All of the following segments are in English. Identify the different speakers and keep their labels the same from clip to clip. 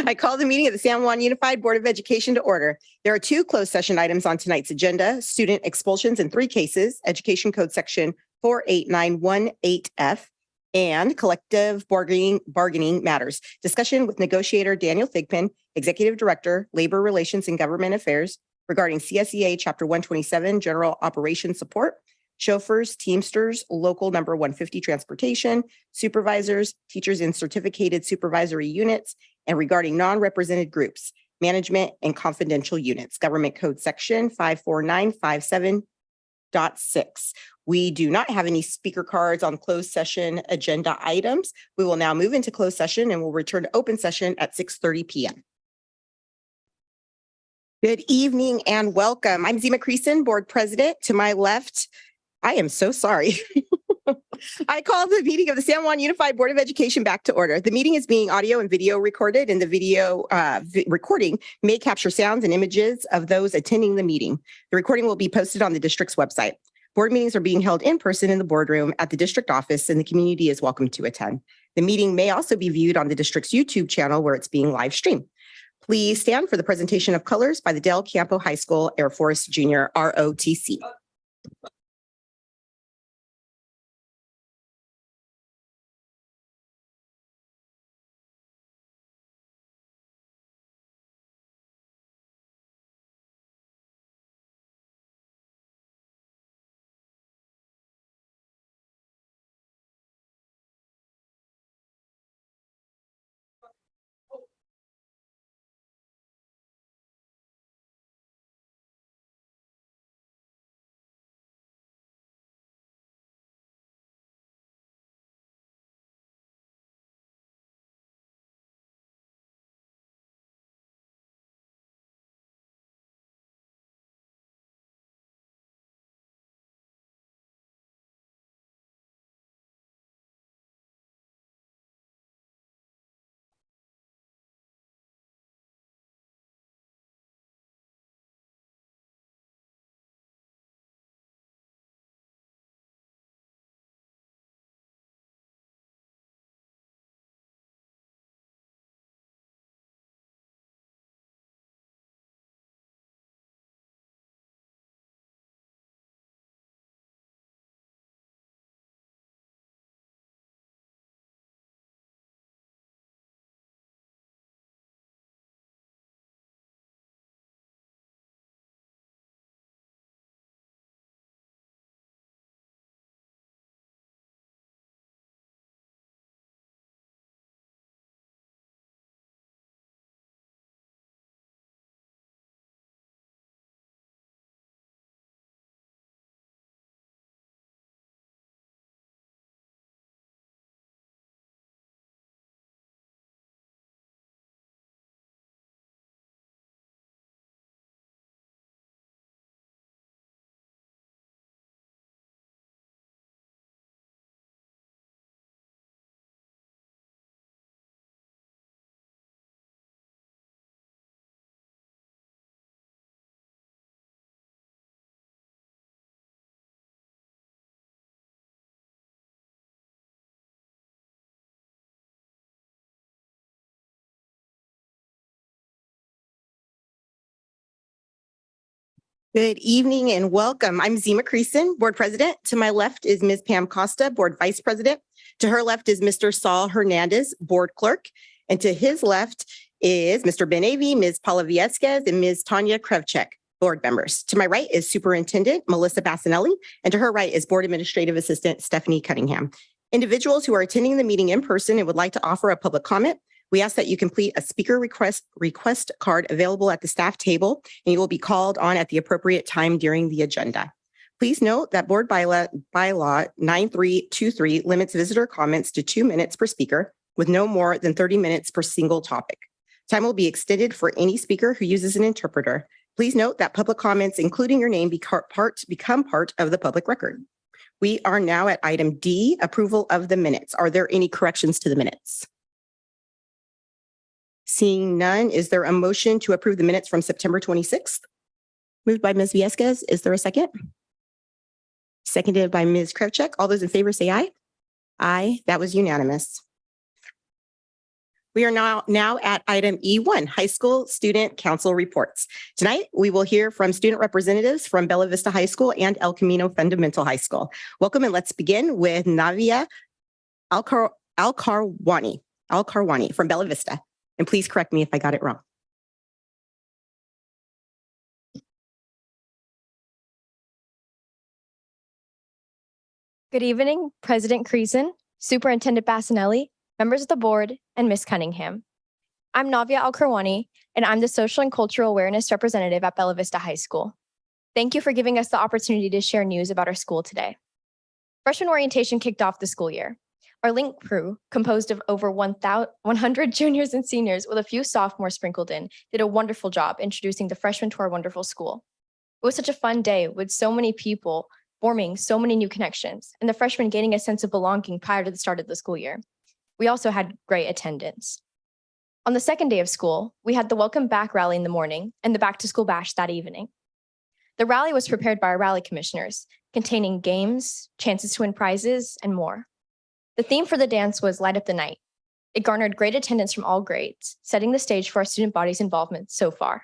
Speaker 1: I call the meeting of the San Juan Unified Board of Education to order. There are 2 closed session items on tonight's agenda: student expulsions in 3 cases, Education Code Section 48918F, and collective bargaining matters. Discussion with negotiator Daniel Thigpen, Executive Director, Labor Relations and Government Affairs, regarding CSEA Chapter 127, General Operations Support, chauffeurs, Teamsters, Local Number 150 Transportation, supervisors, teachers in certificated supervisory units, and regarding non-represented groups, management and confidential units, Government Code Section 54957.6. We do not have any speaker cards on closed session agenda items. We will now move into closed session and we'll return to open session at 6:30 p.m. Good evening and welcome. I'm Zima Creason, Board President. To my left, I am so sorry. I call the meeting of the San Juan Unified Board of Education back to order. The meeting is being audio and video recorded, and the video recording may capture sounds and images of those attending the meeting. The recording will be posted on the district's website. Board meetings are being held in person in the boardroom at the district office, and the community is welcome to attend. The meeting may also be viewed on the district's YouTube channel where it's being live streamed. Please stand for the presentation of colors by the Del Campo High School Air Force Junior ROTC. Good evening and welcome. I'm Zima Creason, Board President. To my left is Ms. Pam Costa, Board Vice President. To her left is Mr. Saul Hernandez, Board Clerk. And to his left is Mr. Ben Avey, Ms. Paula Viesquez, and Ms. Tanya Krevchek, Board members. To my right is Superintendent Melissa Bassinelli, and to her right is Board Administrative Assistant Stephanie Cunningham. Individuals who are attending the meeting in person and would like to offer a public comment, we ask that you complete a speaker request card available at the staff table, and you will be called on at the appropriate time during the agenda. Please note that Board Bylaw 9323 limits visitor comments to 2 minutes per speaker with no more than 30 minutes per single topic. Time will be extended for any speaker who uses an interpreter. Please note that public comments, including your name, become part of the public record. We are now at item D, approval of the minutes. Are there any corrections to the minutes? Seeing none, is there a motion to approve the minutes from September 26th? Moved by Ms. Viesquez. Is there a second? Seconded by Ms. Krevchek. All those in favor say aye. Aye. That was unanimous. We are now at item E1, High School Student Council Reports. Tonight, we will hear from student representatives from Bella Vista High School and El Camino Fundamental High School. Welcome, and let's begin with Navia Alkarwani from Bella Vista. And please correct me if I got it wrong.
Speaker 2: Good evening, President Creason, Superintendent Bassanelli, members of the board, and Ms. Cunningham. I'm Navia Alkarwani, and I'm the Social and Cultural Awareness Representative at Bella Vista High School. Thank you for giving us the opportunity to share news about our school today. Freshman orientation kicked off the school year. Our link crew, composed of over 100 juniors and seniors with a few sophomores sprinkled in, did a wonderful job introducing the freshmen to our wonderful school. It was such a fun day with so many people forming so many new connections, and the freshmen gaining a sense of belonging prior to the start of the school year. We also had great attendance. On the second day of school, we had the Welcome Back rally in the morning and the Back to School Bash that evening. The rally was prepared by our rally commissioners, containing games, chances to win prizes, and more. The theme for the dance was Light Up the Night. It garnered great attendance from all grades, setting the stage for our student body's involvement so far.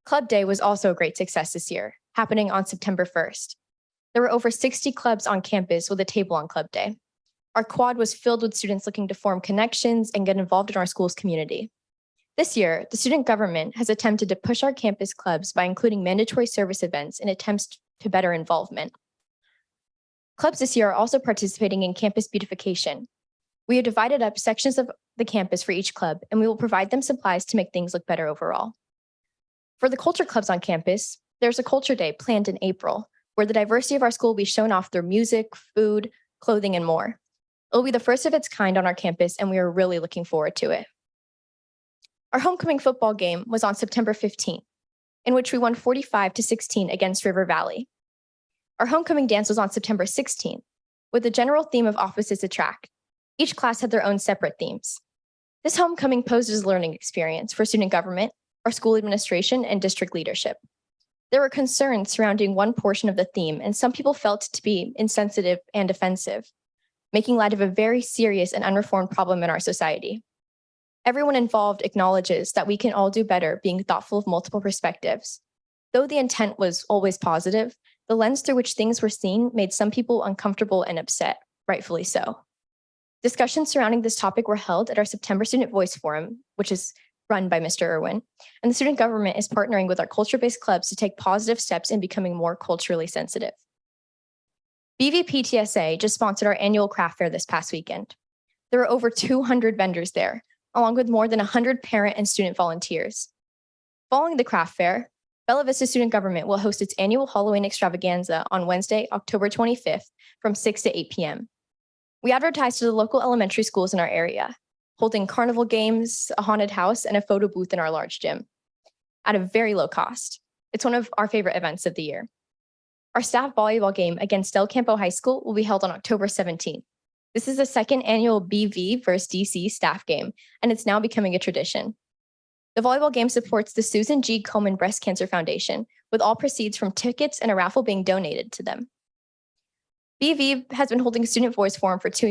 Speaker 2: Club Day was also a great success this year, happening on September 1st. There were over 60 clubs on campus with a table on Club Day. Our quad was filled with students looking to form connections and get involved in our school's community. This year, the student government has attempted to push our campus clubs by including mandatory service events in attempts to better involvement. Clubs this year are also participating in campus beautification. We have divided up sections of the campus for each club, and we will provide them supplies to make things look better overall. For the culture clubs on campus, there's a culture day planned in April, where the diversity of our school will be shown off through music, food, clothing, and more. It'll be the first of its kind on our campus, and we are really looking forward to it. Our homecoming football game was on September 15th, in which we won 45-16 against River Valley. Our homecoming dance was on September 16th, with the general theme of Opposites Attract. Each class had their own separate themes. This homecoming poses a learning experience for student government, our school administration, and district leadership. There were concerns surrounding one portion of the theme, and some people felt it to be insensitive and offensive, making light of a very serious and unreformed problem in our society. Everyone involved acknowledges that we can all do better being thoughtful of multiple perspectives. Though the intent was always positive, the lens through which things were seen made some people uncomfortable and upset, rightfully so. Discussions surrounding this topic were held at our September Student Voice Forum, which is run by Mr. Irwin, and the student government is partnering with our culture-based clubs to take positive steps in becoming more culturally sensitive. BVPTSA just sponsored our annual craft fair this past weekend. There were over 200 vendors there, along with more than 100 parent and student volunteers. Following the craft fair, Bella Vista Student Government will host its annual Halloween extravaganza on Wednesday, October 25th from 6 to 8 p.m. We advertised to the local elementary schools in our area, holding carnival games, a haunted house, and a photo booth in our large gym at a very low cost. It's one of our favorite events of the year. Our staff volleyball game against Del Campo High School will be held on October 17th. This is the second annual BV versus DC staff game, and it's now becoming a tradition. The volleyball game supports the Susan G. Komen Breast Cancer Foundation, with all proceeds from tickets and a raffle being donated to them. BV has been holding Student Voice Forum for 2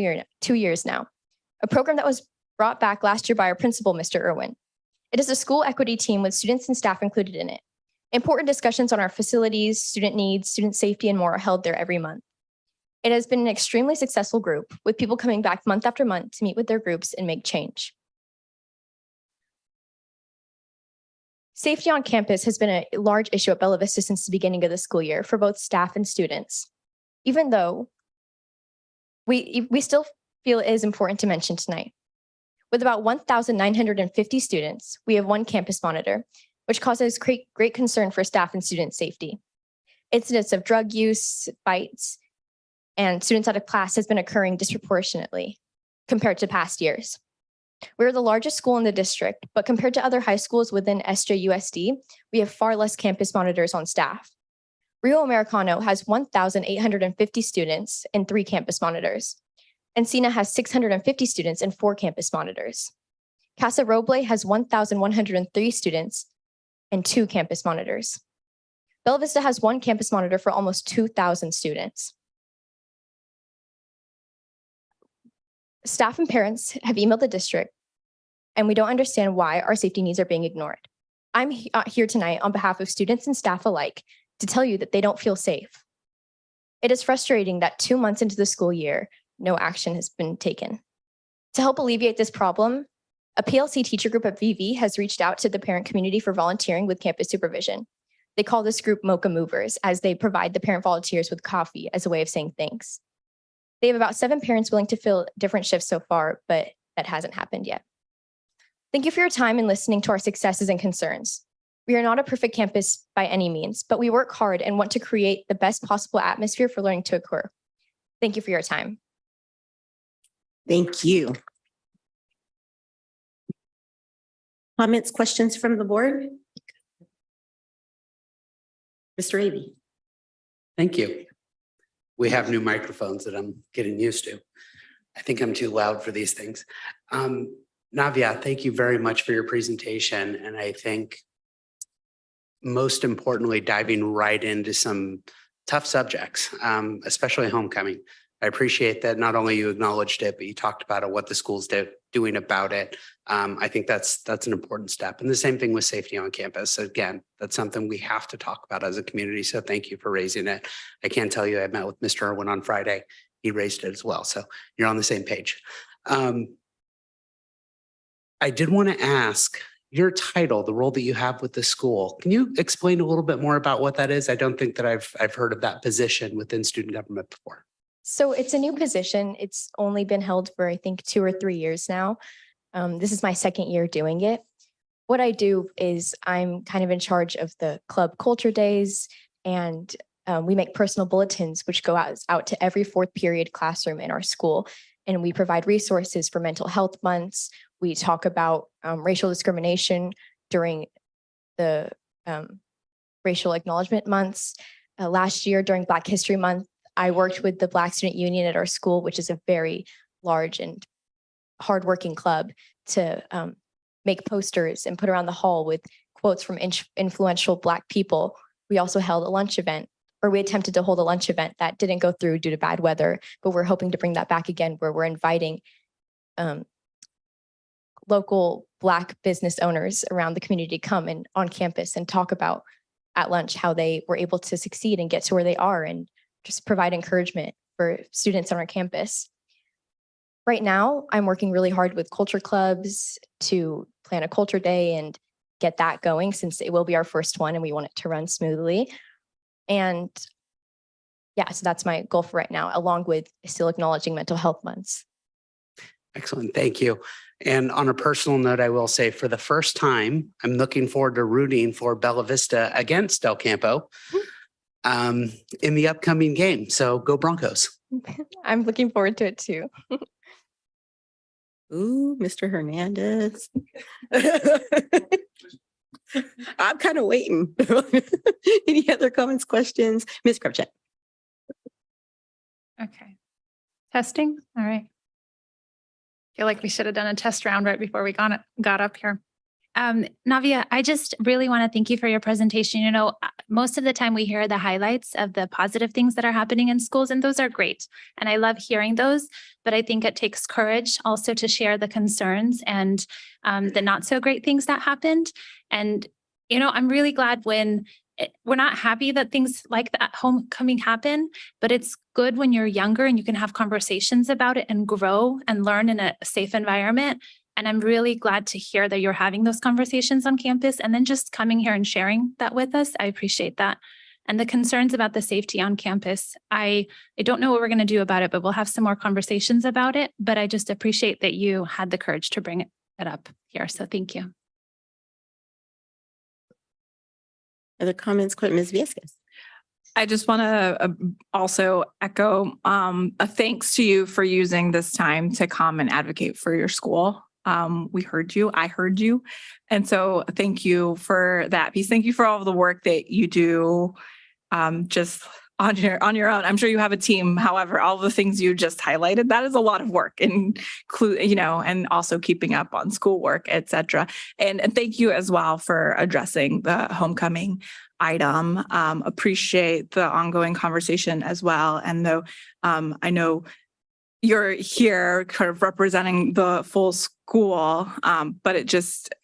Speaker 2: years now, a program that was brought back last year by our principal, Mr. Irwin. It is a school equity team with students and staff included in it. Important discussions on our facilities, student needs, student safety, and more are held there every month. It has been an extremely successful group, with people coming back month after month to meet with their groups and make change. Safety on campus has been a large issue at Bella Vista since the beginning of the school year for both staff and students. Even though we still feel it is important to mention tonight. With about 1,950 students, we have one campus monitor, which causes great concern for staff and student safety. Incidents of drug use, fights, and students out of class has been occurring disproportionately compared to past years. We're the largest school in the district, but compared to other high schools within SJUSD, we have far less campus monitors on staff. Rio Americano has 1,850 students and 3 campus monitors. Encina has 650 students and 4 campus monitors. Casa Roble has 1,103 students and 2 campus monitors. Bella Vista has 1 campus monitor for almost 2,000 students. Staff and parents have emailed the district and we don't understand why our safety needs are being ignored. I'm here tonight on behalf of students and staff alike to tell you that they don't feel safe. It is frustrating that 2 months into the school year, no action has been taken. To help alleviate this problem, a PLC teacher group at VV has reached out to the parent community for volunteering with campus supervision. They call this group Mocha Movers, as they provide the parent volunteers with coffee as a way of saying thanks. They have about 7 parents willing to fill different shifts so far, but that hasn't happened yet. Thank you for your time and listening to our successes and concerns. We are not a perfect campus by any means, but we work hard and want to create the best possible atmosphere for learning to occur. Thank you for your time.
Speaker 1: Thank you. Comments, questions from the board? Mr. Avey.
Speaker 3: Thank you. We have new microphones that I'm getting used to. I think I'm too loud for these things. Navia, thank you very much for your presentation. And I think most importantly, diving right into some tough subjects, especially homecoming. I appreciate that not only you acknowledged it, but you talked about it, what the school's doing about it. I think that's an important step. And the same thing with safety on campus. Again, that's something we have to talk about as a community. So thank you for raising it. I can tell you I met with Mr. Irwin on Friday. He raised it as well. So you're on the same page. I did want to ask your title, the role that you have with the school. Can you explain a little bit more about what that is? I don't think that I've heard of that position within student government before.
Speaker 2: So it's a new position. It's only been held for, I think, 2 or 3 years now. This is my 2nd year doing it. What I do is I'm kind of in charge of the club culture days, and we make personal bulletins, which go out to every 4th period classroom in our school. And we provide resources for mental health months. We talk about racial discrimination during the racial acknowledgement months. Last year during Black History Month, I worked with the Black Student Union at our school, which is a very large and hardworking club, to make posters and put around the hall with quotes from influential Black people. We also held a lunch event, or we attempted to hold a lunch event that didn't go through due to bad weather, but we're hoping to bring that back again, where we're inviting local Black business owners around the community to come and on campus and talk about at lunch how they were able to succeed and get to where they are, and just provide encouragement for students on our campus. Right now, I'm working really hard with culture clubs to plan a culture day and get that going, since it will be our first one and we want it to run smoothly. And yeah, so that's my goal for right now, along with still acknowledging mental health months.
Speaker 3: Excellent. Thank you. And on a personal note, I will say for the first time, I'm looking forward to rooting for Bella Vista against Del Campo in the upcoming game. So go Broncos.
Speaker 2: I'm looking forward to it too.
Speaker 1: Ooh, Mr. Hernandez. I'm kind of waiting. Any other comments, questions? Ms. Krebchet.
Speaker 4: Okay. Testing. All right. Feel like we should have done a test round right before we got up here. Navia, I just really want to thank you for your presentation. You know, most of the time we hear the highlights of the positive things that are happening in schools, and those are great. And I love hearing those, but I think it takes courage also to share the concerns and the not so great things that happened. And, you know, I'm really glad when we're not happy that things like that homecoming happen, but it's good when you're younger and you can have conversations about it and grow and learn in a safe environment. And I'm really glad to hear that you're having those conversations on campus and then just coming here and sharing that with us. I appreciate that. And the concerns about the safety on campus, I don't know what we're going to do about it, but we'll have some more conversations about it. But I just appreciate that you had the courage to bring it up here. So thank you.
Speaker 1: Other comments, Ms. Viescas?
Speaker 5: I just want to also echo a thanks to you for using this time to come and advocate for your school. We heard you, I heard you. And so thank you for that piece. Thank you for all of the work that you do just on your own. I'm sure you have a team. However, all the things you just highlighted, that is a lot of work, and also keeping up on schoolwork, et cetera. And thank you as well for addressing the homecoming item. Appreciate the ongoing conversation as well. And though I know you're here kind of representing the full school. But it just,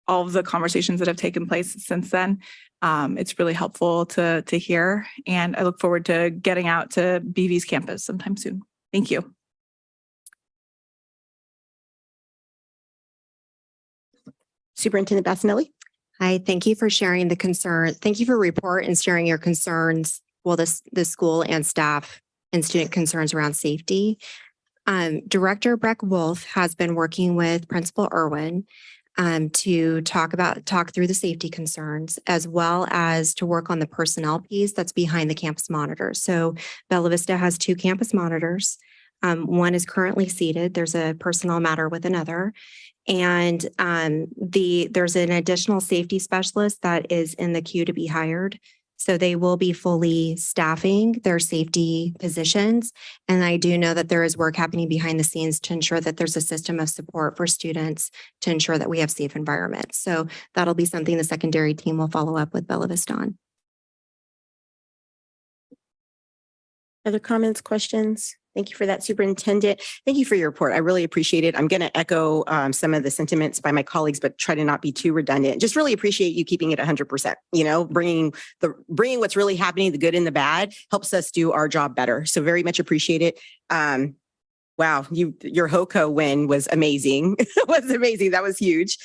Speaker 5: all of the conversations that have taken place since then, it's really helpful to hear. And I look forward to getting out to BV's campus sometime soon. Thank you.
Speaker 1: Superintendent Bassanelli.
Speaker 6: Hi, thank you for sharing the concern. Thank you for report and sharing your concerns. Well, the school and staff and student concerns around safety. Director Breck Wolf has been working with Principal Irwin to talk through the safety concerns, as well as to work on the personnel piece that's behind the campus monitor. So Bella Vista has 2 campus monitors. One is currently seated. There's a personnel matter with another. And there's an additional safety specialist that is in the queue to be hired. So they will be fully staffing their safety positions. And I do know that there is work happening behind the scenes to ensure that there's a system of support for students to ensure that we have safe environments. So that'll be something the secondary team will follow up with Bella Vista on.
Speaker 1: Other comments, questions? Thank you for that, Superintendent. Thank you for your report. I really appreciate it. I'm going to echo some of the sentiments by my colleagues, but try to not be too redundant. Just really appreciate you keeping it 100%. You know, bringing what's really happening, the good and the bad, helps us do our job better. So very much appreciate it. Wow, your HOCO win was amazing. It was amazing. That was huge.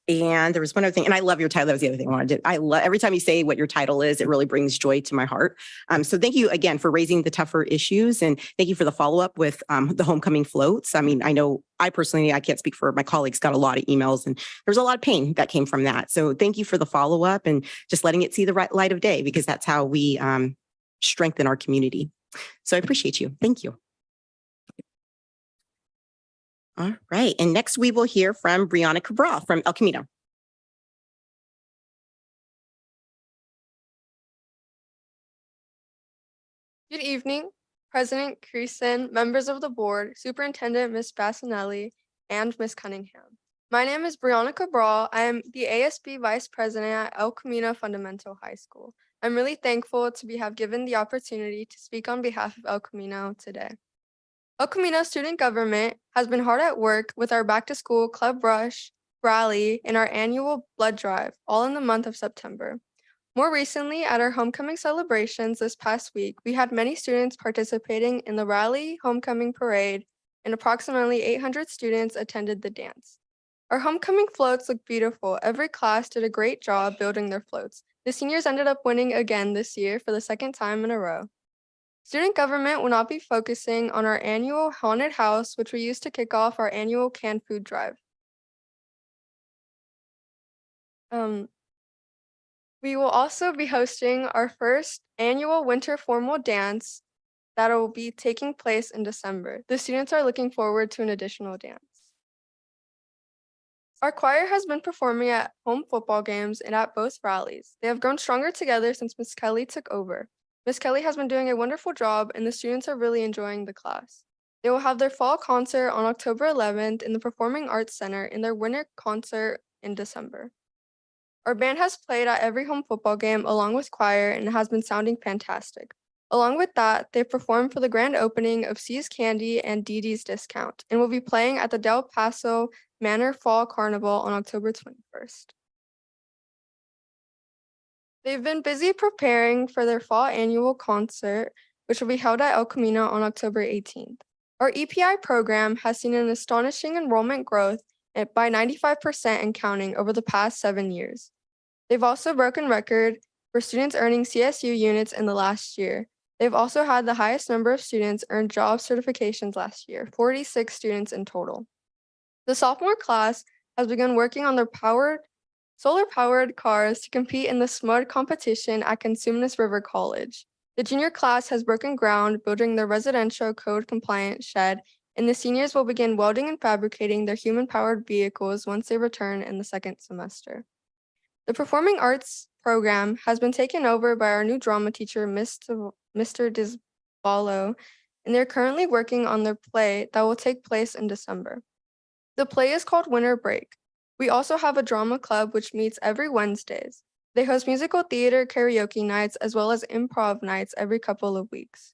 Speaker 1: And there was one other thing, and I love your title. That was the other thing I wanted to. I love every time you say what your title is, it really brings joy to my heart. So thank you again for raising the tougher issues, and thank you for the follow-up with the homecoming floats. I mean, I know I personally, I can't speak for my colleagues, got a lot of emails, and there's a lot of pain that came from that. So thank you for the follow-up and just letting it see the right light of day, because that's how we strengthen our community. So I appreciate you. Thank you. All right. And next we will hear from Brianna Cabral from El Camino.
Speaker 7: Good evening, President Creason, members of the board, Superintendent Ms. Bassanelli, and Ms. Cunningham. My name is Brianna Cabral. I am the ASB Vice President at El Camino Fundamental High School. I'm really thankful to have given the opportunity to speak on behalf of El Camino today. El Camino student government has been hard at work with our back to school club rush, rally, and our annual blood drive, all in the month of September. More recently, at our homecoming celebrations this past week, we had many students participating in the rally, homecoming parade, and approximately 800 students attended the dance. Our homecoming floats look beautiful. Every class did a great job building their floats. The seniors ended up winning again this year for the 2nd time in a row. Student government will not be focusing on our annual haunted house, which we use to kick off our annual canned food drive. We will also be hosting our first annual winter formal dance that will be taking place in December. The students are looking forward to an additional dance. Our choir has been performing at home football games and at both rallies. They have grown stronger together since Ms. Kelly took over. Ms. Kelly has been doing a wonderful job, and the students are really enjoying the class. They will have their fall concert on October 11th in the Performing Arts Center and their winter concert in December. Our band has played at every home football game along with choir and has been sounding fantastic. Along with that, they performed for the grand opening of C's Candy and Dee Dee's Discount and will be playing at the Del Paso Manor Fall Carnival on October 21st. They've been busy preparing for their fall annual concert, which will be held at El Camino on October 18th. Our EPI program has seen an astonishing enrollment growth by 95% and counting over the past 7 years. They've also broken record for students earning CSU units in the last year. They've also had the highest number of students earn job certifications last year, 46 students in total. The sophomore class has begun working on their solar-powered cars to compete in the SMUD competition at Consumnes River College. The junior class has broken ground building their residential code-compliant shed, and the seniors will begin welding and fabricating their human-powered vehicles once they return in the 2nd semester. The Performing Arts program has been taken over by our new drama teacher, Mr. Disballo, and they're currently working on their play that will take place in December. The play is called Winter Break. We also have a drama club which meets every Wednesdays. They host musical theater karaoke nights as well as improv nights every couple of weeks.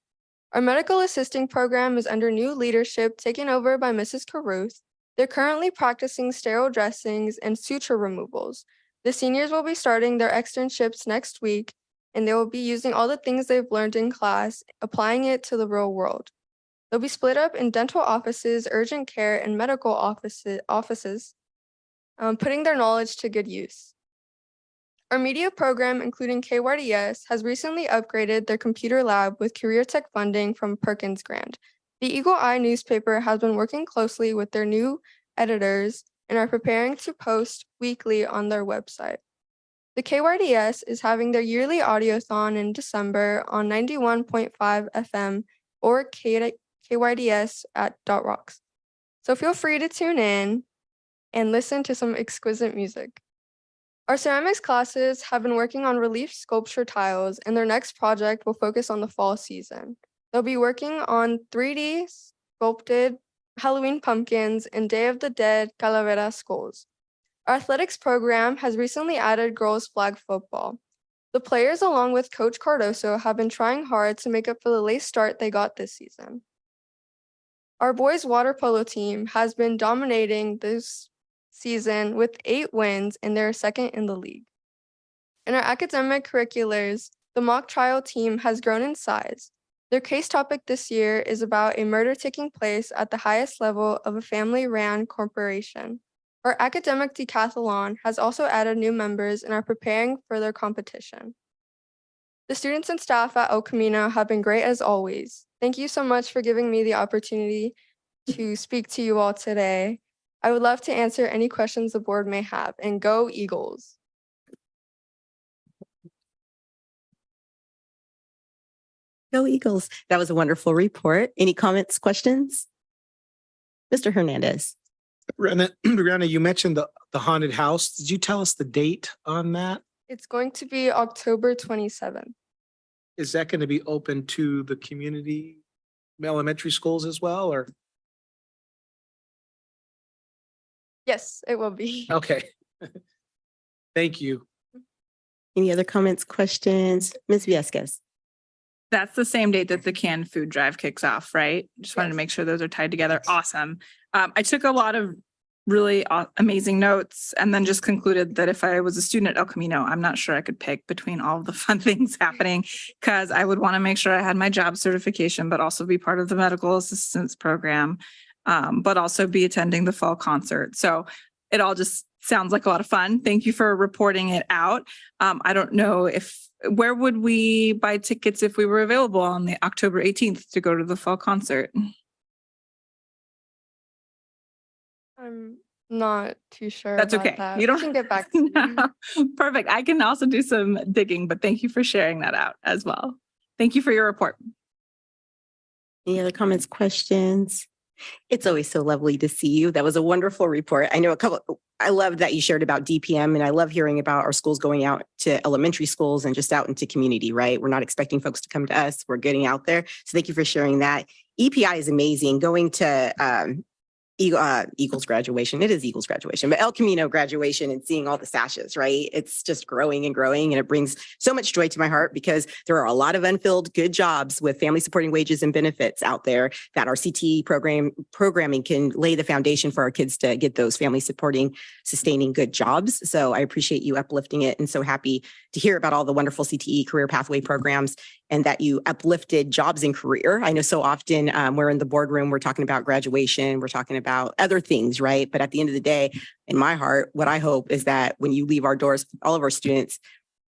Speaker 7: Our medical assisting program is under new leadership taken over by Mrs. Caruth. They're currently practicing sterile dressings and suture removals. The seniors will be starting their externships next week, and they will be using all the things they've learned in class, applying it to the real world. They'll be split up in dental offices, urgent care, and medical offices, putting their knowledge to good use. Our media program, including KYDS, has recently upgraded their computer lab with career tech funding from Perkins Grant. The Eagle Eye newspaper has been working closely with their new editors and are preparing to post weekly on their website. The KYDS is having their yearly audiothon in December on 91.5 FM or KYDS at .rocks. So feel free to tune in and listen to some exquisite music. Our ceramics classes have been working on relief sculpture tiles, and their next project will focus on the fall season. They'll be working on 3D sculpted Halloween pumpkins and Day of the Dead Calavera skulls. Our athletics program has recently added girls flag football. The players, along with Coach Cardoso, have been trying hard to make up for the late start they got this season. Our boys water polo team has been dominating this season with 8 wins, and they're second in the league. In our academic curriculars, the mock trial team has grown in size. Their case topic this year is about a murder taking place at the highest level of a family-ran corporation. Our academic decathlon has also added new members and are preparing for their competition. The students and staff at El Camino have been great as always. Thank you so much for giving me the opportunity to speak to you all today. I would love to answer any questions the board may have, and go Eagles.
Speaker 1: Go Eagles. That was a wonderful report. Any comments, questions? Mr. Hernandez.
Speaker 8: Brianna, you mentioned the haunted house. Did you tell us the date on that?
Speaker 7: It's going to be October 27th.
Speaker 8: Is that going to be open to the community elementary schools as well, or?
Speaker 7: Yes, it will be.
Speaker 8: Okay. Thank you.
Speaker 1: Any other comments, questions? Ms. Viescas.
Speaker 5: That's the same date that the canned food drive kicks off, right? Just wanted to
Speaker 7: Yes.
Speaker 5: make sure those are tied together. Awesome. I took a lot of really amazing notes and then just concluded that if I was a student at El Camino, I'm not sure I could pick between all of the fun things happening because I would want to make sure I had my job certification, but also be part of the medical assistance program, but also be attending the fall concert. So it all just sounds like a lot of fun. Thank you for reporting it out. I don't know where would we buy tickets if we were available on the October 18th to go to the fall concert?
Speaker 7: I'm not too sure.
Speaker 5: That's
Speaker 7: about
Speaker 5: okay.
Speaker 7: that.
Speaker 5: You don't
Speaker 7: I can get back to you.
Speaker 5: No. Perfect. I can also do some digging, but thank you for sharing that out as well. Thank you for your report.
Speaker 1: Any other comments, questions? It's always so lovely to see you. That was a wonderful report. I know I love that you shared about DPM, and I love hearing about our schools going out to elementary schools and just out into community, right? We're not expecting folks to come to us. We're getting out there. So thank you for sharing that. EPI is amazing. Going to Eagles graduation. It is Eagles graduation, but El Camino graduation and seeing all the sashes, right? It's just growing and growing. And it brings so much joy to my heart because there are a lot of unfilled good jobs with family supporting wages and benefits out there that our CTE programming can lay the foundation for our kids to get those family supporting, sustaining good jobs. So I appreciate you uplifting it and so happy to hear about all the wonderful CTE career pathway programs and that you uplifted jobs and career. I know so often we're in the boardroom, we're talking about graduation, we're talking about other things, right? But at the end of the day, in my heart, what I hope is that when you leave our doors, all of our students,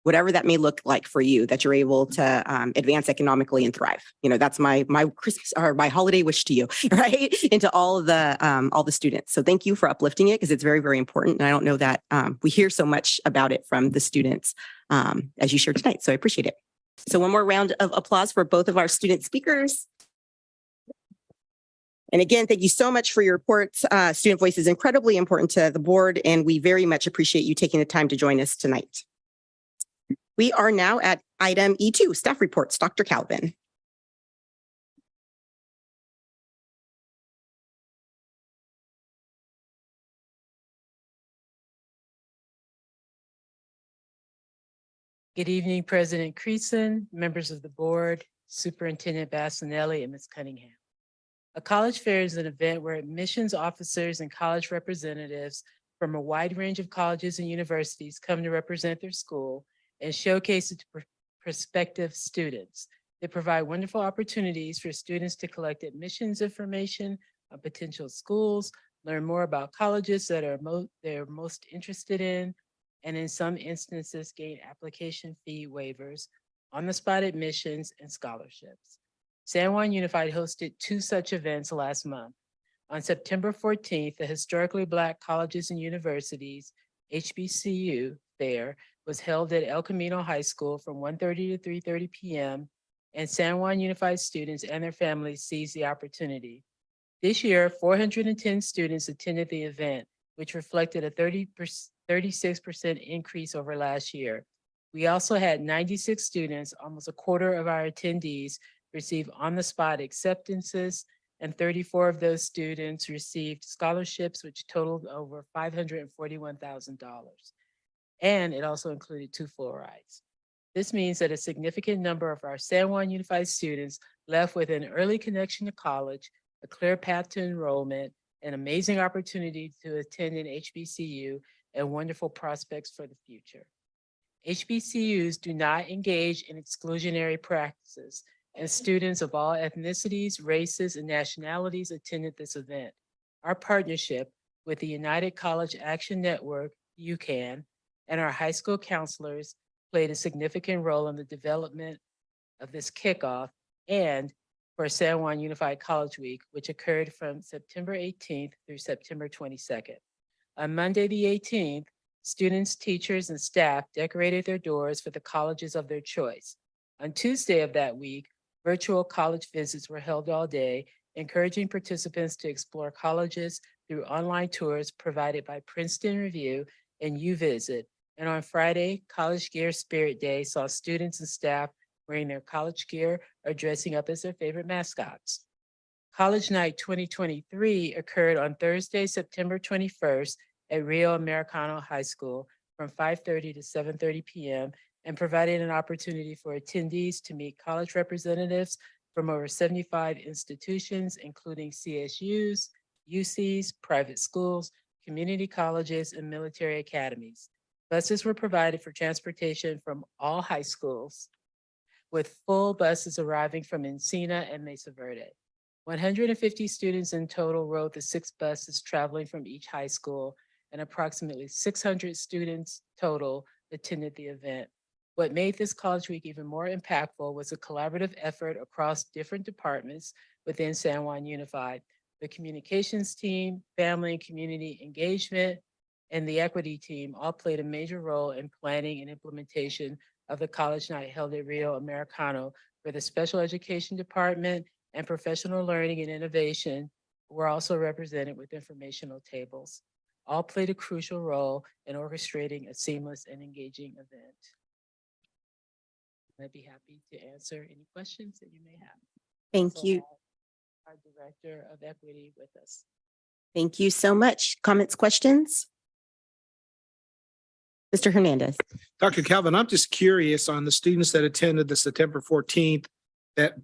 Speaker 1: whatever that may look like for you, that you're able to advance economically and thrive. You know, that's my Christmas or my holiday wish to you, right? And to all the students. So thank you for uplifting it because it's very, very important. And I don't know that we hear so much about it from the students as you shared tonight. So I appreciate it. So one more round of applause for both of our student speakers. And again, thank you so much for your reports. Student voice is incredibly important to the board, and we very much appreciate you taking the time to join us tonight. We are now at item E2, staff reports. Dr. Calvin.
Speaker 9: Good evening, President Creason, members of the board, Superintendent Bassinelli, and Ms. Cunningham. A college fair is an event where admissions officers and college representatives from a wide range of colleges and universities come to represent their school and showcase it to prospective students. They provide wonderful opportunities for students to collect admissions information on potential schools, learn more about colleges that are they're most interested in, and in some instances gain application fee waivers, on-the-spot admissions, and scholarships. San Juan Unified hosted 2 such events last month. On September 14th, the Historically Black Colleges and Universities, HBCU Fair, was held at El Camino High School from 1:30 to 3:30 p.m., and San Juan Unified students and their families seized the opportunity. This year, 410 students attended the event, which reflected a 36% increase over last year. We also had 96 students, almost a quarter of our attendees, receive on-the-spot acceptances, and 34 of those students received scholarships, which totaled over $541,000. And it also included 2 full rides. This means that a significant number of our San Juan Unified students left with an early connection to college, a clear path to enrollment, an amazing opportunity to attend an HBCU, and wonderful prospects for the future. HBCUs do not engage in exclusionary practices, and students of all ethnicities, races, and nationalities attended this event. Our partnership with the United College Action Network, UCAN, and our high school counselors played a significant role in the development of this kickoff and for San Juan Unified College Week, which occurred from September 18th through September 22nd. On Monday, the 18th, students, teachers, and staff decorated their doors for the colleges of their choice. On Tuesday of that week, virtual college visits were held all day, encouraging participants to explore colleges through online tours provided by Princeton Review and UVisit. And on Friday, College Gear Spirit Day saw students and staff wearing their college gear or dressing up as their favorite mascots. College Night 2023 occurred on Thursday, September 21st at Rio Americano High School from 5:30 to 7:30 p.m. and provided an opportunity for attendees to meet college representatives from over 75 institutions, including CSUs, UCs, private schools, community colleges, and military academies. Buses were provided for transportation from all high schools, with full buses arriving from Encina and Mesa Verde. 150 students in total rode the 6 buses traveling from each high school, and approximately 600 students total attended the event. What made this College Week even more impactful was a collaborative effort across different departments within San Juan Unified. The communications team, family and community engagement, and the equity team all played a major role in planning and implementation of the College Night held at Rio Americano, where the special education department and professional learning and innovation were also represented with informational tables. All played a crucial role in orchestrating a seamless and engaging event. I'd be happy to answer any questions that you may have.
Speaker 1: Thank
Speaker 9: Also
Speaker 1: you.
Speaker 9: have Our Director of Equity with us.
Speaker 1: Thank you so much. Comments, questions? Mr. Hernandez.
Speaker 8: Dr. Calvin, I'm just curious on the students that attended the September 14th, that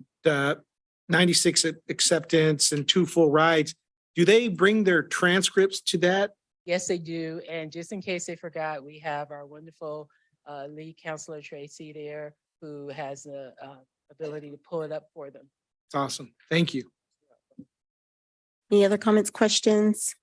Speaker 8: 96 acceptance and 2 full rides. Do they bring their transcripts to that?
Speaker 9: Yes, they do. And just in case they forgot, we have our wonderful lead counselor Tracy there, who has the ability to pull it up for them.
Speaker 8: It's awesome. Thank you.
Speaker 1: Any other comments, questions?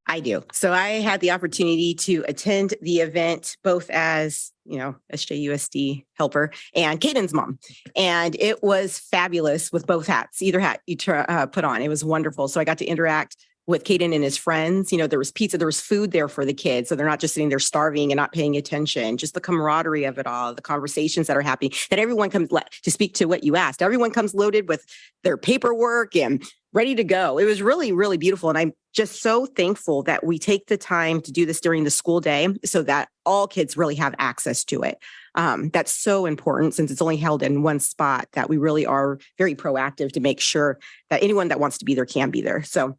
Speaker 1: I do. So I had the opportunity to attend the event both as, SJUSD helper and Caden's mom. And it was fabulous with both hats, either hat you put on. It was wonderful. So I got to interact with Caden and his friends. There was pizza, there was food there for the kids. So they're not just sitting there starving and not paying attention, just the camaraderie of it all, the conversations that are happening, that everyone comes to speak to what you asked. Everyone comes loaded with their paperwork and ready to go. It was really, really beautiful. And I'm just so thankful that we take the time to do this during the school day so that all kids really have access to it. That's so important since it's only held in one spot, that we really are very proactive to make sure that anyone that wants to be there can be there. So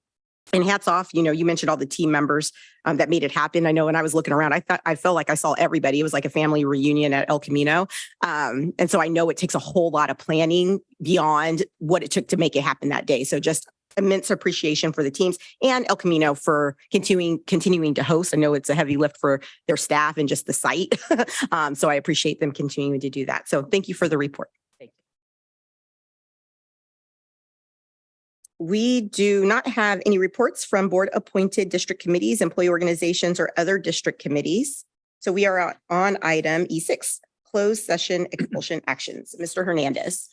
Speaker 1: And hats off, you mentioned all the team members that made it happen. I know when I was looking around, I felt like I saw everybody. It was like a family reunion at El Camino. And so I know it takes a whole lot of planning beyond what it took to make it happen that day. So just immense appreciation for the teams and El Camino for continuing to host. I know it's a heavy lift for their staff and just the site. So I appreciate them continuing to do that. So thank you for the report.
Speaker 9: Thank you.
Speaker 1: We do not have any reports from board appointed district committees, employee organizations, or other district committees. So we are on item E6, closed session expulsion actions. Mr. Hernandez.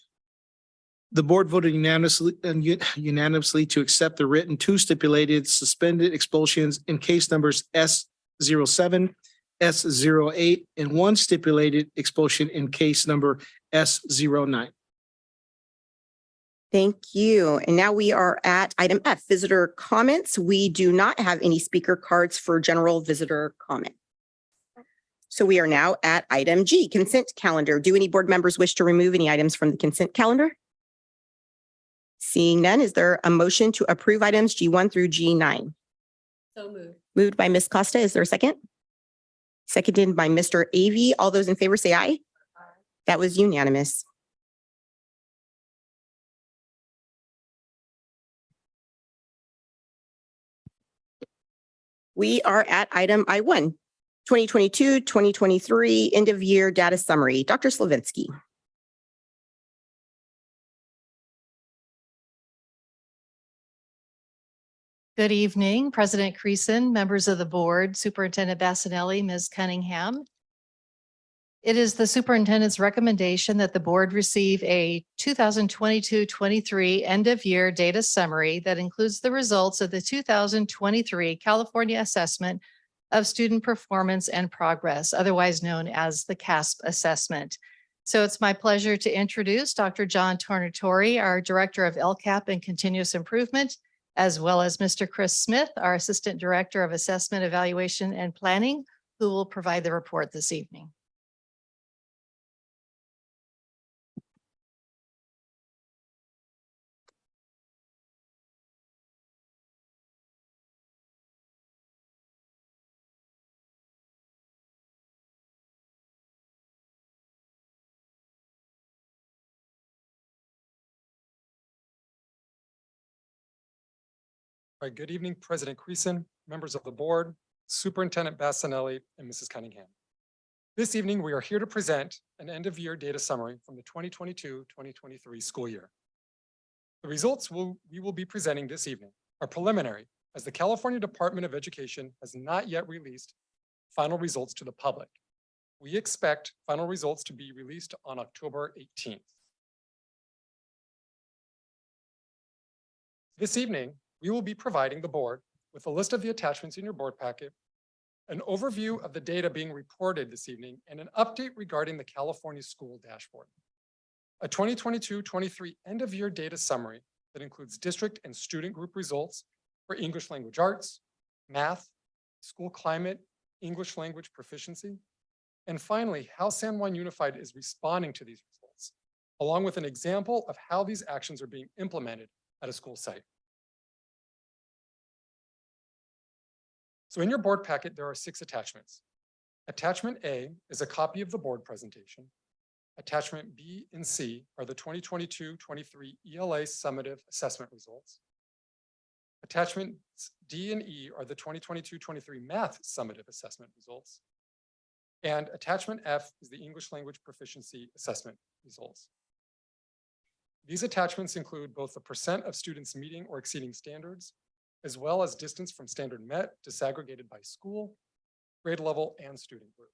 Speaker 8: The board voted unanimously to accept the written two stipulated suspended expulsions in case numbers S07, S08, and one stipulated expulsion in case number S09.
Speaker 1: Thank you. And now we are at item F, visitor comments. We do not have any speaker cards for general visitor comment. So we are now at item G, consent calendar. Do any board members wish to remove any items from the consent calendar? Seeing none, is there a motion to approve items G1 through G9?
Speaker 9: So moved.
Speaker 1: Moved by Ms. Costa. Is there a second? Seconded by Mr. Avey. All those in favor say aye. That was unanimous. We are at item I1, 2022-2023 end of year data summary. Dr. Slavinsky.
Speaker 10: Good evening, President Creason, members of the board, Superintendent Bassanelli, Ms. Cunningham. It is the superintendent's recommendation that the board receive a 2022-23 end of year data summary that includes the results of the 2023 California Assessment of Student Performance and Progress, otherwise known as the CASP assessment. So it's my pleasure to introduce Dr. John Tornatori, our Director of LCAP and Continuous Improvement, as well as Mr. Chris Smith, our Assistant Director of Assessment, Evaluation, and Planning, who will provide the report this evening.
Speaker 11: All right, good evening, President Creason, members of the board, Superintendent Bassanelli, and Mrs. Cunningham. This evening, we are here to present an end-of-year data summary from the 2022-2023 school year. The results we will be presenting this evening are preliminary, as the California Department of Education has not yet released final results to the public. We expect final results to be released on October 18th. This evening, we will be providing the board with a list of the attachments in your board packet, an overview of the data being reported this evening, and an update regarding the California School Dashboard. A 2022-23 end-of-year data summary that includes district and student group results for English language arts, math, school climate, English language proficiency, and finally, how San Juan Unified is responding to these results, along with an example of how these actions are being implemented at a school site. So in your board packet, there are 6 attachments. Attachment A is a copy of the board presentation. Attachment B and C are the 2022-23 ELA summative assessment results. Attachments D and E are the 2022-23 math summative assessment results. And attachment F is the English language proficiency assessment results. These attachments include both the percent of students meeting or exceeding standards, as well as distance from standard met disaggregated by school, grade level, and student group.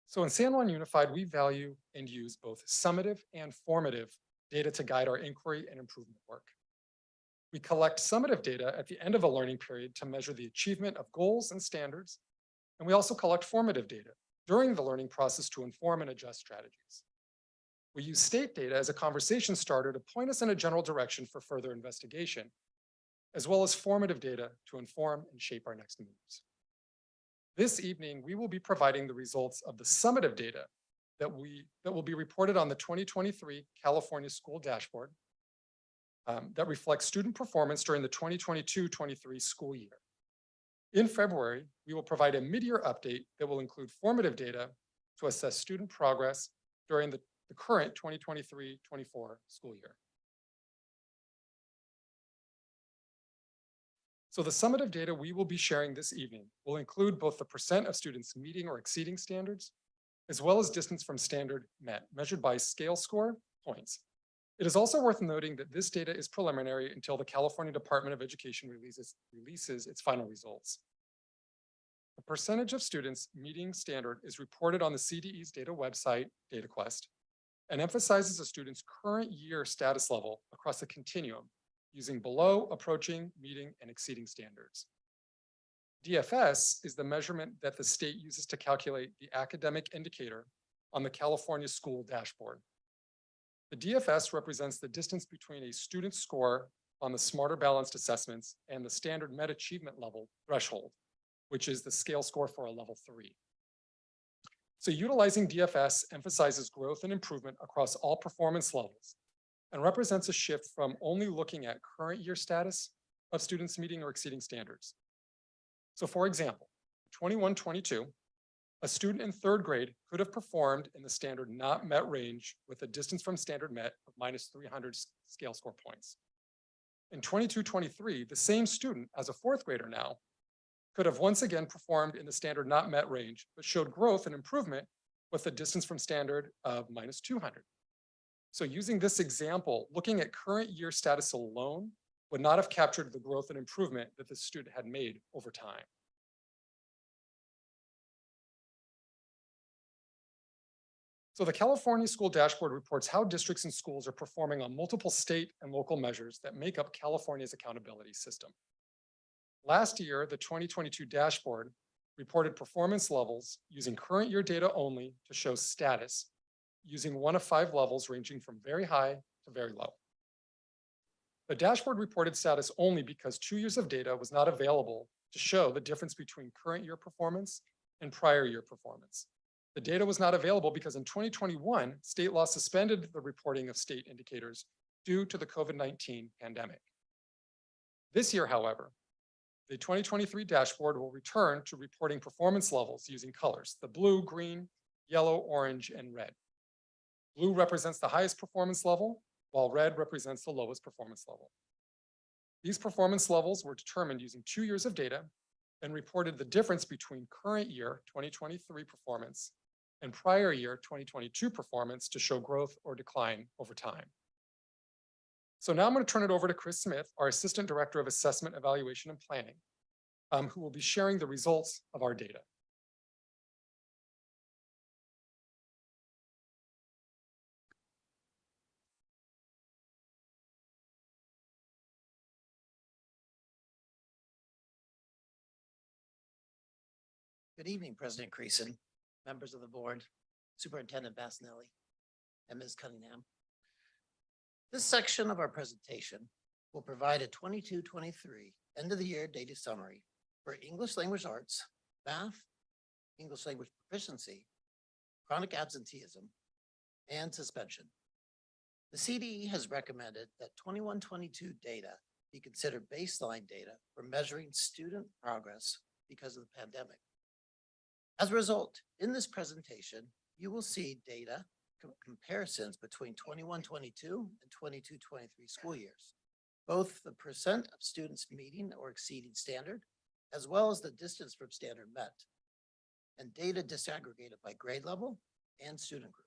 Speaker 11: So in San Juan Unified, we value and use both summative and formative data to guide our inquiry and improvement work. We collect summative data at the end of a learning period to measure the achievement of goals and standards, and we also collect formative data during the learning process to inform and adjust strategies. We use state data as a conversation starter to point us in a general direction for further investigation, as well as formative data to inform and shape our next moves. This evening, we will be providing the results of the summative data that will be reported on the 2023 California School Dashboard that reflects student performance during the 2022-23 school year. In February, we will provide a mid-year update that will include formative data to assess student progress during the current 2023-24 school year. So the summative data we will be sharing this evening will include both the percent of students meeting or exceeding standards, as well as distance from standard met, measured by scale score points. It is also worth noting that this data is preliminary until the California Department of Education releases its final results. The percentage of students meeting standard is reported on the CDE's data website, DataQuest, and emphasizes a student's current year status level across a continuum using below, approaching, meeting, and exceeding standards. DFS is the measurement that the state uses to calculate the academic indicator on the California School Dashboard. The DFS represents the distance between a student's score on the Smarter Balanced assessments and the standard met achievement level threshold, which is the scale score for a level 3. So utilizing DFS emphasizes growth and improvement across all performance levels and represents a shift from only looking at current year status of students meeting or exceeding standards. So for example, 21-22, a student in 3rd grade could have performed in the standard not met range with a distance from standard met of -300 scale score points. In 22-23, the same student as a 4th grader now could have once again performed in the standard not met range, but showed growth and improvement with a distance from standard of -200. So using this example, looking at current year status alone would not have captured the growth and improvement that the student had made over time. So the California School Dashboard reports how districts and schools are performing on multiple state and local measures that make up California's accountability system. Last year, the 2022 dashboard reported performance levels using current year data only to show status, using 1 of 5 levels ranging from very high to very low. The dashboard reported status only because 2 years of data was not available to show the difference between current year performance and prior year performance. The data was not available because in 2021, state law suspended the reporting of state indicators due to the COVID-19 pandemic. This year, however, the 2023 dashboard will return to reporting performance levels using colors: the blue, green, yellow, orange, and red. Blue represents the highest performance level, while red represents the lowest performance level. These performance levels were determined using 2 years of data and reported the difference between current year 2023 performance and prior year 2022 performance to show growth or decline over time. So now I'm going to turn it over to Chris Smith, our Assistant Director of Assessment, Evaluation, and Planning, who will be sharing the results of our data.
Speaker 12: Good evening, President Creason, members of the board, Superintendent Bassinelli, and Ms. Cunningham. This section of our presentation will provide a 22-23 end of the year data summary for English language arts, math, English language proficiency, chronic absenteeism, and suspension. The CDE has recommended that 21-22 data be considered baseline data for measuring student progress because of the pandemic. As a result, in this presentation, you will see data comparisons between 21-22 and 22-23 school years, both the percent of students meeting or exceeding standard, as well as the distance from standard met, and data disaggregated by grade level and student group.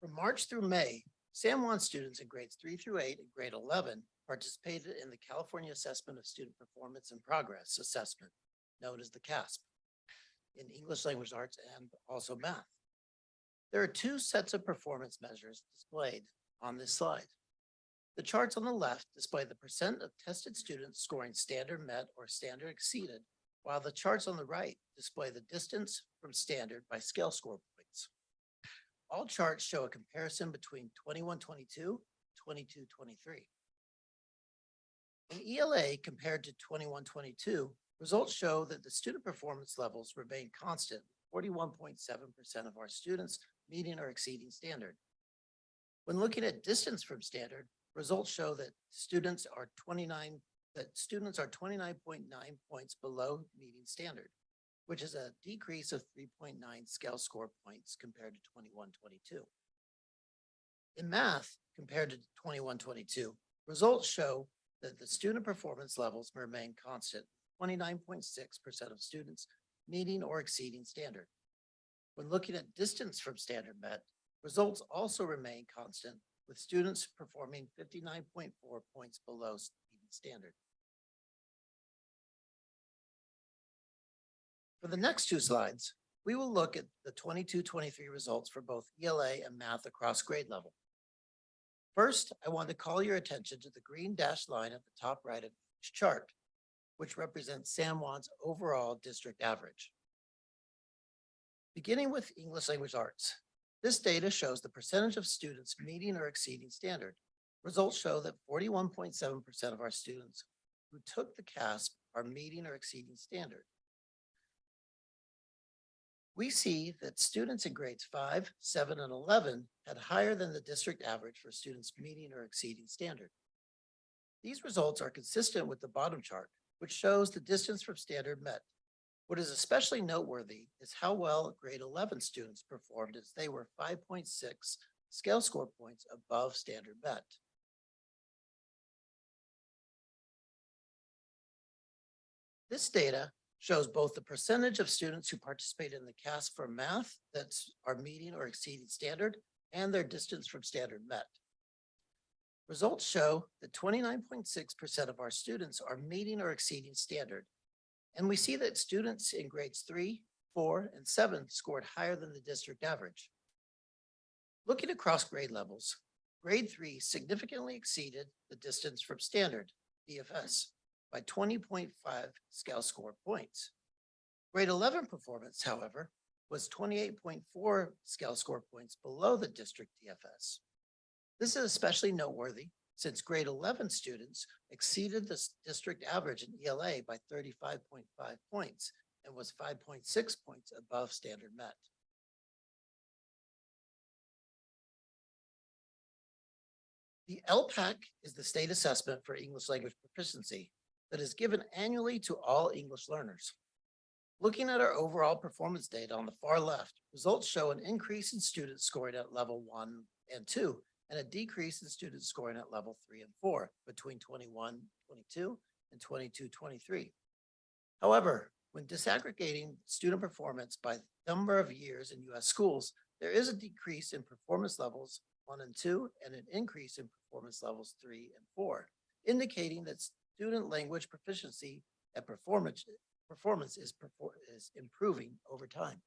Speaker 12: From March through May, San Juan students in grades 3 through 8 and grade 11 participated in the California Assessment of Student Performance and Progress Assessment, known as the CASP, in English language arts and also math. There are 2 sets of performance measures displayed on this slide. The charts on the left display the percent of tested students scoring standard met or standard exceeded, while the charts on the right display the distance from standard by scale score points. All charts show a comparison between 21-22, 22-23. In ELA compared to 21-22, Results show that the student performance levels remain constant, 41.7% of our students meeting or exceeding standard. When looking at distance from standard, results show that students are 29.9 points below meeting standard, which is a decrease of 3.9 scale score points compared to 21-22. In math, compared to 21-22, results show that the student performance levels remain constant, 29.6% of students meeting or exceeding standard. When looking at distance from standard met, results also remain constant, with students performing 59.4 points below meeting standard. For the next two slides, we will look at the 22-23 results for both ELA and math across grade level. First, I want to call your attention to the green dashed line at the top right of each chart, which represents San Juan's overall district average. Beginning with English language arts, this data shows the percentage of students meeting or exceeding standard. Results show that 41.7% of our students who took the CASP are meeting or exceeding standard. We see that students in grades 5, 7, and 11 had higher than the district average for students meeting or exceeding standard. These results are consistent with the bottom chart, which shows the distance from standard met. What is especially noteworthy is how well grade 11 students performed, as they were 5.6 scale score points above standard met. This data shows both the percentage of students who participate in the CASP for math that are meeting or exceeding standard and their distance from standard met. Results show that 29.6% of our students are meeting or exceeding standard. And we see that students in grades 3, 4, and 7 scored higher than the district average. Looking across grade levels, grade 3 significantly exceeded the distance from standard, DFS, by 20.5 scale score points. Grade 11 performance, however, was 28.4 scale score points below the district DFS. This is especially noteworthy since grade 11 students exceeded the district average in ELA by 35.5 points and was 5.6 points above standard met. The LPAC is the state assessment for English language proficiency that is given annually to all English learners. Looking at our overall performance data on the far left, results show an increase in students scoring at level 1 and 2, and a decrease in students scoring at level 3 and 4 between 21-22 and 22-23. However, when disaggregating student performance by number of years in U.S. schools, there is a decrease in performance levels 1 and 2 and an increase in performance levels 3 and 4, indicating that student language proficiency and performance is improving over time.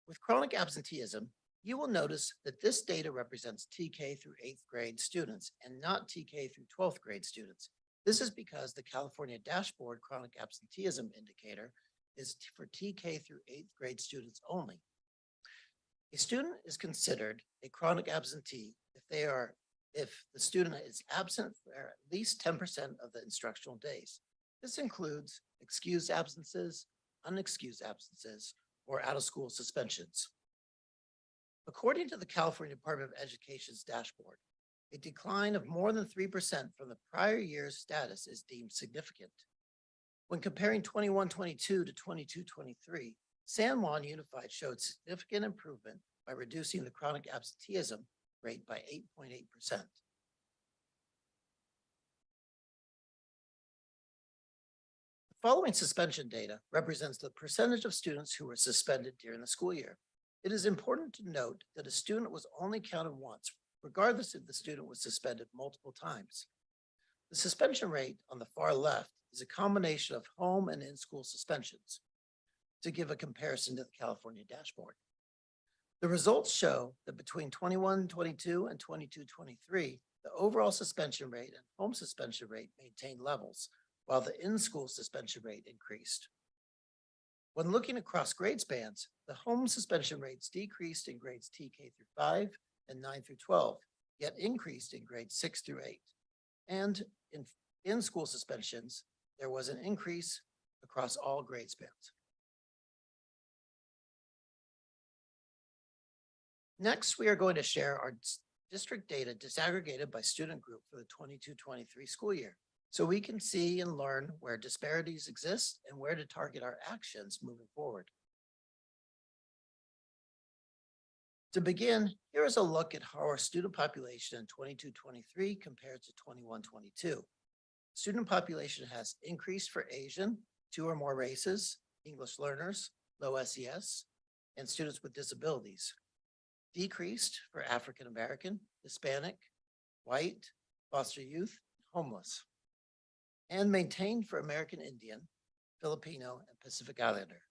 Speaker 12: With chronic absenteeism, you will notice that this data represents TK through 8th grade students and not TK through 12th grade students. This is because the California Dashboard Chronic Absenteeism Indicator is for TK through 8th grade students only. A student is considered a chronic absentee if the student is absent for at least 10% of the instructional days. This includes excused absences, unexcused absences, or out-of-school suspensions. According to the California Department of Education's dashboard, a decline of more than 3% from the prior year's status is deemed significant. When comparing 21-22 to 22-23, San Juan Unified showed significant improvement by reducing the chronic absenteeism rate by 8.8%. Following suspension data represents the percentage of students who were suspended during the school year. It is important to note that a student was only counted once, regardless if the student was suspended multiple times. The suspension rate on the far left is a combination of home and in-school suspensions to give a comparison to the California dashboard. The results show that between 21-22 and 22-23, the overall suspension rate and home suspension rate maintained levels, while the in-school suspension rate increased. When looking across grade spans, the home suspension rates decreased in grades TK through 5 and 9 through 12, yet increased in grades 6 through 8. And in school suspensions, there was an increase across all grade spans. Next, we are going to share our district data disaggregated by student group for the 22-23 school year, so we can see and learn where disparities exist and where to target our actions moving forward. To begin, here is a look at how our student population in 22-23 compares to 21-22. Student population has increased for Asian, 2 or more races, English learners, low SES, and students with disabilities. Decreased for African American, Hispanic, white, foster youth, homeless, and maintained for American Indian, Filipino, and Pacific Islander.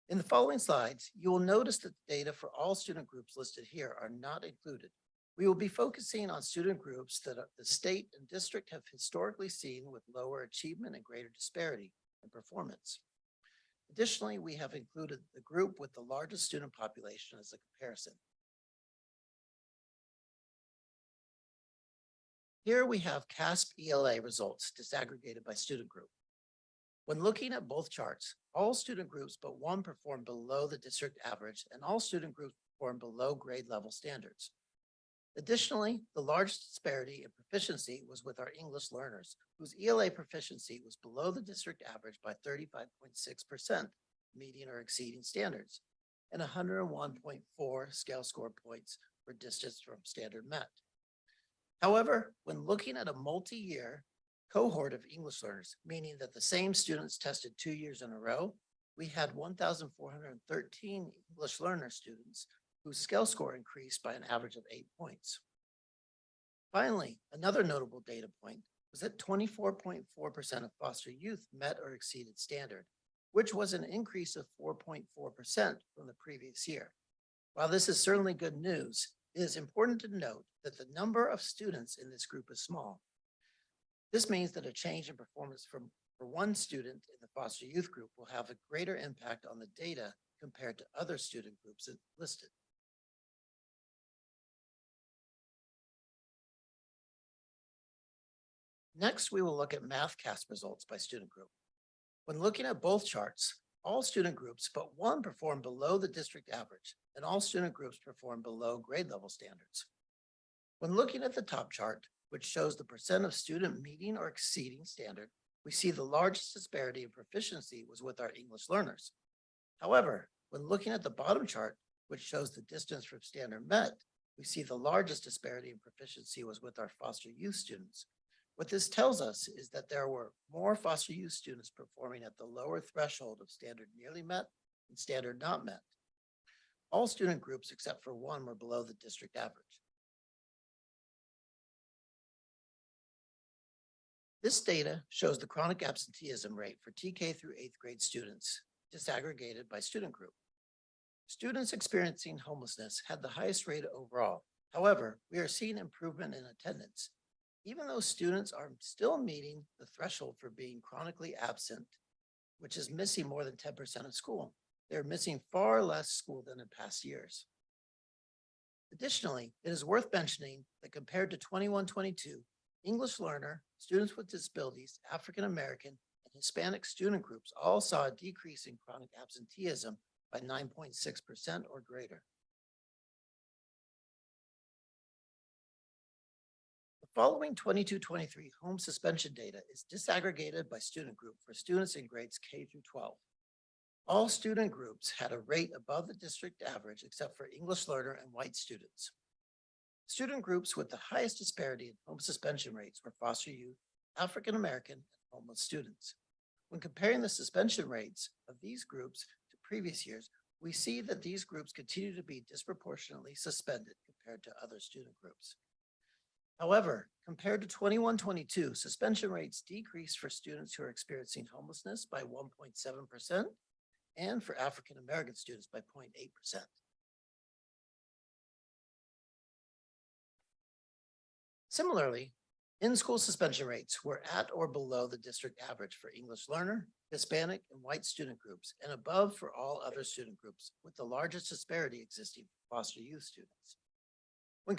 Speaker 12: In the following slides, you will notice that the data for all student groups listed here are not included. We will be focusing on student groups that the state and district have historically seen with lower achievement and greater disparity in performance. Additionally, we have included the group with the largest student population as a comparison. Here we have CASP ELA results disaggregated by student group. When looking at both charts, all student groups but one performed below the district average, and all student groups performed below grade level standards. Additionally, the largest disparity in proficiency was with our English learners, whose ELA proficiency was below the district average by 35.6%, meeting or exceeding standards, and 101.4 scale score points for distance from standard met. However, when looking at a multi-year cohort of English learners, meaning that the same students tested 2 years in a row, we had 1,413 English learner students whose scale score increased by an average of 8 points. Finally, another notable data point was that 24.4% of foster youth met or exceeded standard, which was an increase of 4.4% from the previous year. While this is certainly good news, it is important to note that the number of students in this group is small. This means that a change in performance for one student in the foster youth group will have a greater impact on the data compared to other student groups listed. Next, we will look at math CASP results by student group. When looking at both charts, all student groups but one performed below the district average, and all student groups performed below grade level standards. When looking at the top chart, which shows the percent of student meeting or exceeding standard, we see the largest disparity in proficiency was with our English learners. However, when looking at the bottom chart, which shows the distance from standard met, we see the largest disparity in proficiency was with our foster youth students. What this tells us is that there were more foster youth students performing at the lower threshold of standard nearly met and standard not met. All student groups except for one were below the district average. This data shows the chronic absenteeism rate for TK through 8th grade students, disaggregated by student group. Students experiencing homelessness had the highest rate overall. However, we are seeing improvement in attendance. Even though students are still meeting the threshold for being chronically absent, which is missing more than 10% of school, they're missing far less school than in past years. Additionally, it is worth mentioning that compared to 21-22, English learner, students with disabilities, African American, and Hispanic student groups all saw a decrease in chronic absenteeism by 9.6% or greater. The following 22-23 home suspension data is disaggregated by student group for students in grades K through 12. All student groups had a rate above the district average except for English learner and white students. Student groups with the highest disparity in home suspension rates were foster youth, African American, and homeless students. When comparing the suspension rates of these groups to previous years, we see that these groups continue to be disproportionately suspended compared to other student groups. However, compared to 21-22, suspension rates decreased for students who are experiencing homelessness by 1.7% and for African American students by 0.8%. Similarly, in-school suspension rates were at or below the district average for English learner, Hispanic, and white student groups, and above for all other student groups, with the largest disparity existing for foster youth students. When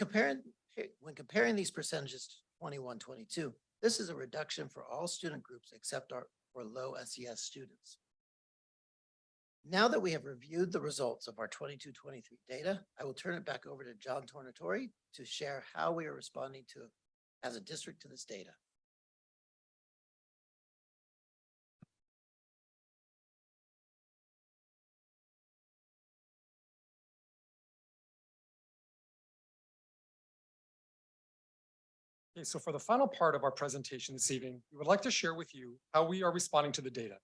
Speaker 12: comparing these percentages 21-22. This is a reduction for all student groups except for low SES students. Now that we have reviewed the results of our 22-23 data, I will turn it back over to John Tornatori to share how we are responding to, as a district, to this data.
Speaker 11: Okay, so for the final part of our presentation this evening, we would like to share with you how we are responding to the data.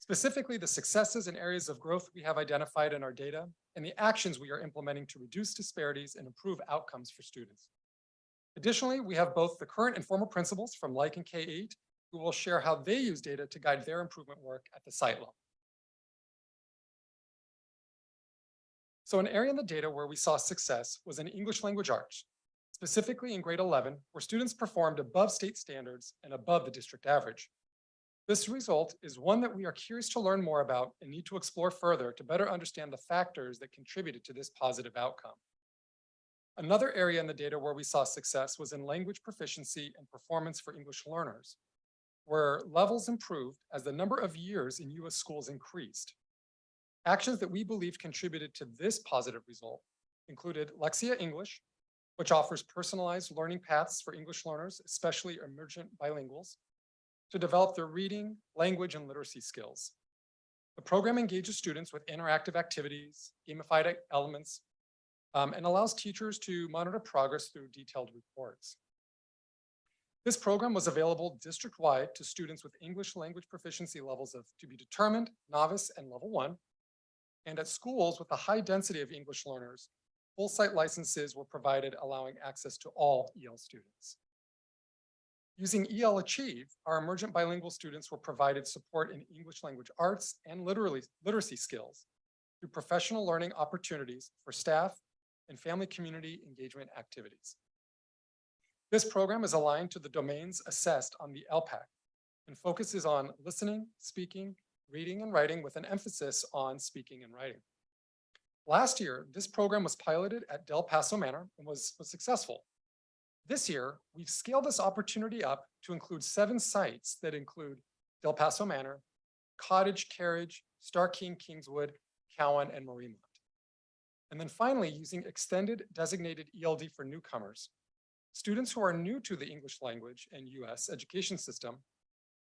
Speaker 11: Specifically, the successes and areas of growth we have identified in our data and the actions we are implementing to reduce disparities and improve outcomes for students. Additionally, we have both the current and former principals from Like and K-8 who will share how they use data to guide their improvement work at the site level. So an area in the data where we saw success was in English language arts, specifically in grade 11, where students performed above state standards and above the district average. This result is one that we are curious to learn more about and need to explore further to better understand the factors that contributed to this positive outcome. Another area in the data where we saw success was in language proficiency and performance for English learners, where levels improved as the number of years in U.S. schools increased. Actions that we believe contributed to this positive result included Lexia English, which offers personalized learning paths for English learners, especially emergent bilinguals, to develop their reading, language, and literacy skills. The program engages students with interactive activities, gamified elements, and allows teachers to monitor progress through detailed reports. This program was available district-wide to students with English language proficiency levels of to be determined, novice, and level 1. And at schools with a high density of English learners, full site licenses were provided, allowing access to all EL students. Using EL Achieve, our emergent bilingual students were provided support in English language arts and literacy skills through professional learning opportunities for staff and family community engagement activities. This program is aligned to the domains assessed on the LPAC and focuses on listening, speaking, reading, and writing with an emphasis on speaking and writing. Last year, this program was piloted at Del Paso Manor and was successful. This year, we've scaled this opportunity up to include 7 sites that include Del Paso Manor, Cottage, Carriage, Star King, Kingswood, Cowan, and Mariemont. And then finally, using extended designated ELD for newcomers, students who are new to the English language and US education system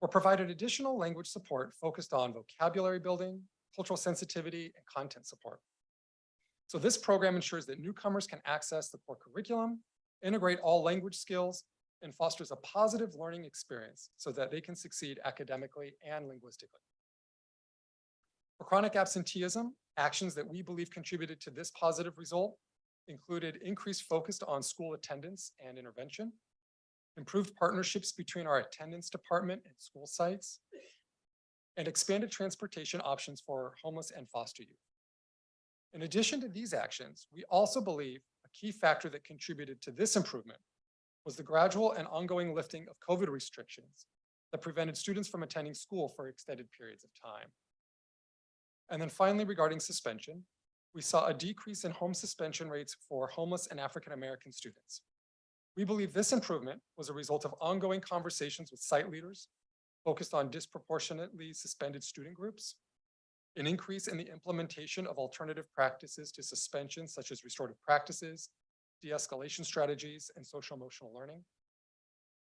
Speaker 11: were provided additional language support focused on vocabulary building, cultural sensitivity, and content support. So this program ensures that newcomers can access the core curriculum, integrate all language skills, and fosters a positive learning experience so that they can succeed academically and linguistically. For chronic absenteeism, actions that we believe contributed to this positive result included increased focus on school attendance and intervention, improved partnerships between our attendance department and school sites, and expanded transportation options for homeless and foster youth. In addition to these actions, we also believe a key factor that contributed to this improvement was the gradual and ongoing lifting of COVID restrictions that prevented students from attending school for extended periods of time. And then finally, regarding suspension, we saw a decrease in home suspension rates for homeless and African-American students. We believe this improvement was a result of ongoing conversations with site leaders focused on disproportionately suspended student groups, an increase in the implementation of alternative practices to suspension, such as restorative practices, de-escalation strategies, and social emotional learning,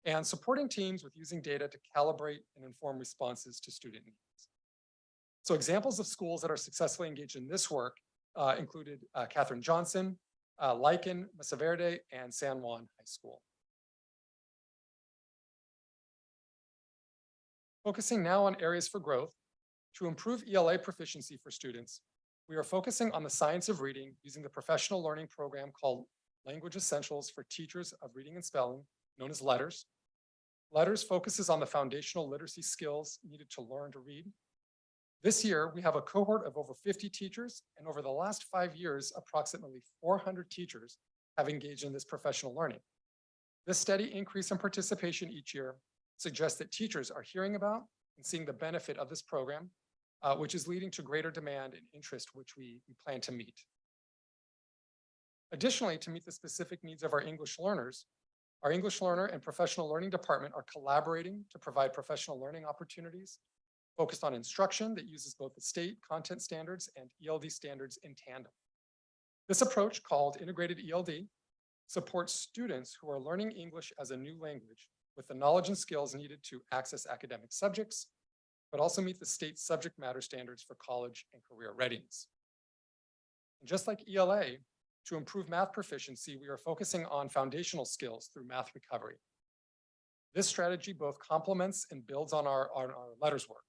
Speaker 11: and supporting teams with using data to calibrate and inform responses to student needs. So examples of schools that are successfully engaged in this work included Catherine Johnson, Lichen, Mesa Verde, and San Juan High School. Focusing now on areas for growth, to improve ELA proficiency for students, we are focusing on the science of reading using the professional learning program called Language Essentials for Teachers of Reading and Spelling, known as LETTERS. LETTERS focuses on the foundational literacy skills needed to learn to read. This year, we have a cohort of over 50 teachers, and over the last 5 years, approximately 400 teachers have engaged in this professional learning. This steady increase in participation each year suggests that teachers are hearing about and seeing the benefit of this program, which is leading to greater demand and interest, which we plan to meet. Additionally, to meet the specific needs of our English learners, Our English learner and professional learning department are collaborating to provide professional learning opportunities focused on instruction that uses both the state content standards and ELD standards in tandem. This approach, called integrated ELD, supports students who are learning English as a new language with the knowledge and skills needed to access academic subjects, but also meet the state subject matter standards for college and career readiness. And just like ELA, to improve math proficiency, we are focusing on foundational skills through math recovery. This strategy both complements and builds on our letters work.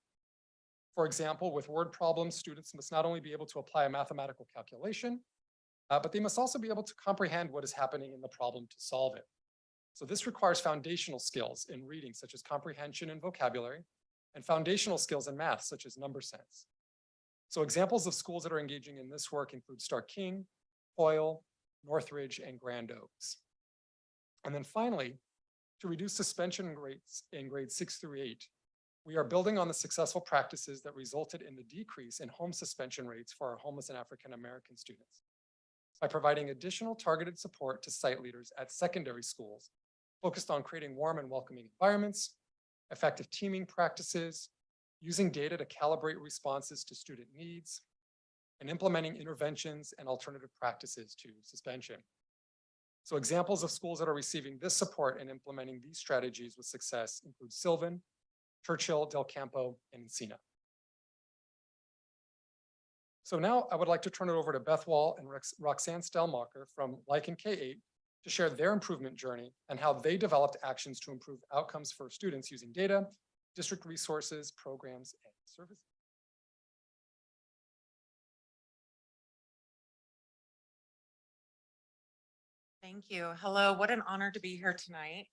Speaker 11: For example, with word problems, students must not only be able to apply a mathematical calculation, but they must also be able to comprehend what is happening in the problem to solve it. So this requires foundational skills in reading, such as comprehension and vocabulary, and foundational skills in math, such as number sense. So examples of schools that are engaging in this work include Stark King, Hoyle, Northridge, and Grand Oaks. And then finally, to reduce suspension rates in grades 6 through 8, we are building on the successful practices that resulted in the decrease in home suspension rates for our homeless and African American students by providing additional targeted support to site leaders at secondary schools focused on creating warm and welcoming environments, effective teaming practices, using data to calibrate responses to student needs, and implementing interventions and alternative practices to suspension. So examples of schools that are receiving this support and implementing these strategies with success include Sylvan, Churchill, Del Campo, and Encina. So now I would like to turn it over to Beth Wall and Roxanne Stellmacher from Lichen K-8 to share their improvement journey and how they developed actions to improve outcomes for students using data, district resources, programs, and services.
Speaker 13: Thank you. Hello, what an honor to be here tonight.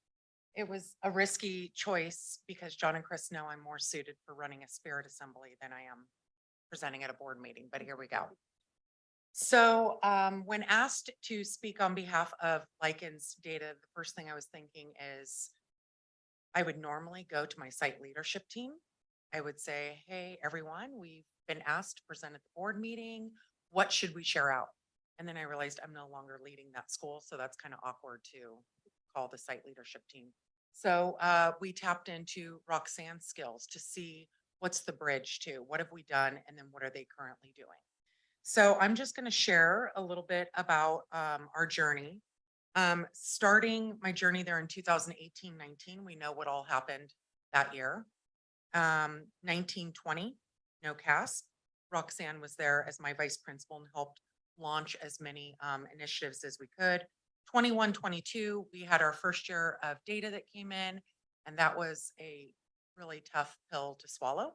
Speaker 13: It was a risky choice because John and Chris know I'm more suited for running a spirit assembly than I am presenting at a board meeting, but here we go. So when asked to speak on behalf of Liken's data, the first thing I was thinking is I would normally go to my site leadership team. I would say, hey, everyone, we've been asked to present at the board meeting. What should we share out? And then I realized I'm no longer leading that school, so that's kind of awkward to call the site leadership team. So we tapped into Roxanne's skills to see what's the bridge to, what have we done, and then what are they currently doing? So I'm just going to share a little bit about our journey. Starting my journey there in 2018-19, we know what all happened that year. 1920, no CASP. Roxanne was there as my vice principal and helped launch as many initiatives as we could. 21-22, we had our first year of data that came in, and that was a really tough pill to swallow.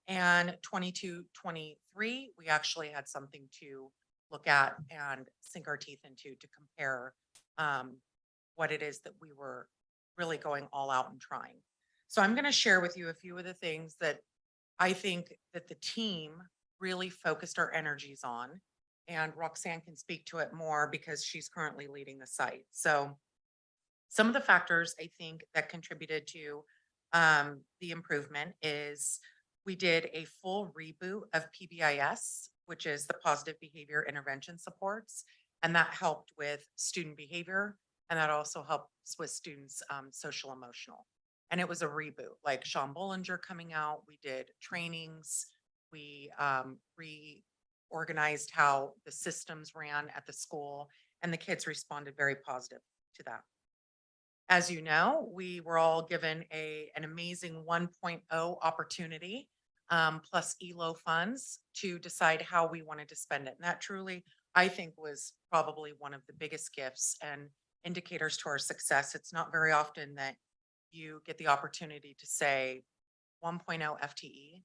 Speaker 13: And 22-23, we actually had something to look at and sink our teeth into to compare what it is that we were really going all out and trying. So I'm going to share with you a few of the things that I think that the team really focused our energies on. And Roxanne can speak to it more because she's currently leading the site. So some of the factors I think that contributed to the improvement is we did a full reboot of PBIS, which is the positive behavior intervention supports. And that helped with student behavior. And that also helps with students social emotional. And it was a reboot, like Sean Bollinger coming out. We did trainings. We reorganized how the systems ran at the school, and the kids responded very positive to that. As you know, we were all given an amazing 1.0 opportunity plus ELO funds to decide how we wanted to spend it. And that truly, I think, was probably one of the biggest gifts and indicators to our success. It's not very often that you get the opportunity to say 1.0 FTE,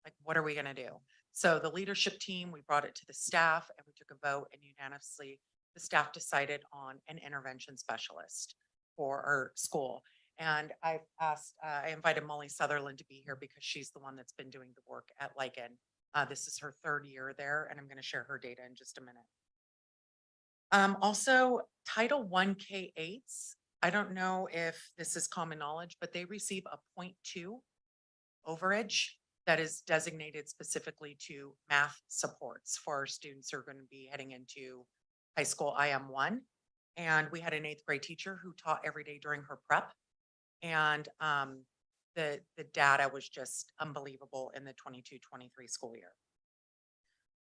Speaker 13: like, what are we going to do? So the leadership team, we brought it to the staff and we took a vote, and unanimously the staff decided on an intervention specialist for our school. And I invited Molly Sutherland to be here because she's the one that's been doing the work at Lichen. This is her third year there, and I'm going to share her data in just a minute. Also, Title I K-8s, I don't know if this is common knowledge, but they receive a 0.2 overage that is designated specifically to math supports for our students who are going to be heading into high school IM1. And we had an 8th grade teacher who taught every day during her prep. And the data was just unbelievable in the 22-23 school year.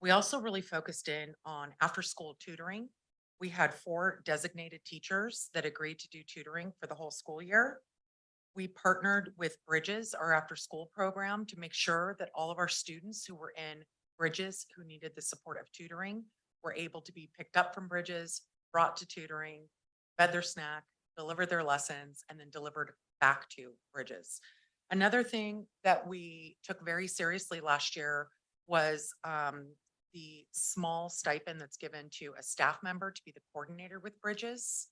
Speaker 13: We also really focused in on after-school tutoring. We had 4 designated teachers that agreed to do tutoring for the whole school year. We partnered with Bridges, our after-school program, to make sure that all of our students who were in Bridges who needed the support of tutoring were able to be picked up from Bridges, brought to tutoring, fed their snack, delivered their lessons, and then delivered back to Bridges. Another thing that we took very seriously last year was the small stipend that's given to a staff member to be the coordinator with Bridges.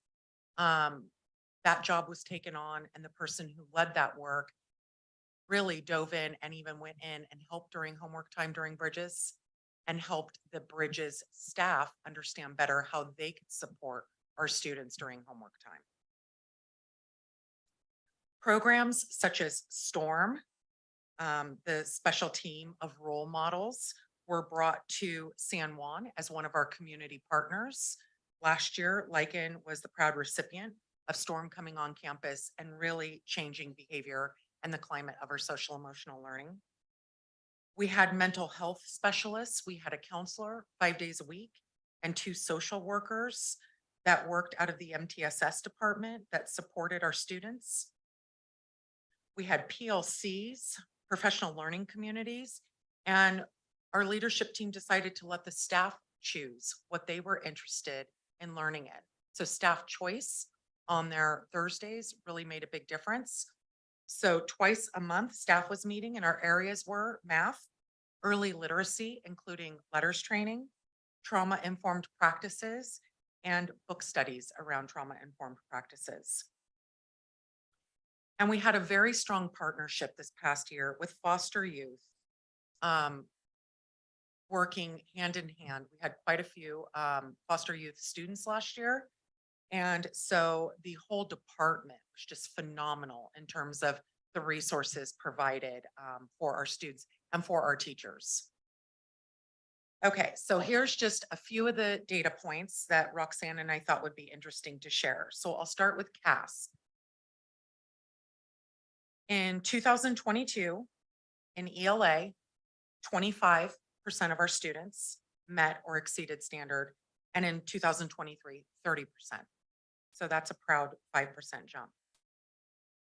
Speaker 13: That job was taken on, and the person who led that work really dove in and even went in and helped during homework time during Bridges and helped the Bridges staff understand better how they could support our students during homework time. Programs such as STORM, the special team of role models, were brought to San Juan as one of our community partners. Last year, Lycan was the proud recipient of STORM coming on campus and really changing behavior and the climate of our social emotional learning. We had mental health specialists. We had a counselor 5 days a week and 2 social workers that worked out of the MTSS department that supported our students. We had PLCs, professional learning communities, and our leadership team decided to let the staff choose what they were interested in learning in. So staff choice on their Thursdays really made a big difference. So twice a month, staff was meeting, and our areas were math, early literacy, including letters training, trauma-informed practices, and book studies around trauma-informed practices. And we had a very strong partnership this past year with foster youth, working hand in hand. We had quite a few foster youth students last year. And so the whole department was just phenomenal in terms of the resources provided for our students and for our teachers. Okay, so here's just a few of the data points that Roxanne and I thought would be interesting to share. So I'll start with CAS. In 2022, in ELA, 25% of our students met or exceeded standard. And in 2023, 30%. So that's a proud 5% jump.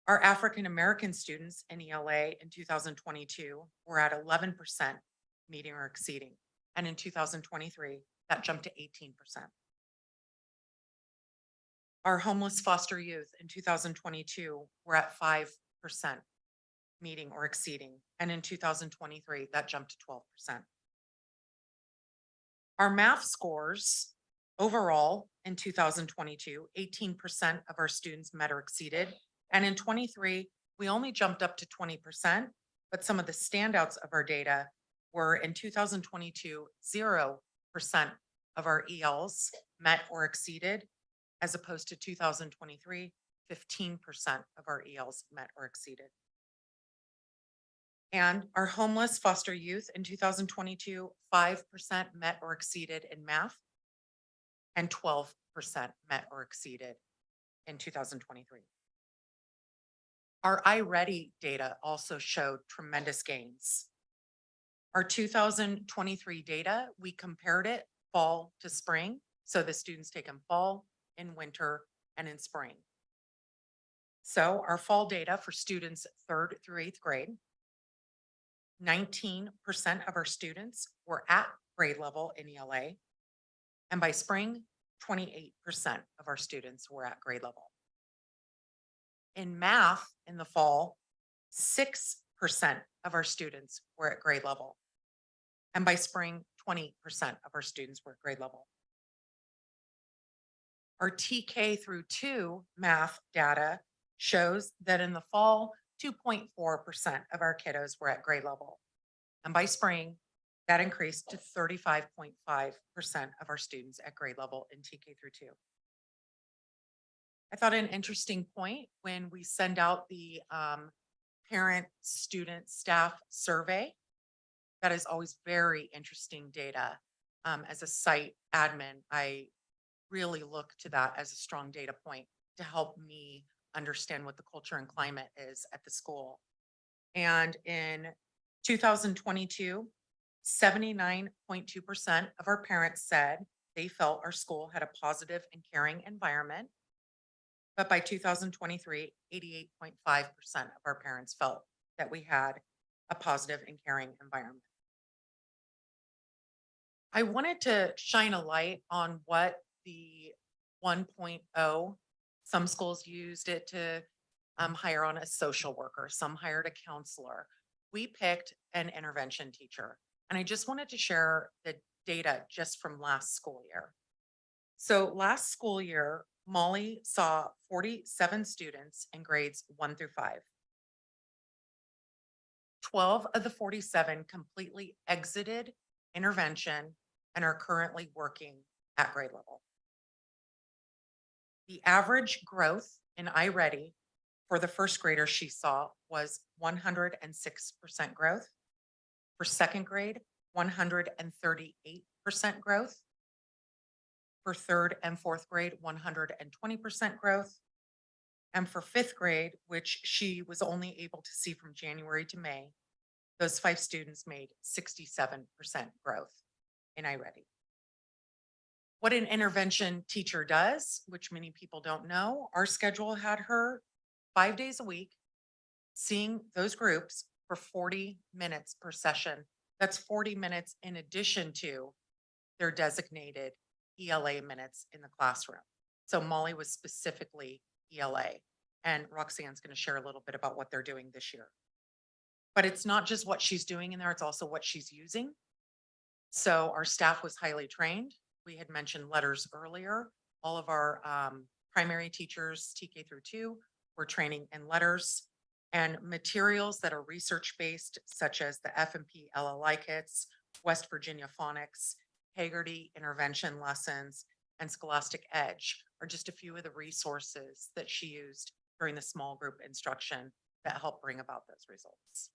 Speaker 13: Our African-American students in ELA in 2022 were at 11% meeting or exceeding. And in 2023, that jumped to 18%. Our homeless foster youth in 2022 were at 5% meeting or exceeding. And in 2023, that jumped to 12%. Our math scores overall in 2022, 18% of our students met or exceeded. And in 23, we only jumped up to 20%, but some of the standouts of our data were in 2022, 0% of our ELs met or exceeded, as opposed to 2023, 15% of our ELs met or exceeded. And our homeless foster youth in 2022, 5% met or exceeded in math, and 12% met or exceeded in 2023. Our iReady data also showed tremendous gains. Our 2023 data, we compared it fall to spring. So the students take in fall, in winter, and in spring. So our fall data for students 3rd through 8th grade, 19% of our students were at grade level in ELA. And by spring, 28% of our students were at grade level. In math in the fall, 6% of our students were at grade level. And by spring, 20% of our students were at grade level. Our TK through 2 math data shows that in the fall, 2.4% of our kiddos were at grade level. And by spring, that increased to 35.5% of our students at grade level in TK through 2. I thought an interesting point when we send out the parent, student, staff survey, that is always very interesting data. As a site admin, I really look to that as a strong data point to help me understand what the culture and climate is at the school. And in 2022, 79.2% of our parents said they felt our school had a positive and caring environment. But by 2023, 88.5% of our parents felt that we had a positive and caring environment. I wanted to shine a light on what the 1.0, some schools used it to hire on a social worker, some hired a counselor. We picked an intervention teacher. And I just wanted to share the data just from last school year. So last school year, Molly saw 47 students in grades 1 through 5. 12 of the 47 completely exited intervention and are currently working at grade level. The average growth in iReady for the first grader she saw was 106% growth. For second grade, 138% growth. For third and fourth grade, 120% growth. And for fifth grade, which she was only able to see from January to May, those 5 students made 67% growth in iReady. What an intervention teacher does, which many people don't know, our schedule had her 5 days a week, seeing those groups for 40 minutes per session. That's 40 minutes in addition to their designated ELA minutes in the classroom. So Molly was specifically ELA, and Roxanne's going to share a little bit about what they're doing this year. But it's not just what she's doing in there, it's also what she's using. So our staff was highly trained. We had mentioned letters earlier. All of our primary teachers, TK through 2, were training in letters, and materials that are research-based, such as the F&P LLI kits, West Virginia Phonics, Haggerty intervention lessons, and Scholastic Edge are just a few of the resources that she used during the small group instruction that helped bring about those results.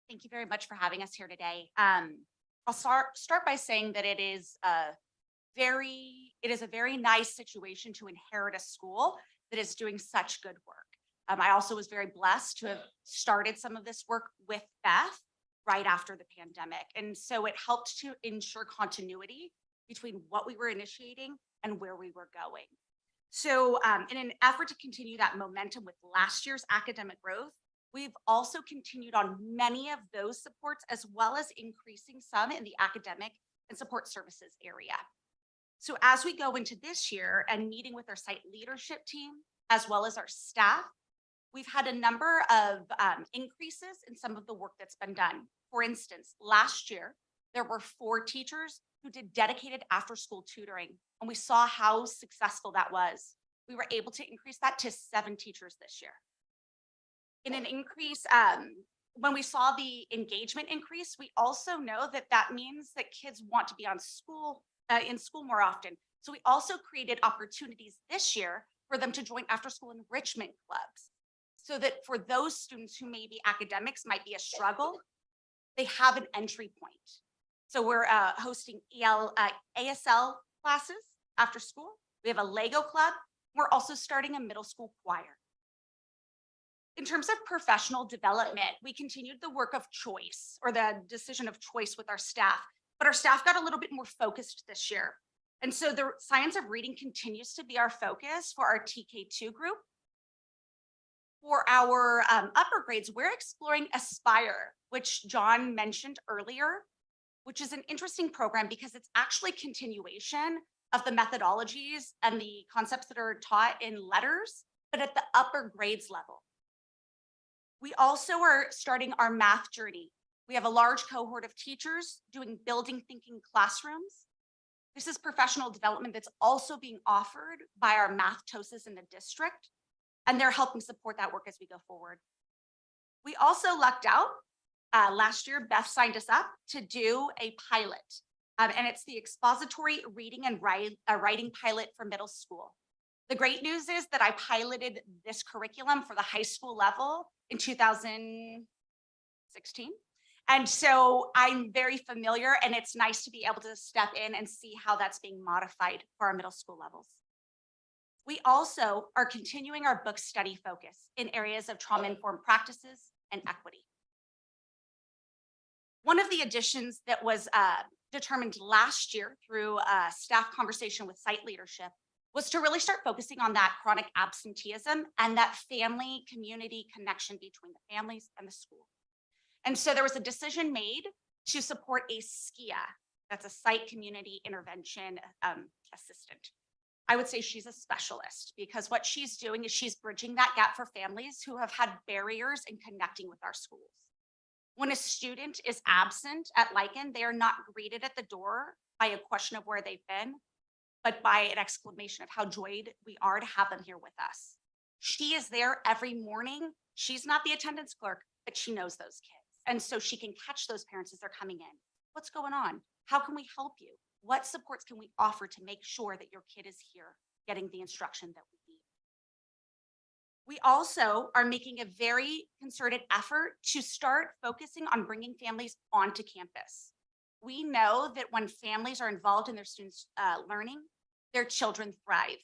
Speaker 14: Thank you very much for having us here today. I'll start by saying that it is a very nice situation to inherit a school that is doing such good work. I also was very blessed to have started some of this work with Beth right after the pandemic. And so it helped to ensure continuity between what we were initiating and where we were going. So in an effort to continue that momentum with last year's academic growth, we've also continued on many of those supports, as well as increasing some in the academic and support services area. So as we go into this year and meeting with our site leadership team, as well as our staff, we've had a number of increases in some of the work that's been done. For instance, last year, there were 4 teachers who did dedicated after-school tutoring, and we saw how successful that was. We were able to increase that to 7 teachers this year. In an increase, when we saw the engagement increase, we also know that that means that kids want to be in school more often. So we also created opportunities this year for them to join after-school enrichment clubs, so that for those students who maybe academics might be a struggle, they have an entry point. So we're hosting ASL classes after school. We have a Lego club. We're also starting a middle school choir. In terms of professional development, we continued the work of choice, or the decision of choice, with our staff, but our staff got a little bit more focused this year. And so the science of reading continues to be our focus for our TK2 group. For our upper grades, we're exploring Aspire, which John mentioned earlier, which is an interesting program because it's actually continuation of the methodologies and the concepts that are taught in letters, but at the upper grades level. We also are starting our math journey. We have a large cohort of teachers doing building thinking classrooms. This is professional development that's also being offered by our math TOSAs in the district, and they're helping support that work as we go forward. We also lucked out. Last year, Beth signed us up to do a pilot, and it's the expository reading and writing pilot for middle school. The great news is that I piloted this curriculum for the high school level in 2016, And so I'm very familiar, and it's nice to be able to step in and see how that's being modified for our middle school levels. We also are continuing our book study focus in areas of trauma-informed practices and equity. One of the additions that was determined last year through a staff conversation with site leadership was to really start focusing on that chronic absenteeism and that family community connection between the families and the school. And so there was a decision made to support a SCIA, that's a site community intervention assistant. I would say she's a specialist because what she's doing is she's bridging that gap for families who have had barriers in connecting with our schools. When a student is absent at Lycan, they are not greeted at the door by a question of where they've been, but by an exclamation of how joyed we are to have them here with us. She is there every morning. She's not the attendance clerk, but she knows those kids. And so she can catch those parents as they're coming in. What's going on? How can we help you? What supports can we offer to make sure that your kid is here getting the instruction that we need? We also are making a very concerted effort to start focusing on bringing families onto campus. We know that when families are involved in their students' learning, their children thrive.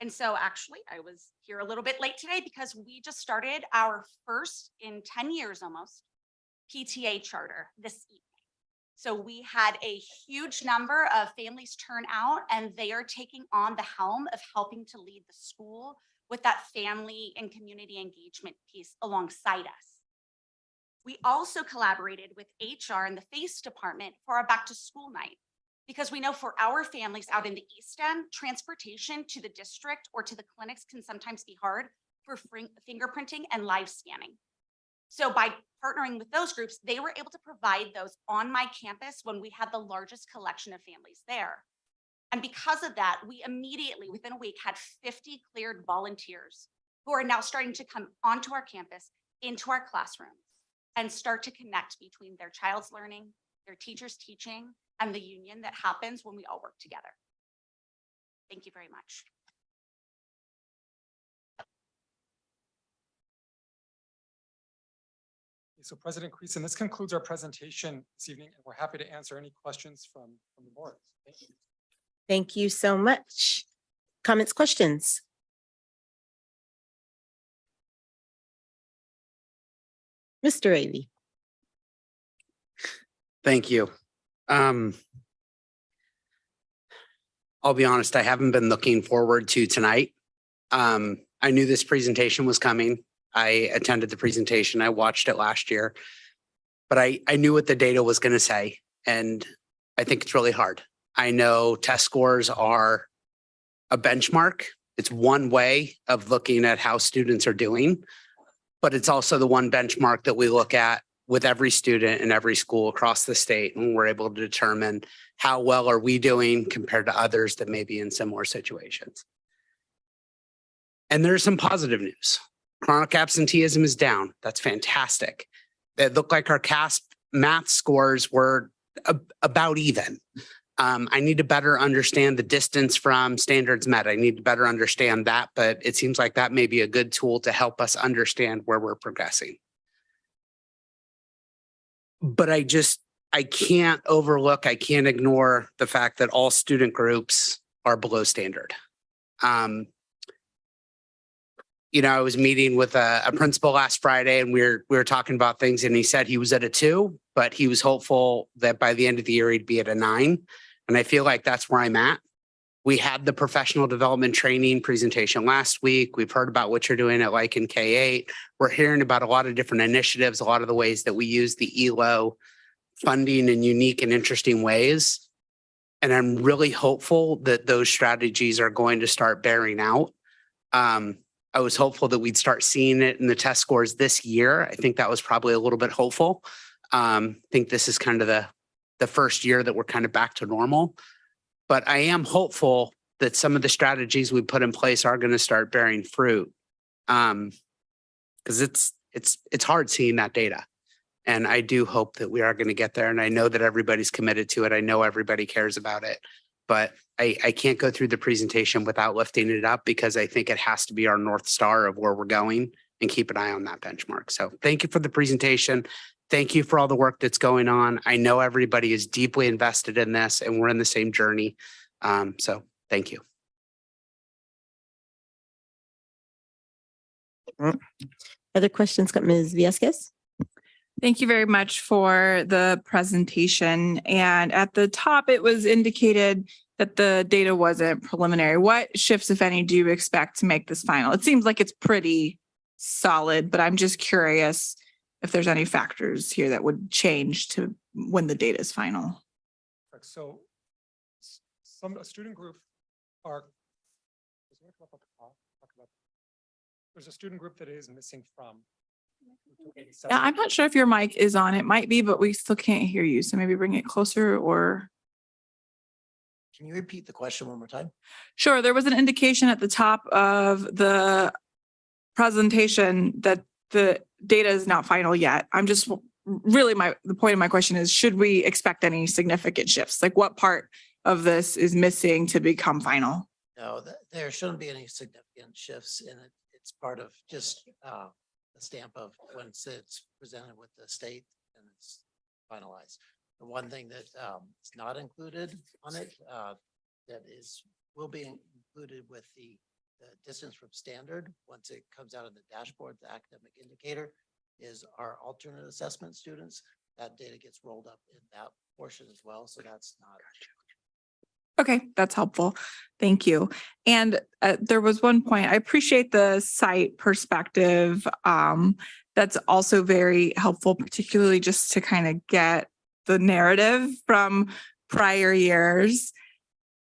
Speaker 14: And so actually, I was here a little bit late today because we just started our first in 10 years almost PTA charter this evening. So we had a huge number of families turn out, and they are taking on the helm of helping to lead the school with that family and community engagement piece alongside us. We also collaborated with HR and the FACE department for our back to school night, because we know for our families out in the East End, transportation to the district or to the clinics can sometimes be hard for fingerprinting and live scanning. So by partnering with those groups, they were able to provide those on my campus when we had the largest collection of families there. And because of that, we immediately, within a week, had 50 cleared volunteers who are now starting to come onto our campus, into our classrooms, and start to connect between their child's learning, their teachers teaching, and the union that happens when we all work together. Thank you very much.
Speaker 11: So President Creason, this concludes our presentation this evening, and we're happy to answer any questions from the board. Thank you.
Speaker 1: Thank you so much. Comments, questions? Mr. Avey.
Speaker 3: Thank you. I'll be honest, I haven't been looking forward to tonight. I knew this presentation was coming. I attended the presentation. I watched it last year, but I knew what the data was going to say, and I think it's really hard. I know test scores are a benchmark. It's one way of looking at how students are doing, but it's also the one benchmark that we look at with every student in every school across the state, and we're able to determine how well are we doing compared to others that may be in similar situations. And there's some positive news. Chronic absenteeism is down. That's fantastic. It looked like our CASP math scores were about even. I need to better understand the distance from standards met. I need to better understand that, but it seems like that may be a good tool to help us understand where we're progressing. But I can't overlook, I can't ignore the fact that all student groups are below standard. I was meeting with a principal last Friday, and we were talking about things, and he said he was at a 2, but he was hopeful that by the end of the year he'd be at a 9. And I feel like that's where I'm at. We had the professional development training presentation last week. We've heard about what you're doing at Lycan K8. We're hearing about a lot of different initiatives, a lot of the ways that we use the ELO funding in unique and interesting ways. And I'm really hopeful that those strategies are going to start bearing out. I was hopeful that we'd start seeing it in the test scores this year. I think that was probably a little bit hopeful. I think this is kind of the first year that we're kind of back to normal. But I am hopeful that some of the strategies we put in place are going to start bearing fruit. Because it's hard seeing that data. And I do hope that we are going to get there. And I know that everybody's committed to it. I know everybody cares about it. But I can't go through the presentation without lifting it up, because I think it has to be our North Star of where we're going, and keep an eye on that benchmark. So thank you for the presentation. thank you for all the work that's going on. I know everybody is deeply invested in this and we're in the same journey. So thank you.
Speaker 1: Other questions, Ms. Viescas?
Speaker 5: Thank you very much for the presentation. And at the top, it was indicated that the data wasn't preliminary. What shifts, if any, do you expect to make this final? It seems like it's pretty solid, but I'm just curious if there's any factors here that would change to when the data is final.
Speaker 11: So a student group are, there's a student group that is missing from.
Speaker 5: Yeah, I'm not sure if your mic is on. It might be, but we still can't hear you. So maybe bring it closer or.
Speaker 12: Can you repeat the question one more time?
Speaker 5: Sure. There was an indication at the top of the presentation that the data is not final yet. I'm just really the point of my question is, should we expect any significant shifts? Like what part of this is missing to become final?
Speaker 12: No, there shouldn't be any significant shifts in it. It's part of just the stamp of once it's presented with the state and it's finalized. The one thing that is not included on it that will be included with the distance from standard once it comes out of the dashboard, the academic indicator, is our alternate assessment students. That data gets rolled up in that portion as well. So that's not.
Speaker 5: Okay, that's helpful. Thank you. And there was one point, I appreciate the site perspective. That's also very helpful, particularly just to kind of get the narrative from prior years.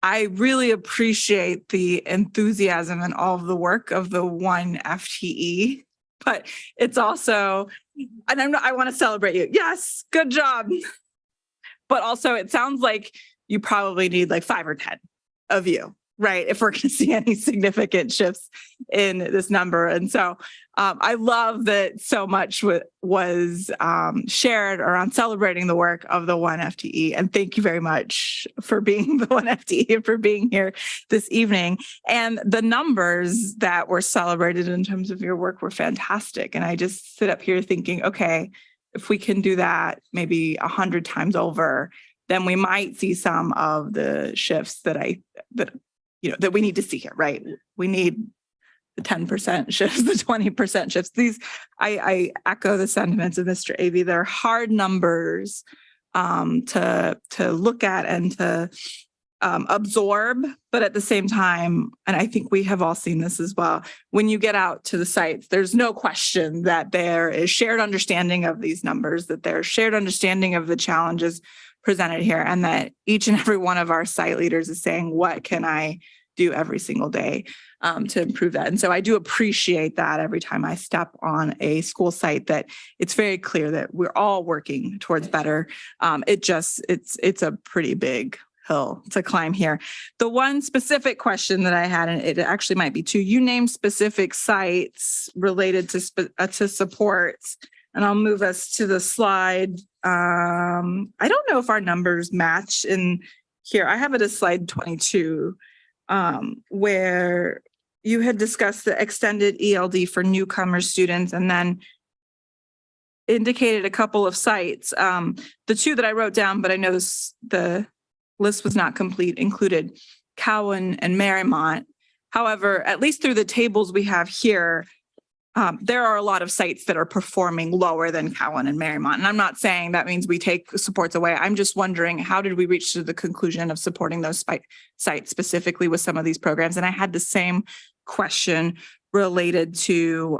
Speaker 5: I really appreciate the enthusiasm and all of the work of the one FTE, but it's also, and I want to celebrate you. Yes, good job. But also it sounds like you probably need like 5 or 10 of you, right? If we're going to see any significant shifts in this number. And so I love that so much was shared around celebrating the work of the one FTE. And thank you very much for being the one FTE and for being here this evening. And the numbers that were celebrated in terms of your work were fantastic. And I just sit up here thinking, okay, if we can do that maybe 100 times over, then we might see some of the shifts that we need to see here, right? We need the 10% shifts, the 20% shifts. I echo the sentiments of Mr. Avey. They're hard numbers to look at and to absorb, but at the same time, and I think we have all seen this as well, when you get out to the sites, there's no question that there is shared understanding of these numbers, that there's shared understanding of the challenges presented here, and that each and every one of our site leaders is saying, what can I do every single day to improve that? And so I do appreciate that every time I step on a school site, that it's very clear that we're all working towards better. It's a pretty big hill to climb here. The one specific question that I had, and it actually might be two, you named specific sites related to supports, and I'll move us to the slide. I don't know if our numbers match in here. I have it as slide 22, where you had discussed the extended ELD for newcomer students and then indicated a couple of sites. The two that I wrote down, but I know the list was not complete, included Cowan and Marymount. However, at least through the tables we have here, there are a lot of sites that are performing lower than Cowan and Marymount. And I'm not saying that means we take supports away. I'm just wondering, how did we reach to the conclusion of supporting those sites specifically with some of these programs? And I had the same question related to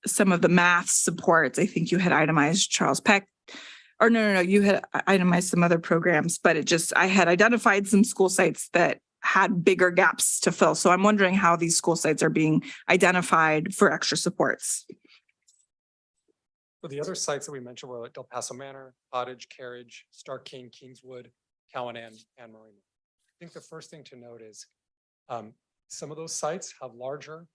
Speaker 5: some of the math supports. I think you had itemized Charles Peck, or no, you had itemized some other programs, but I had identified some school sites that had bigger gaps to fill. So I'm wondering how these school sites are being identified for extra supports.
Speaker 11: So the other sites that we mentioned were like Del Paso Manor, Cottage, Carriage, Stark King, Kingswood, Cowan, and Marina. I think the first thing to note is some of those sites have larger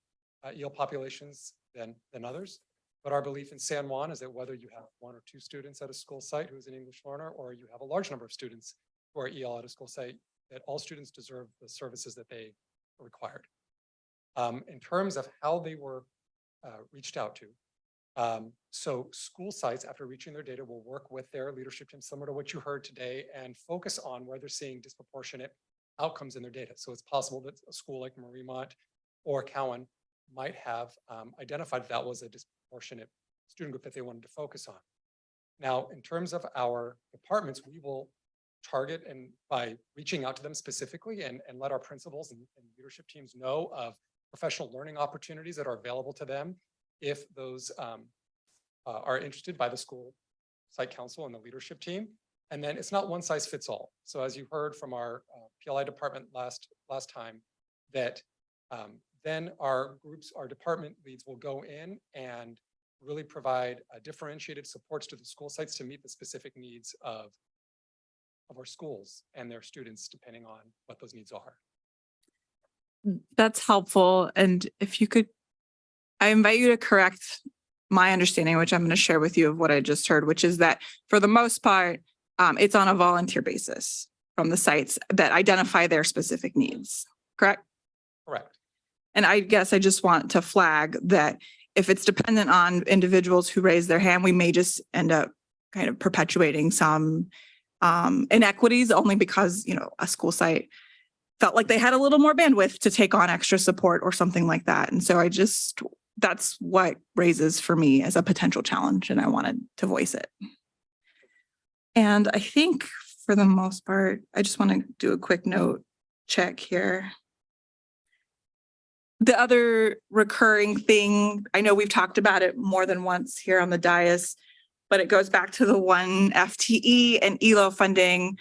Speaker 11: EL populations than others. But our belief in San Juan is that whether you have 1 or 2 students at a school site who's an English learner, or you have a large number of students who are EL at a school site, that all students deserve the services that they are required. In terms of how they were reached out to, So school sites, after reaching their data, will work with their leadership team, similar to what you heard today, and focus on where they're seeing disproportionate outcomes in their data. So it's possible that a school like Mariemont or Cowan might have identified that was a disproportionate student group that they wanted to focus on. Now, in terms of our departments, we will target and by reaching out to them specifically and let our principals and leadership teams know of professional learning opportunities that are available to them if those are interested by the school site council and the leadership team. And then it's not one size fits all. So as you heard from our PLI department last time, that then our department leads will go in and really provide differentiated supports to the school sites to meet the specific needs of our schools and their students, depending on what those needs are.
Speaker 5: That's helpful. And if you could, I invite you to correct my understanding, which I'm going to share with you of what I just heard, which is that for the most part, it's on a volunteer basis from the sites that identify their specific needs, correct?
Speaker 11: Correct.
Speaker 5: And I guess I just want to flag that if it's dependent on individuals who raise their hand, we may just end up kind of perpetuating some inequities only because, you know, a school site felt like they had a little more bandwidth to take on extra support or something like that. And so that's what raises for me as a potential challenge, and I wanted to voice it. And I think for the most part, I just want to do a quick note check here. The other recurring thing, I know we've talked about it more than once here on the dais, but it goes back to the one FTE and ELO funding,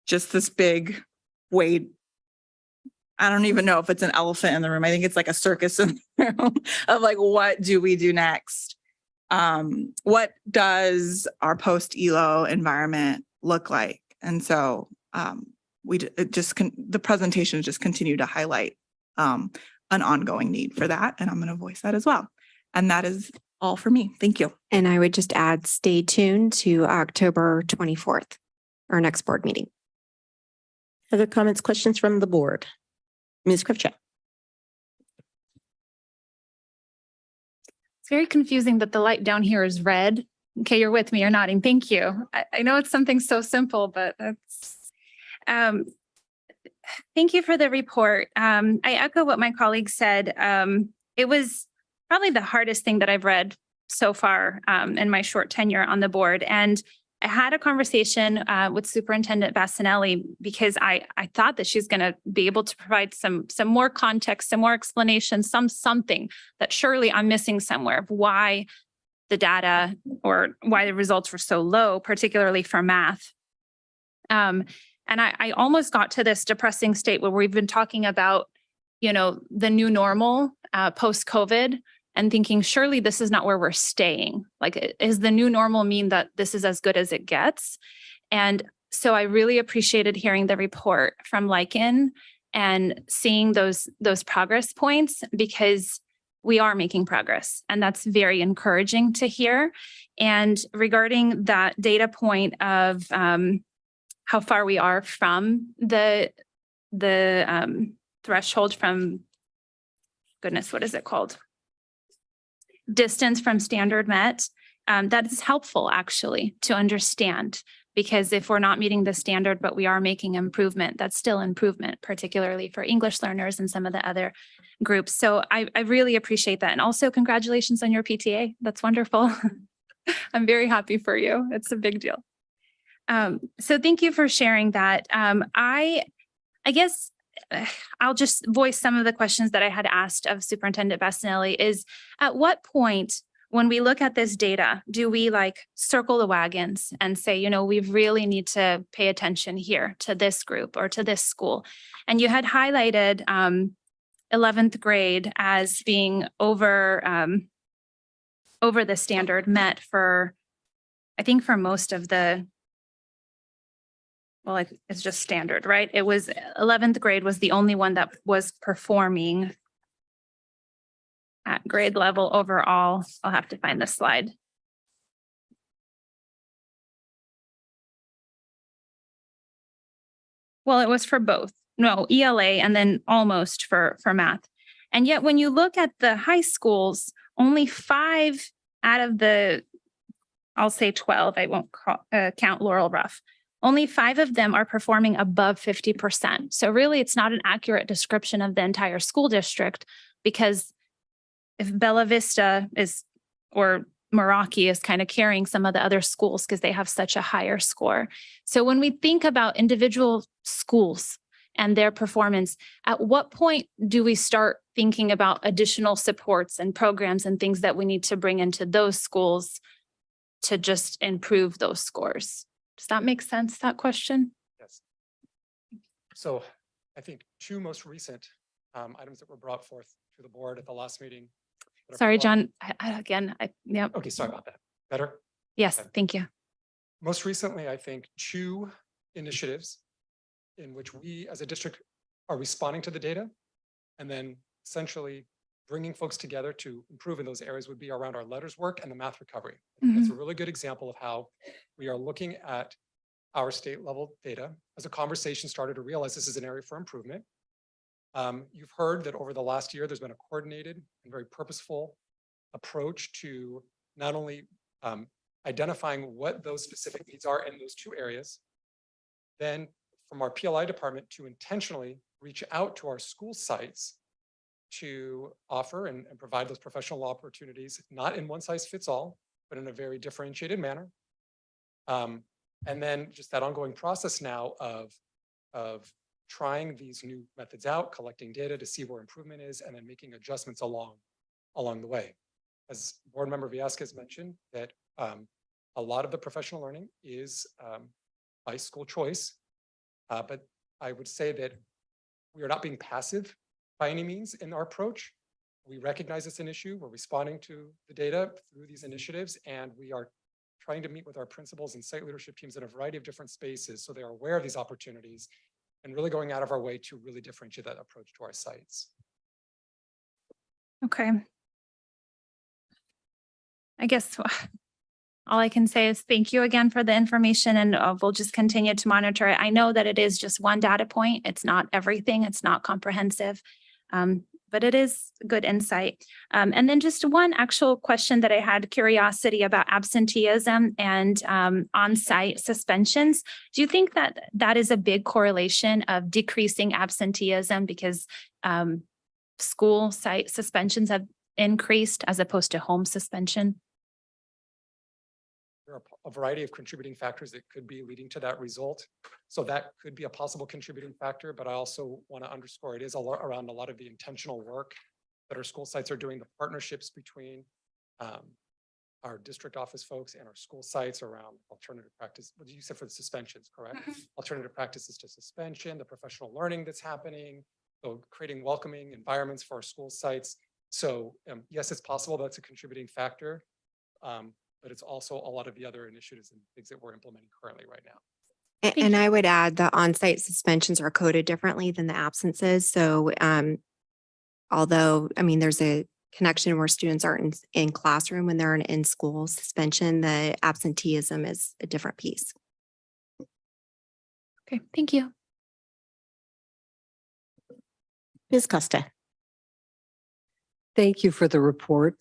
Speaker 5: just this big weight. I don't even know if it's an elephant in the room. I think it's like a circus in the room of like, what do we do next? What does our post-ELO environment look like? And so the presentation just continue to highlight an ongoing need for that. And I'm going to voice that as well. And that is all for me. Thank you.
Speaker 6: And I would just add, stay tuned to October 24th, our next board meeting.
Speaker 1: Other comments, questions from the board? Ms. Krivchak.
Speaker 4: It's very confusing that the light down here is red. Okay, you're with me, you're nodding. Thank you. I know it's something so simple, but that's, thank you for the report. I echo what my colleague said. It was probably the hardest thing that I've read so far in my short tenure on the board. And I had a conversation with Superintendent Bassanelli because I thought that she's going to be able to provide some more context, some more explanation, something that surely I'm missing somewhere of why the data or why the results were so low, particularly for math. And I almost got to this depressing state where we've been talking about, you know, the new normal post-COVID and thinking, surely this is not where we're staying. Like, is the new normal mean that this is as good as it gets? And so I really appreciated hearing the report from Lycan and seeing those progress points, because we are making progress, and that's very encouraging to hear. And regarding that data point of how far we are from the threshold from, goodness, what is it called? Distance from standard met, that is helpful actually to understand, because if we're not meeting the standard, but we are making improvement, that's still improvement, particularly for English learners and some of the other groups. So I really appreciate that. And also congratulations on your PTA. That's wonderful. I'm very happy for you. It's a big deal. So thank you for sharing that. I guess I'll just voice some of the questions that I had asked of Superintendent Bassanelli is, at what point when we look at this data, do we like circle the wagons and say, you know, we really need to pay attention here to this group or to this school? And you had highlighted 11th grade as being over the standard met for, I think for most of the, well, it's just standard, right? It was 11th grade was the only one that was performing at grade level overall. I'll have to find this slide. Well, it was for both. No, ELA and then almost for math. And yet when you look at the high schools, only 5 out of the, I'll say 12, I won't count Laurel Rough. Only 5 of them are performing above 50%. So really, it's not an accurate description of the entire school district, because if Bella Vista is, or Meraki is kind of carrying some of the other schools because they have such a higher score. So when we think about individual schools and their performance, at what point do we start thinking about additional supports and programs and things that we need to bring into those schools to just improve those scores? Does that make sense, that question?
Speaker 11: Yes. So I think 2 most recent items that were brought forth to the board at the last meeting. that are
Speaker 4: Sorry,
Speaker 11: provided-
Speaker 4: John, yeah.
Speaker 11: Okay, sorry about that. Better?
Speaker 4: Yes,
Speaker 11: Okay.
Speaker 4: thank you.
Speaker 11: Most recently, I think 2 initiatives in which we as a district are responding to the data and then essentially bringing folks together to improve in those areas would be around our letters work and the math recovery. I think that's a really good example of how we are looking at our state level data as a conversation started to realize this is an area for improvement. You've heard that over the last year, there's been a coordinated and very purposeful approach to not only identifying what those specific needs are in those 2 areas, then from our PLI department to intentionally reach out to our school sites to offer and provide those professional opportunities, not in one size fits all, but in a very differentiated manner. And then just that ongoing process now of trying these new methods out, collecting data to see where improvement is, and then making adjustments along the way. As board member Viasquez mentioned, that a lot of the professional learning is by school choice. But I would say that we are not being passive by any means in our approach. We recognize it's an issue. We're responding to the data through these initiatives, and we are trying to meet with our principals and site leadership teams in a variety of different spaces so they are aware of these opportunities and really going out of our way to really differentiate that approach to our sites.
Speaker 4: Okay. I guess all I can say is thank you again for the information, and we'll just continue to monitor it. I know that it is just one data point. It's not everything. It's not comprehensive, but it is good insight. And then just one actual question that I had curiosity about absenteeism and on-site suspensions. Do you think that that is a big correlation of decreasing absenteeism because school site suspensions have increased as opposed to home suspension?
Speaker 11: There are a variety of contributing factors that could be leading to that result. So that could be a possible contributing factor, but I also want to underscore it is around a lot of the intentional work that our school sites are doing, the partnerships between our district office folks and our school sites around alternative practice. What did you say for the suspensions, correct? Alternative practices to suspension, the professional learning that's happening, so creating welcoming environments for our school sites. So yes, it's possible that's a contributing factor. But it's also a lot of the other initiatives and things that we're implementing currently right now.
Speaker 6: And I would add the on-site suspensions are coded differently than the absences. So although, I mean, there's a connection where students aren't in classroom when they're in school suspension, the absenteeism is a different piece.
Speaker 4: Okay, thank you.
Speaker 1: Ms. Costa.
Speaker 15: Thank you for the report.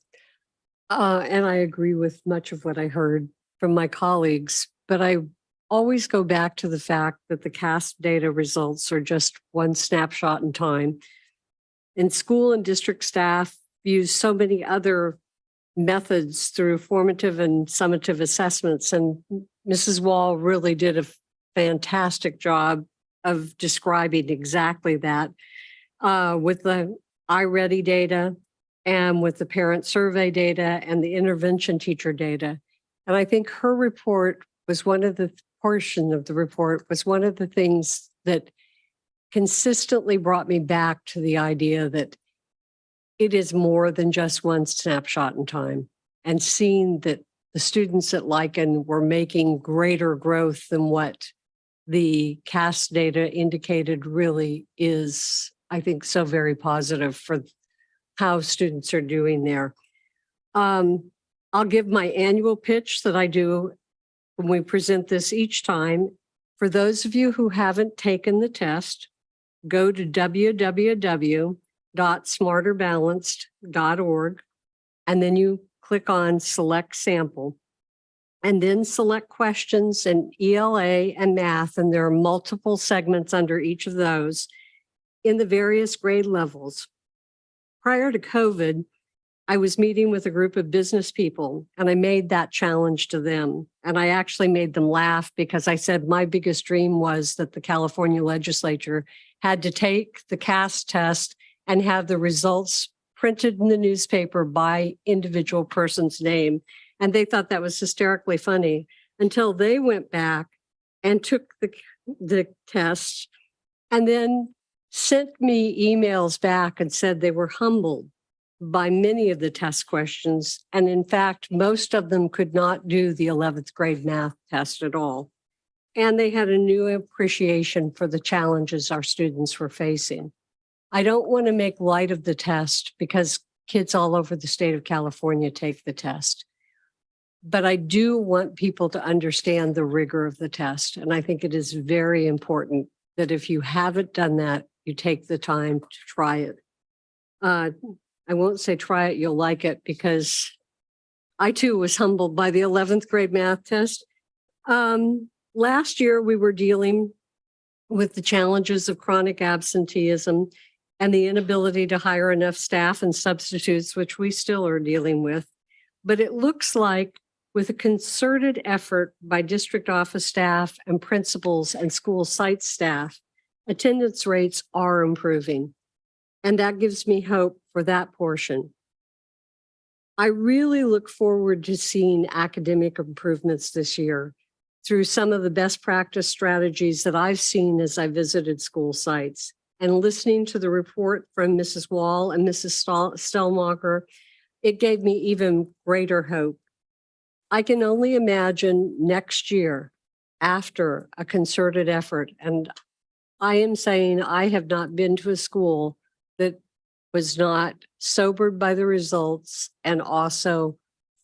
Speaker 15: And I agree with much of what I heard from my colleagues, but I always go back to the fact that the CAST data results are just one snapshot in time. And school and district staff use so many other methods through formative and summative assessments. And Mrs. Wall really did a fantastic job of describing exactly that with the iReady data, and with the parent survey data and the intervention teacher data. And I think her report was one of the portion of the report was one of the things that consistently brought me back to the idea that it is more than just one snapshot in time, and seeing that the students at Lycan were making greater growth than what the CAST data indicated really is, I think, so very positive for how students are doing there. I'll give my annual pitch that I do when we present this each time. For those of you who haven't taken the test, go to www.smarterbalanced.org, and then you click on select sample, and then select questions in ELA and math. And there are multiple segments under each of those in the various grade levels. Prior to COVID, I was meeting with a group of business people and I made that challenge to them. And I actually made them laugh because I said my biggest dream was that the California legislature had to take the CAS test and have the results printed in the newspaper by individual person's name. And they thought that was hysterically funny until they went back and took the test and then sent me emails back and said they were humbled by many of the test questions. And in fact, most of them could not do the 11th grade math test at all. And they had a new appreciation for the challenges our students were facing. I don't want to make light of the test because kids all over the state of California take the test. But I do want people to understand the rigor of the test. And I think it is very important that if you haven't done that, you take the time to try it. I won't say try it, you'll like it, because I too was humbled by the 11th grade math test. Last year, we were dealing with the challenges of chronic absenteeism and the inability to hire enough staff and substitutes, which we still are dealing with. But it looks like with a concerted effort by district office staff and principals and school site staff, attendance rates are improving. And that gives me hope for that portion. I really look forward to seeing academic improvements this year through some of the best practice strategies that I've seen as I visited school sites. And listening to the report from Mrs. Wall and Mrs. Stellmacher, it gave me even greater hope. I can only imagine next year after a concerted effort, and I am saying I have not been to a school that was not sobered by the results and also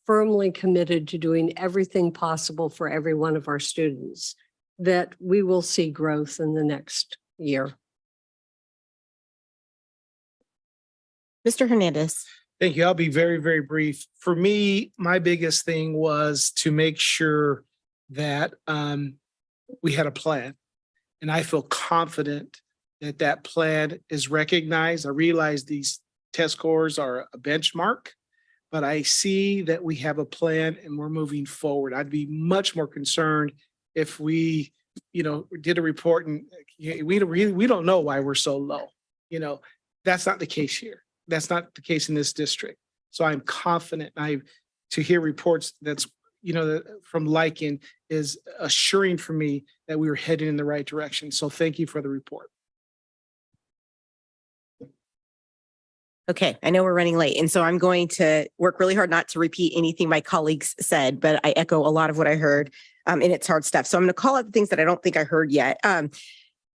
Speaker 15: firmly committed to doing everything possible for every one of our students, that we will see growth in the next year.
Speaker 1: Mr. Hernandez.
Speaker 8: Thank you. I'll be very, very brief. For me, my biggest thing was to make sure that we had a plan. And I feel confident that that plan is recognized. I realize these test scores are a benchmark, but I see that we have a plan and we're moving forward. I'd be much more concerned if we, did a report and we don't know why we're so low. That's not the case here. That's not the case in this district. So I'm confident. To hear reports that's, from Lycan is assuring for me that we were headed in the right direction. So thank you for the report.
Speaker 1: Okay, I know we're running late, and so I'm going to work really hard not to repeat anything my colleagues said, but I echo a lot of what I heard, and it's hard stuff. So I'm going to call out the things that I don't think I heard yet.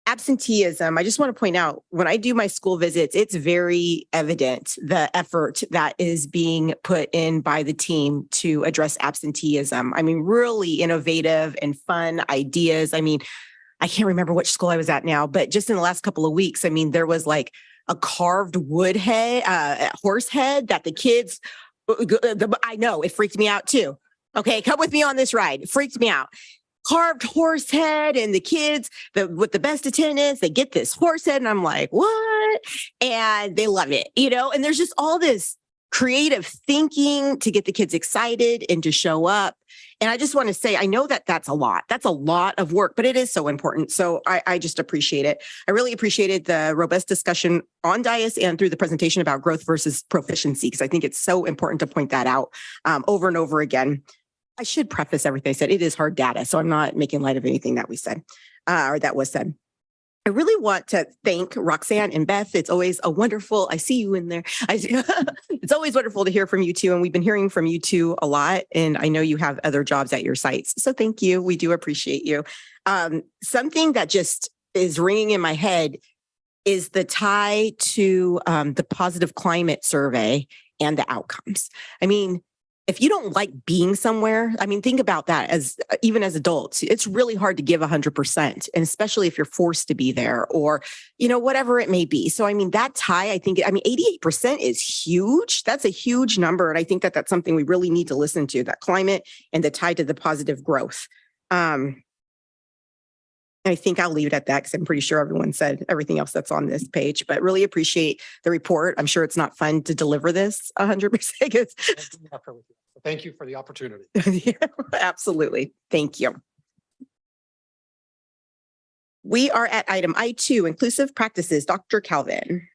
Speaker 1: Absenteeism, I just want to point out, when I do my school visits, it's very evident the effort that is being put in by the team to address absenteeism. I mean, really innovative and fun ideas. I mean, I can't remember which school I was at now, but just in the last couple of weeks, I mean, there was like a carved wood head, horse head that the kids, I know it freaked me out too. Okay, come with me on this ride. It freaked me out. Carved horse head, and the kids with the best attendance, they get this horse head, and I'm like, what? And they love it, and there's just all this creative thinking to get the kids excited and to show up. And I just want to say, I know that that's a lot. That's a lot of work, but it is so important. So I just appreciate it. I really appreciated the robust discussion on dais and through the presentation about growth versus proficiency, because I think it's so important to point that out over and over again. I should preface everything I said. It is hard data, so I'm not making light of anything that we said or that was said. I really want to thank Roxanne and Beth. It's always a wonderful, I see you in there. It's always wonderful to hear from you two. And we've been hearing from you two a lot. And I know you have other jobs at your sites. So thank you. We do appreciate you. Something that just is ringing in my head is the tie to the positive climate survey and the outcomes. I mean, if you don't like being somewhere, I mean, think about that as even as adults, it's really hard to give 100%. And especially if you're forced to be there or, whatever it may be. So, I mean, that's high. I think, 88% is huge. That's a huge number. And I think that that's something we really need to listen to, that climate and the tie to the positive growth. I think I'll leave it at that because I'm pretty sure everyone said everything else that's on this page, but really appreciate the report. I'm sure it's not fun to deliver this 100%. 'cause-
Speaker 11: Thank you for the opportunity.
Speaker 1: Yeah, absolutely. Thank you. We are at item I2, inclusive practices. Dr. Calvin.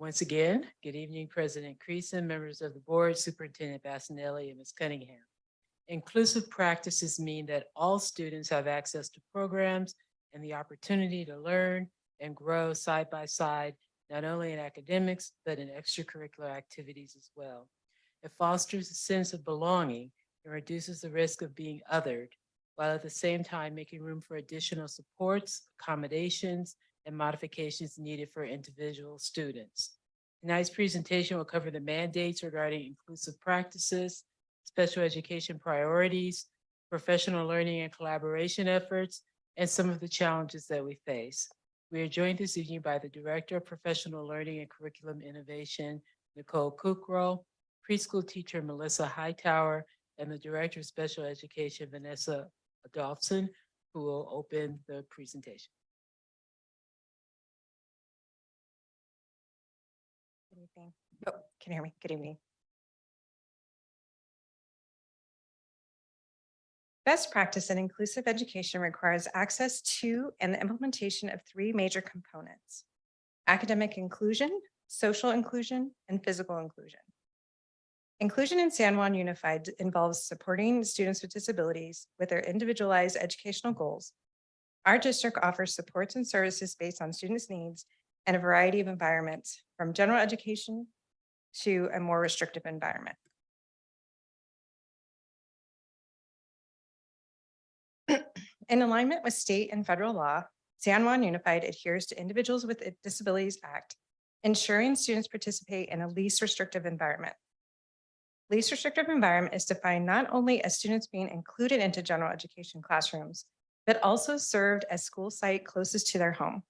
Speaker 9: Once again, good evening, President Creason, members of the board, Superintendent Bassanelli, and Ms. Cunningham. Inclusive practices mean that all students have access to programs and the opportunity to learn and grow side by side, not only in academics, but in extracurricular activities as well. It fosters a sense of belonging and reduces the risk of being othered, while at the same time making room for additional supports, accommodations, and modifications needed for individual students. Tonight's presentation will cover the mandates regarding inclusive practices, special education priorities, professional learning and collaboration efforts, and some of the challenges that we face. We are joined this evening by the Director of Professional Learning and Curriculum Innovation, Nicole Kukrow, preschool teacher Melissa Hightower, and the Director of Special Education, Vanessa Adolphson, who will open the presentation.
Speaker 16: Good evening. Oh, can you hear me? Good evening. Best practice in inclusive education requires access to and the implementation of three major components: academic inclusion, social inclusion, and physical inclusion. Inclusion in San Juan Unified involves supporting students with disabilities with their individualized educational goals. Our district offers supports and services based on students' needs and a variety of environments, from general education to a more restrictive environment. In alignment with state and federal law, San Juan Unified adheres to Individuals with Disabilities Act, ensuring students participate in a least restrictive environment. Least restrictive environment is defined not only as students being included into general education classrooms, but also served as school site closest to their home.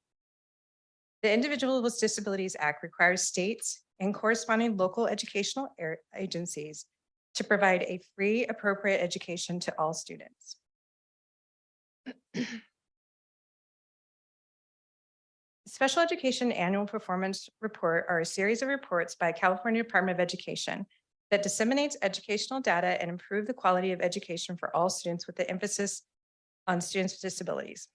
Speaker 16: The Individuals with Disabilities Act requires states and corresponding local educational agencies to provide a free, appropriate education to all students. Special Education Annual Performance Report are a series of reports by California Department of Education that disseminates educational data and improve the quality of education for all students with the emphasis on students with disabilities.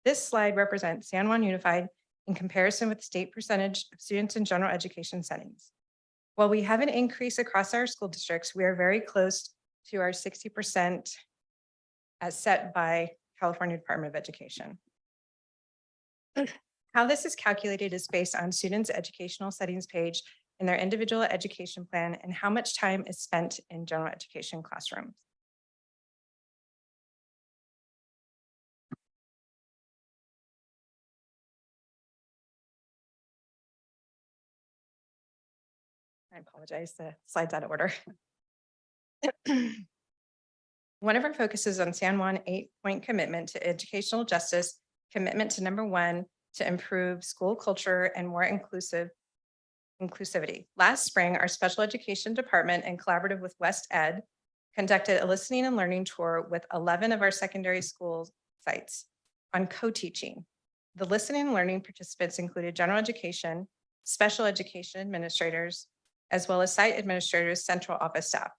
Speaker 16: This slide represents San Juan Unified in comparison with the state percentage of students in general education settings. While we have an increase across our school districts, we are very close to our 60% as set by California Department of Education. How this is calculated is based on students' educational settings page in their individual education plan and how much time is spent in general education classrooms. I apologize, the slide's out of order. One of our focuses on San Juan 8-point commitment to educational justice, commitment to number 1, to improve school culture and more inclusivity. Last spring, our special education department, in collaborative with West Ed, conducted a listening and learning tour with 11 of our secondary school sites on co-teaching. The listening and learning participants included general education, special education administrators, as well as site administrators, central office staff.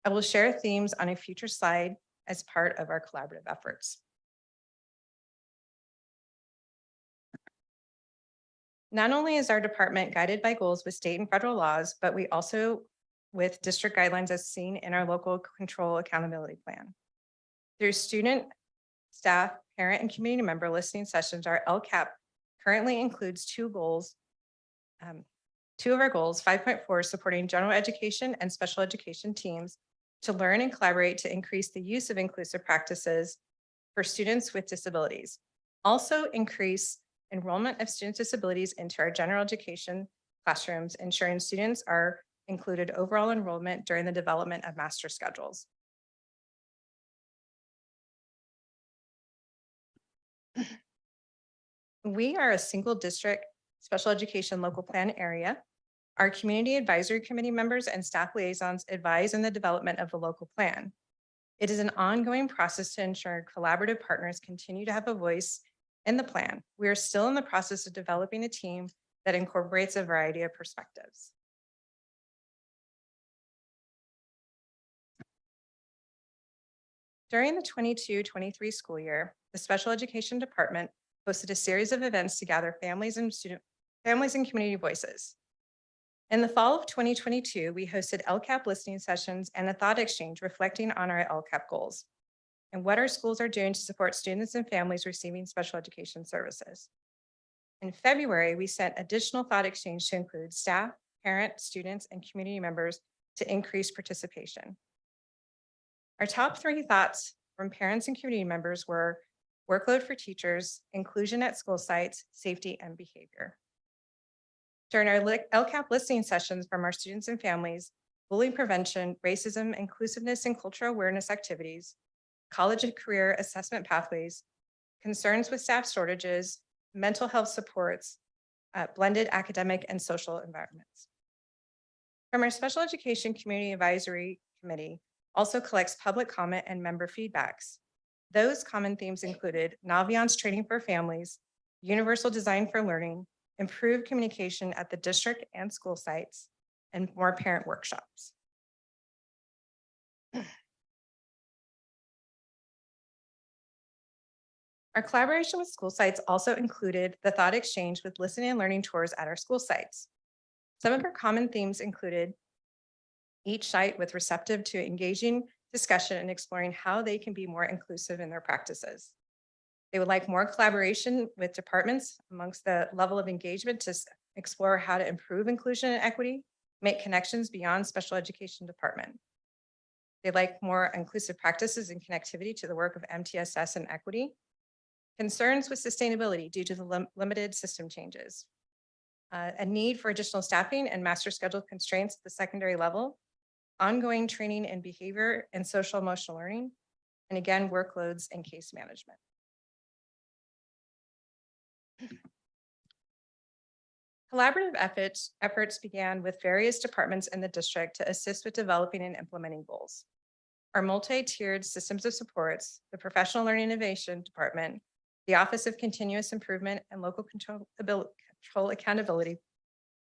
Speaker 16: I will share themes on a future slide as part of our collaborative efforts. Not only is our department guided by goals with state and federal laws, but we also with district guidelines as seen in our local control accountability plan. Through student, staff, parent, and community member listening sessions, our LCAP currently includes 2 goals Two of our goals, 5.4, supporting general education and special education teams to learn and collaborate to increase the use of inclusive practices for students with disabilities. Also increase enrollment of students with disabilities into our general education classrooms, ensuring students are included overall enrollment during the development of master schedules. We are a single district special education local plan area. Our community advisory committee members and staff liaisons advise in the development of the local plan. It is an ongoing process to ensure collaborative partners continue to have a voice in the plan. We are still in the process of developing a team that incorporates a variety of perspectives. During the 22-23 school year, the special education department hosted a series of events to gather families and community voices. In the fall of 2022, we hosted LCAP listening sessions and a thought exchange reflecting on our LCAP goals and what our schools are doing to support students and families receiving special education services. In February, we sent additional thought exchange to include staff, parents, students, and community members to increase participation. Our top 3 thoughts from parents and community members were workload for teachers, inclusion at school sites, safety, and behavior. During our LCAP listening sessions from our students and families, bullying prevention, racism, inclusiveness, and cultural awareness activities, college and career assessment pathways, concerns with staff shortages, mental health supports, blended academic and social environments. From our special education community advisory committee also collects public comment and member feedbacks. Those common themes included Naviance training for families, universal design for learning, improved communication at the district and school sites, and more parent workshops. Our collaboration with school sites also included the thought exchange with listening and learning tours at our school sites. Some of our common themes included each site with receptive to engaging discussion and exploring how they can be more inclusive in their practices. They would like more collaboration with departments amongst the level of engagement to explore how to improve inclusion and equity, make connections beyond special education department. They'd like more inclusive practices and connectivity to the work of MTSS and equity. Concerns with sustainability due to the limited system changes. A need for additional staffing and master schedule constraints at the secondary level. Ongoing training in behavior and social emotional learning. And again, workloads and case management. Collaborative efforts began with various departments in the district to assist with developing and implementing goals. Our multi-tiered systems of supports, the Professional Learning Innovation Department, the Office of Continuous Improvement and Local Control Accountability,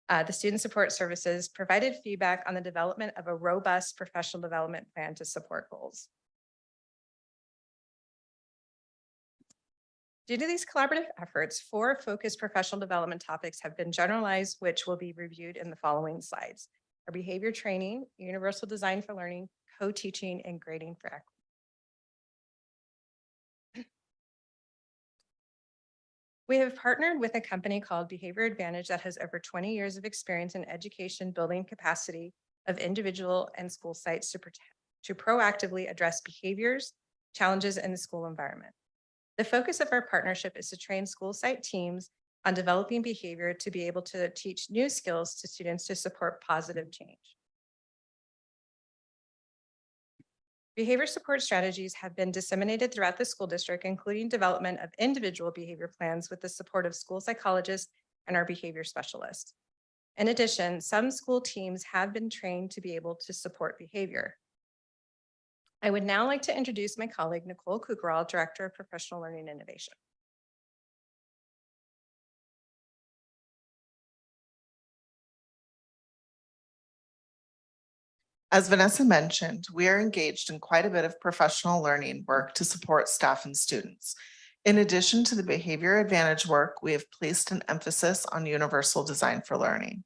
Speaker 16: the Student Support Services provided feedback on the development of a robust professional development plan to support goals. Due to these collaborative efforts, 4 focused professional development topics have been generalized, which will be reviewed in the following slides. Our behavior training, universal design for learning, co-teaching, and grading for equity. We have partnered with a company called Behavior Advantage that has over 20 years of experience in education, building capacity of individual and school sites to proactively address behaviors, challenges in the school environment. The focus of our partnership is to train school site teams on developing behavior to be able to teach new skills to students to support positive change. Behavior support strategies have been disseminated throughout the school district, including development of individual behavior plans with the support of school psychologists and our behavior specialists. In addition, some school teams have been trained to be able to support behavior. I would now like to introduce my colleague, Nicole Kukeral, Director of Professional Learning Innovation.
Speaker 17: As Vanessa mentioned, we are engaged in quite a bit of professional learning work to support staff and students. In addition to the behavior advantage work, we have placed an emphasis on universal design for learning.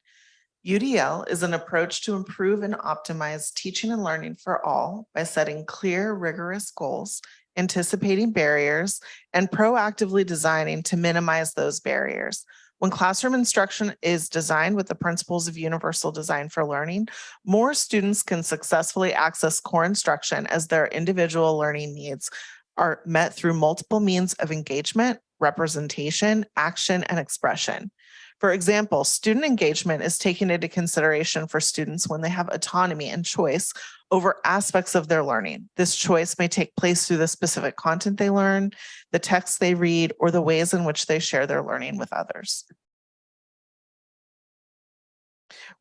Speaker 17: UDL is an approach to improve and optimize teaching and learning for all by setting clear, rigorous goals, anticipating barriers, and proactively designing to minimize those barriers, When classroom instruction is designed with the principles of universal design for learning, more students can successfully access core instruction as their individual learning needs are met through multiple means of engagement, representation, action, and expression. For example, student engagement is taken into consideration for students when they have autonomy and choice over aspects of their learning. This choice may take place through the specific content they learn, the texts they read, or the ways in which they share their learning with others.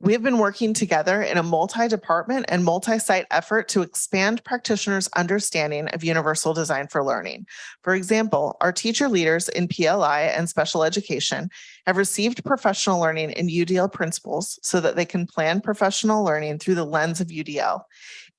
Speaker 17: We have been working together in a multi-department and multi-site effort to expand practitioners' understanding of universal design for learning. For example, our teacher leaders in PLI and special education have received professional learning in UDL principles so that they can plan professional learning through the lens of UDL.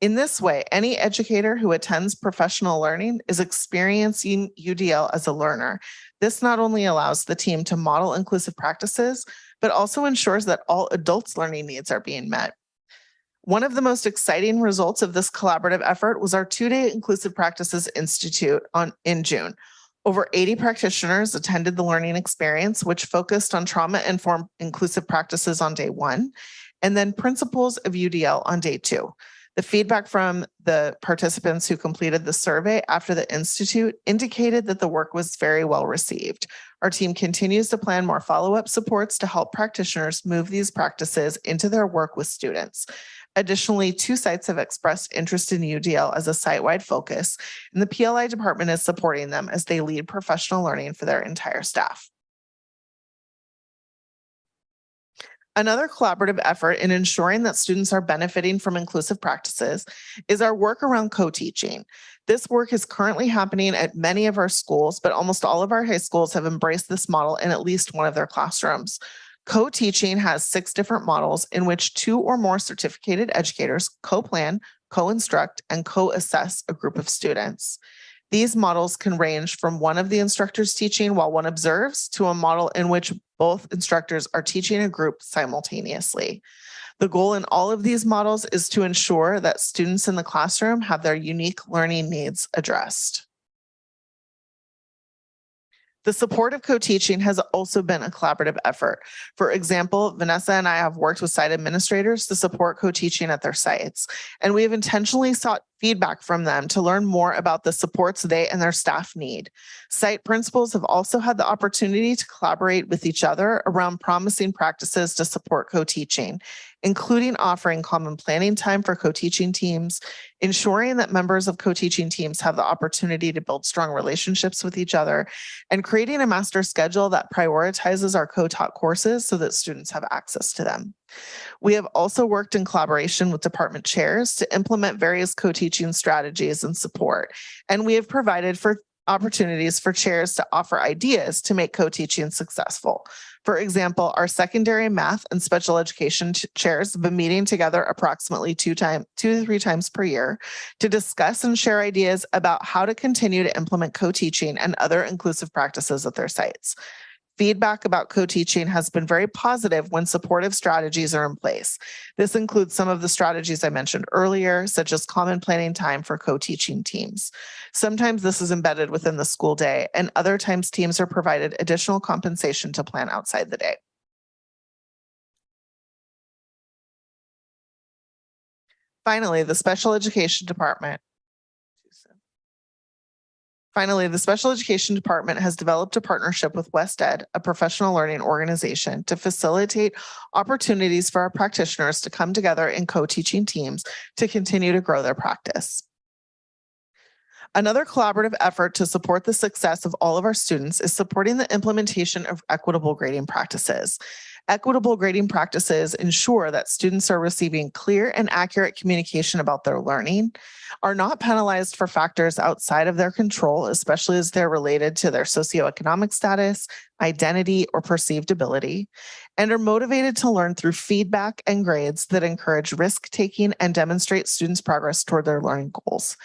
Speaker 17: In this way, any educator who attends professional learning is experiencing UDL as a learner. This not only allows the team to model inclusive practices, but also ensures that all adults' learning needs are being met. One of the most exciting results of this collaborative effort was our two-day Inclusive Practices Institute in June. Over 80 practitioners attended the learning experience, which focused on trauma-informed inclusive practices on day 1, and then principles of UDL on day 2. The feedback from the participants who completed the survey after the Institute indicated that the work was very well received. Our team continues to plan more follow-up supports to help practitioners move these practices into their work with students. Additionally, 2 sites have expressed interest in UDL as a site-wide focus, and the PLI department is supporting them as they lead professional learning for their entire staff. Another collaborative effort in ensuring that students are benefiting from inclusive practices is our work around co-teaching. This work is currently happening at many of our schools, but almost all of our high schools have embraced this model in at least one of their classrooms. Co-teaching has 6 different models in which 2 or more certificated educators co-plan, co-instruct, and co-assess a group of students. These models can range from one of the instructors teaching while one observes to a model in which both instructors are teaching a group simultaneously. The goal in all of these models is to ensure that students in the classroom have their unique learning needs addressed. The support of co-teaching has also been a collaborative effort. For example, Vanessa and I have worked with site administrators to support co-teaching at their sites, and we have intentionally sought feedback from them to learn more about the supports they and their staff need. Site principals have also had the opportunity to collaborate with each other around promising practices to support co-teaching, including offering common planning time for co-teaching teams, ensuring that members of co-teaching teams have the opportunity to build strong relationships with each other, and creating a master schedule that prioritizes our co-taught courses so that students have access to them. We have also worked in collaboration with department chairs to implement various co-teaching strategies and support, and we have provided for opportunities for chairs to offer ideas to make co-teaching successful. For example, our secondary math and special education chairs have been meeting together approximately 2 to 3 times per year to discuss and share ideas about how to continue to implement co-teaching and other inclusive practices at their sites. Feedback about co-teaching has been very positive when supportive strategies are in place. This includes some of the strategies I mentioned earlier, such as common planning time for co-teaching teams. Sometimes this is embedded within the school day, and other times teams are provided additional compensation to plan outside the day. Finally, the special education department has developed a partnership with WestEd, a professional learning organization, to facilitate opportunities for our practitioners to come together in co-teaching teams to continue to grow their practice. Another collaborative effort to support the success of all of our students is supporting the implementation of equitable grading practices. Equitable grading practices ensure that students are receiving clear and accurate communication about their learning, are not penalized for factors outside of their control, especially as they're related to their socioeconomic status, identity, or perceived ability, and are motivated to learn through feedback and grades that encourage risk-taking and demonstrate students' progress toward their learning goals.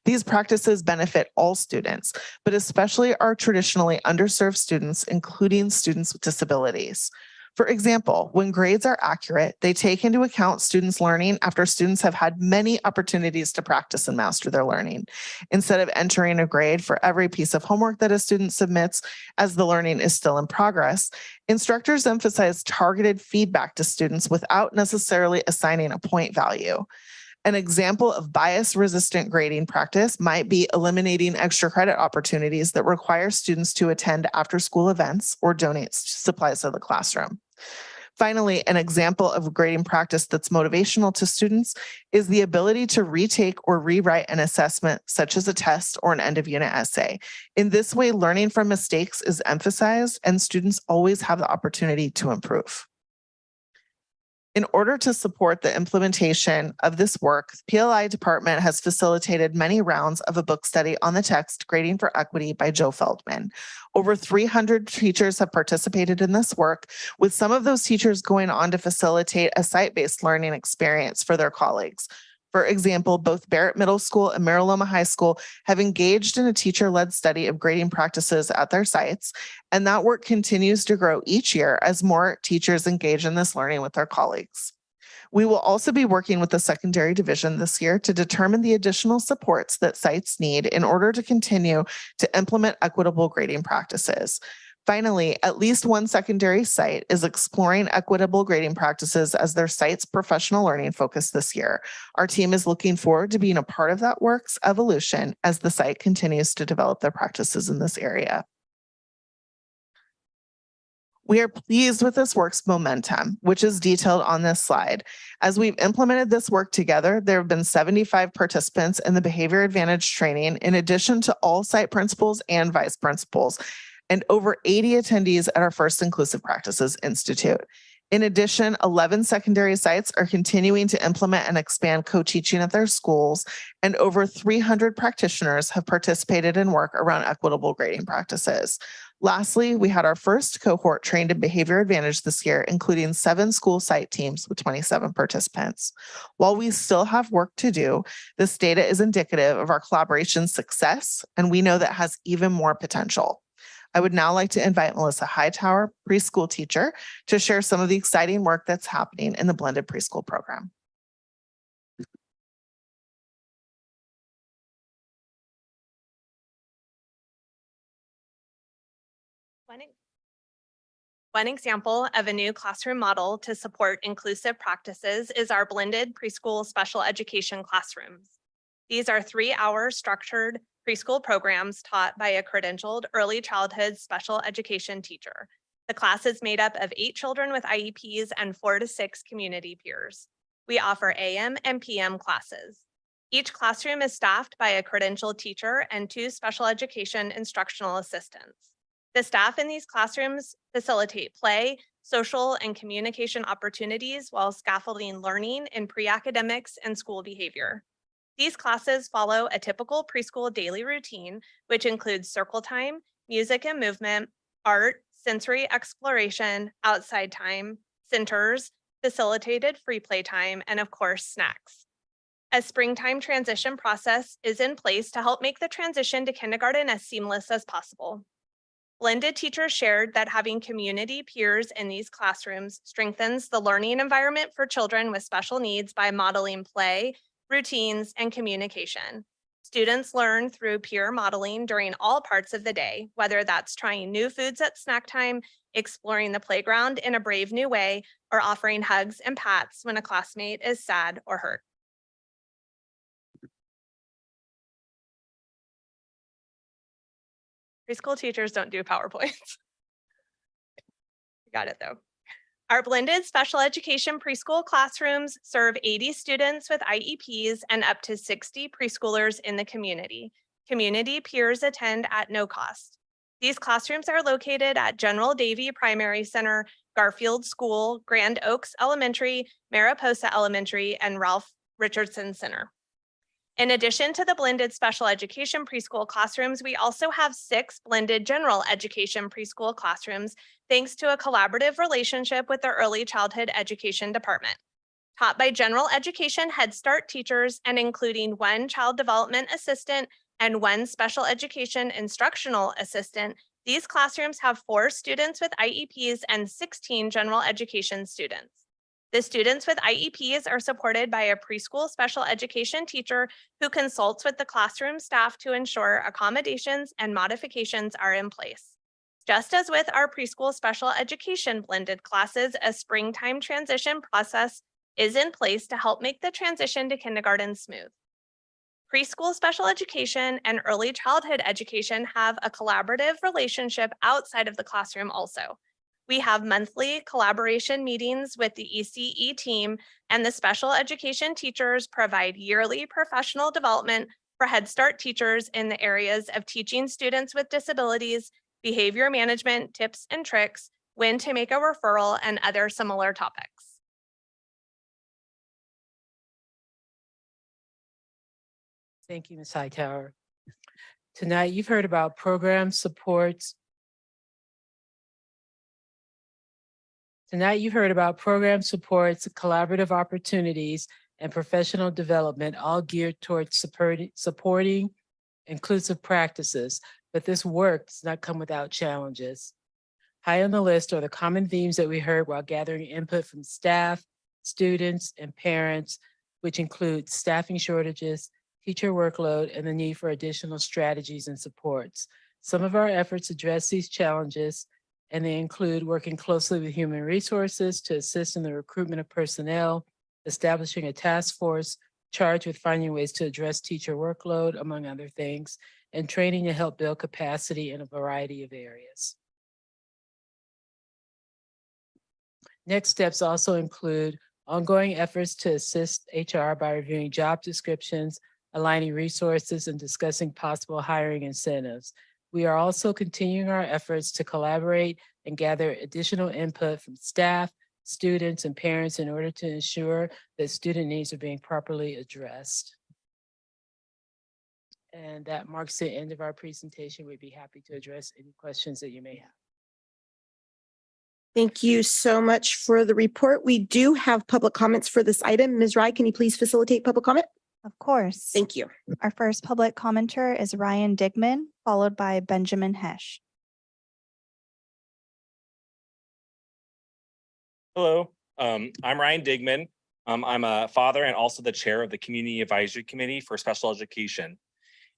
Speaker 17: These practices benefit all students, but especially our traditionally underserved students, including students with disabilities. For example, when grades are accurate, they take into account students' learning after students have had many opportunities to practice and master their learning. Instead of entering a grade for every piece of homework that a student submits as the learning is still in progress, instructors emphasize targeted feedback to students without necessarily assigning a point value. An example of bias-resistant grading practice might be eliminating extra credit opportunities that require students to attend after-school events or donate supplies to the classroom. Finally, an example of grading practice that's motivational to students is the ability to retake or rewrite an assessment, such as a test or an end-of-unit essay. In this way, learning from mistakes is emphasized, and students always have the opportunity to improve. In order to support the implementation of this work, the PLI department has facilitated many rounds of a book study on the text Grading for Equity by Joe Feldman. Over 300 teachers have participated in this work, with some of those teachers going on to facilitate a site-based learning experience for their colleagues. For example, both Barrett Middle School and Mariloma High School have engaged in a teacher-led study of grading practices at their sites, and that work continues to grow each year as more teachers engage in this learning with their colleagues. We will also be working with the secondary division this year to determine the additional supports that sites need in order to continue to implement equitable grading practices. Finally, at least one secondary site is exploring equitable grading practices as their site's professional learning focus this year. Our team is looking forward to being a part of that work's evolution as the site continues to develop their practices in this area. We are pleased with this work's momentum, which is detailed on this slide. As we've implemented this work together, there have been 75 participants in the Behavior Advantage training, in addition to all site principals and vice principals, and over 80 attendees at our First Inclusive Practices Institute. In addition, 11 secondary sites are continuing to implement and expand co-teaching at their schools, and over 300 practitioners have participated in work around equitable grading practices. Lastly, we had our first cohort trained in Behavior Advantage this year, including 7 school site teams with 27 participants. While we still have work to do, this data is indicative of our collaboration success, and we know that has even more potential. I would now like to invite Melissa Hightower, preschool teacher, to share some of the exciting work that's happening in the blended preschool program.
Speaker 18: One example of a new classroom model to support inclusive practices is our blended preschool special education classrooms. These are 3-hour structured preschool programs taught by a credentialed early childhood special education teacher. The class is made up of 8 children with IEPs and 4 to 6 community peers. We offer AM and PM classes. Each classroom is staffed by a credentialed teacher and 2 special education instructional assistants. The staff in these classrooms facilitate play, social, and communication opportunities while scaffolding learning in pre-academics and school behavior. These classes follow a typical preschool daily routine, which includes circle time, music and movement, art, sensory exploration, outside time, centers, facilitated free play time, and of course, snacks. A springtime transition process is in place to help make the transition to kindergarten as seamless as possible. Blended teachers shared that having community peers in these classrooms strengthens the learning environment for children with special needs by modeling play, routines, and communication. Students learn through peer modeling during all parts of the day, whether that's trying new foods at snack time, exploring the playground in a brave new way, or offering hugs and pats when a classmate is sad or hurt. Preschool teachers don't do PowerPoints. Got it though. Our blended special education preschool classrooms serve 80 students with IEPs and up to 60 preschoolers in the community. Community peers attend at no cost. These classrooms are located at General Davie Primary Center, Garfield School, Grand Oaks Elementary, Mariposa Elementary, and Ralph Richardson Center. In addition to the blended special education preschool classrooms, we also have 6 blended general education preschool classrooms, thanks to a collaborative relationship with the early childhood education department. Taught by general education Head Start teachers and including 1 child development assistant and 1 special education instructional assistant, These classrooms have 4 students with IEPs and 16 general education students. The students with IEPs are supported by a preschool special education teacher who consults with the classroom staff to ensure accommodations and modifications are in place. Just as with our preschool special education blended classes, a springtime transition process is in place to help make the transition to kindergarten smooth. Preschool special education and early childhood education have a collaborative relationship outside of the classroom also. We have monthly collaboration meetings with the ECE team, and the special education teachers provide yearly professional development for Head Start teachers in the areas of teaching students with disabilities, behavior management, tips and tricks, when to make a referral, and other similar topics.
Speaker 9: Thank you, Ms. Hightower. Tonight, you've heard about program supports. Tonight, you've heard about program supports, collaborative opportunities, and professional development, all geared towards supporting inclusive practices. But this work does not come without challenges. High on the list are the common themes that we heard while gathering input from staff, students, and parents, which include staffing shortages, teacher workload, and the need for additional strategies and supports. Some of our efforts address these challenges, and they include working closely with human resources to assist in the recruitment of personnel, establishing a task force charged with finding ways to address teacher workload, among other things, and training to help build capacity in a variety of areas. Next steps also include ongoing efforts to assist HR by reviewing job descriptions, aligning resources, and discussing possible hiring incentives. We are also continuing our efforts to collaborate and gather additional input from staff, students, and parents in order to ensure that student needs are being properly addressed. And that marks the end of our presentation. We'd be happy to address any questions that you may have.
Speaker 1: Thank you so much for the report. We do have public comments for this item. Ms. Rye, can you please facilitate public comment?
Speaker 19: Of course.
Speaker 1: Thank you.
Speaker 19: Our first public commenter is Ryan Digman, followed by Benjamin Hesh.
Speaker 20: Hello, I'm Ryan Digman. I'm a father and also the chair of the Community Advisory Committee for Special Education.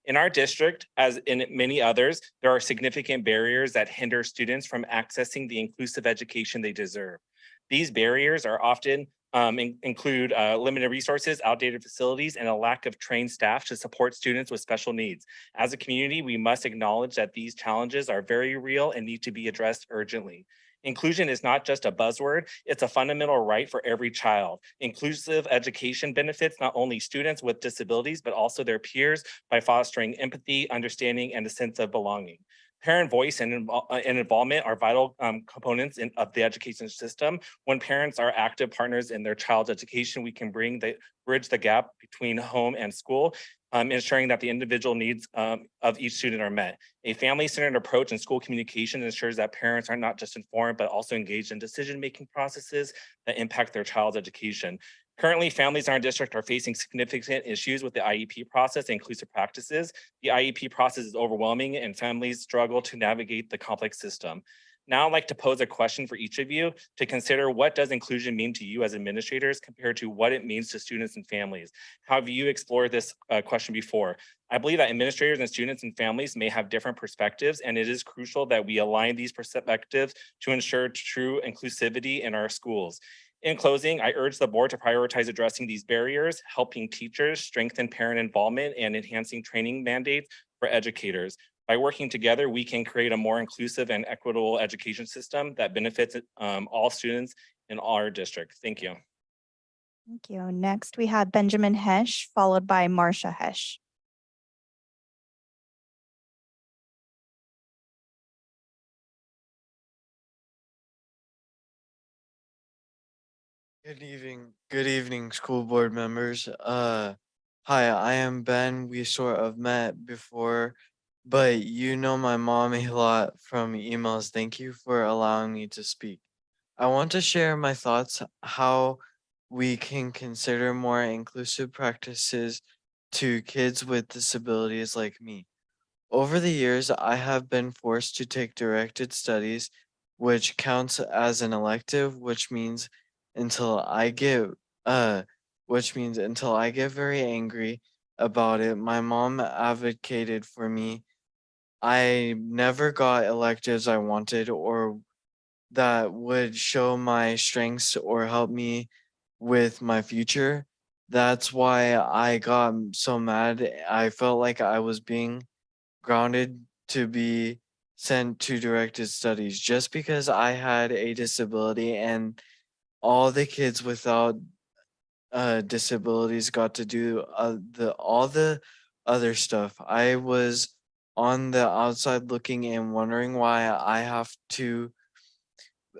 Speaker 20: In our district, as in many others, there are significant barriers that hinder students from accessing the inclusive education they deserve. These barriers are often include limited resources, outdated facilities, and a lack of trained staff to support students with special needs. As a community, we must acknowledge that these challenges are very real and need to be addressed urgently. Inclusion is not just a buzzword, it's a fundamental right for every child. Inclusive education benefits not only students with disabilities, but also their peers by fostering empathy, understanding, and a sense of belonging. Parent voice and involvement are vital components of the education system. When parents are active partners in their child's education, we can bridge the gap between home and school, ensuring that the individual needs of each student are met. A family-centered approach in school communication ensures that parents are not just informed, but also engaged in decision-making processes that impact their child's education. Currently, families in our district are facing significant issues with the IEP process and inclusive practices. The IEP process is overwhelming and families struggle to navigate the complex system. Now I'd like to pose a question for each of you to consider: what does inclusion mean to you as administrators compared to what it means to students and families? How have you explored this question before? I believe that administrators and students and families may have different perspectives, and it is crucial that we align these perspectives to ensure true inclusivity in our schools. In closing, I urge the board to prioritize addressing these barriers, helping teachers, strengthen parent involvement, and enhancing training mandates for educators. By working together, we can create a more inclusive and equitable education system that benefits all students in our district. Thank you.
Speaker 19: Thank you. Next, we have Benjamin Hesh, followed by Marcia Hesh.
Speaker 21: Good evening, school board members. Hi, I am Ben. We sort of met before, but you know my mom a lot from emails. Thank you for allowing me to speak. I want to share my thoughts how we can consider more inclusive practices to kids with disabilities like me. Over the years, I have been forced to take directed studies, which counts as an elective, until I get which means until I get very angry about it. My mom advocated for me. I never got electives I wanted or that would show my strengths or help me with my future. That's why I got so mad. I felt like I was being grounded to be sent to directed studies just because I had a disability and all the kids without disabilities got to do all the other stuff. I was on the outside looking in wondering why I have to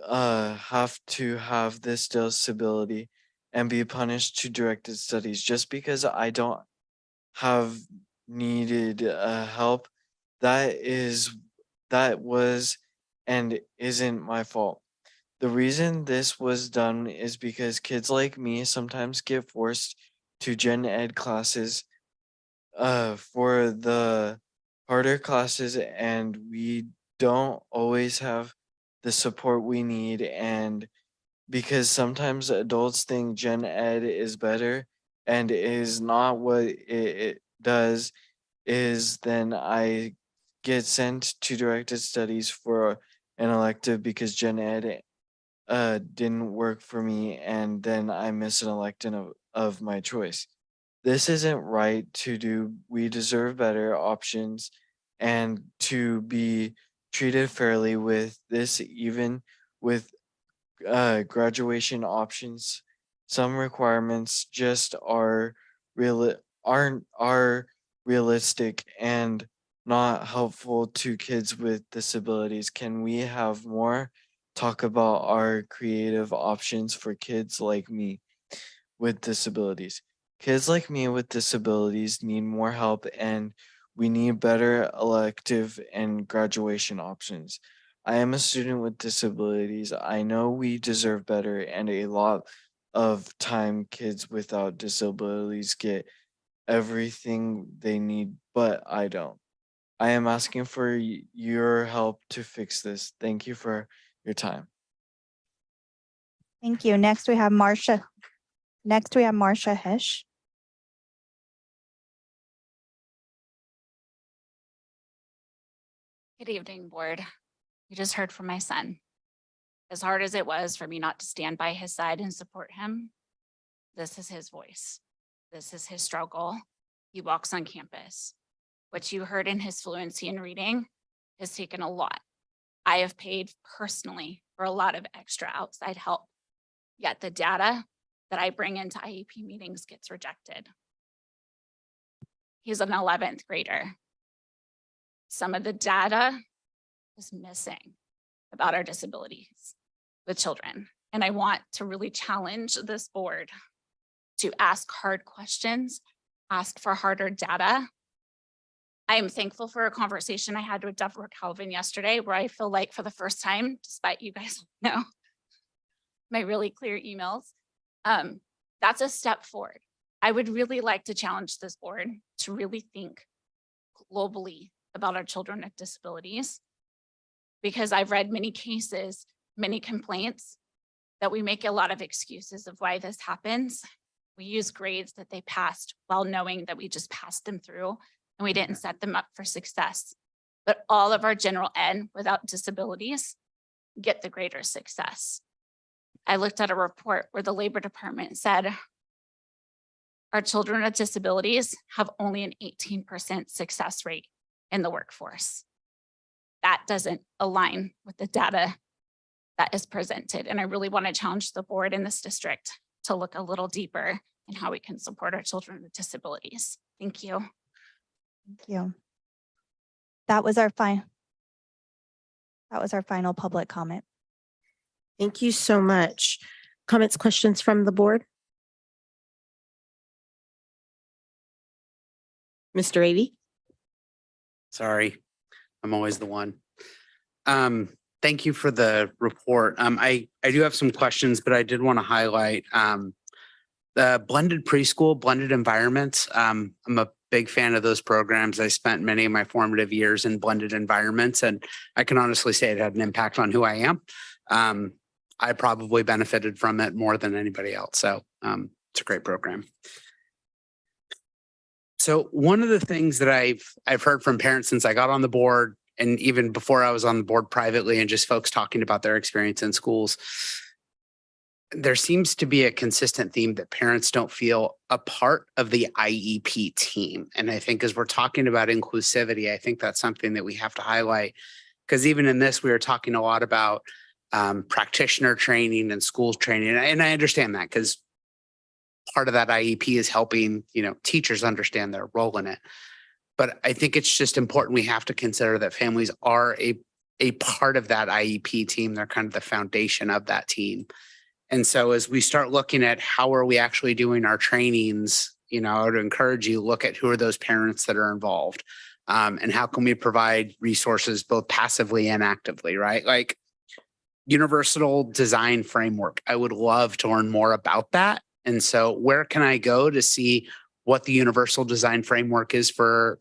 Speaker 21: have this disability and be punished to directed studies just because I don't have needed help. That was and isn't my fault. The reason this was done is because kids like me sometimes get forced to gen ed classes for the harder classes, and we don't always have the support we need. And because sometimes adults think gen ed is better and is not what it does, is then I get sent to directed studies for an elective because gen ed didn't work for me, and then I miss an elective of my choice. This isn't right to do. We deserve better options and to be treated fairly with this, even with graduation options. Some requirements just aren't realistic and not helpful to kids with disabilities. Can we have more talk about our creative options for kids like me with disabilities? Kids like me with disabilities need more help, and we need better elective and graduation options. I am a student with disabilities. I know we deserve better, and a lot of time kids without disabilities get everything they need, but I don't. I am asking for your help to fix this. Thank you for your time.
Speaker 19: Thank you. Next, we have Marcia Hesh.
Speaker 14: Good evening, board. You just heard from my son. As hard as it was for me not to stand by his side and support him, this is his voice. This is his struggle. He walks on campus. What you heard in his fluency in reading has taken a lot. I have paid personally for a lot of extra outside help, yet the data that I bring into IEP meetings gets rejected. He's an 11th grader. Some of the data is missing about our disabilities with children. And I want to really challenge this board to ask hard questions, ask for harder data. I am thankful for a conversation I had with Deborah Calvin yesterday, where I feel like for the first time, despite you guys know my really clear emails, that's a step forward. I would really like to challenge this board to really think globally about our children with disabilities, because I've read many cases, many complaints that we make a lot of excuses of why this happens. We use grades that they passed while knowing that we just passed them through and we didn't set them up for success. But all of our general ed without disabilities get the greater success. I looked at a report where the labor department said our children with disabilities have only an 18% success rate in the workforce. That doesn't align with the data that is presented. And I really want to challenge the board in this district to look a little deeper in how we can support our children with disabilities. Thank you.
Speaker 19: Thank you. That was our final public comment.
Speaker 1: Thank you so much. Comments, questions from the board? Mr. Avey?
Speaker 3: Sorry, I'm always the one. Thank you for the report. I do have some questions, but I did want to highlight the blended preschool, blended environments. I'm a big fan of those programs. I spent many of my formative years in blended environments, and I can honestly say it had an impact on who I am. I probably benefited from it more than anybody else. So it's a great program. So one of the things that I've heard from parents since I got on the board, and even before I was on the board privately, and just folks talking about their experience in schools, there seems to be a consistent theme that parents don't feel a part of the IEP team. And I think as we're talking about inclusivity, I think that's something that we have to highlight, because even in this, we were talking a lot about practitioner training and schools training. And I understand that, because part of that IEP is helping, teachers understand their role in it. But I think it's just important. We have to consider that families are a part of that IEP team. They're kind of the foundation of that team. And so as we start looking at how are we actually doing our trainings, I would encourage you to look at who are those parents that are involved, and how can we provide resources both passively and actively, right? Like universal design framework. I would love to learn more about that. And so where can I go to see what the universal design framework is for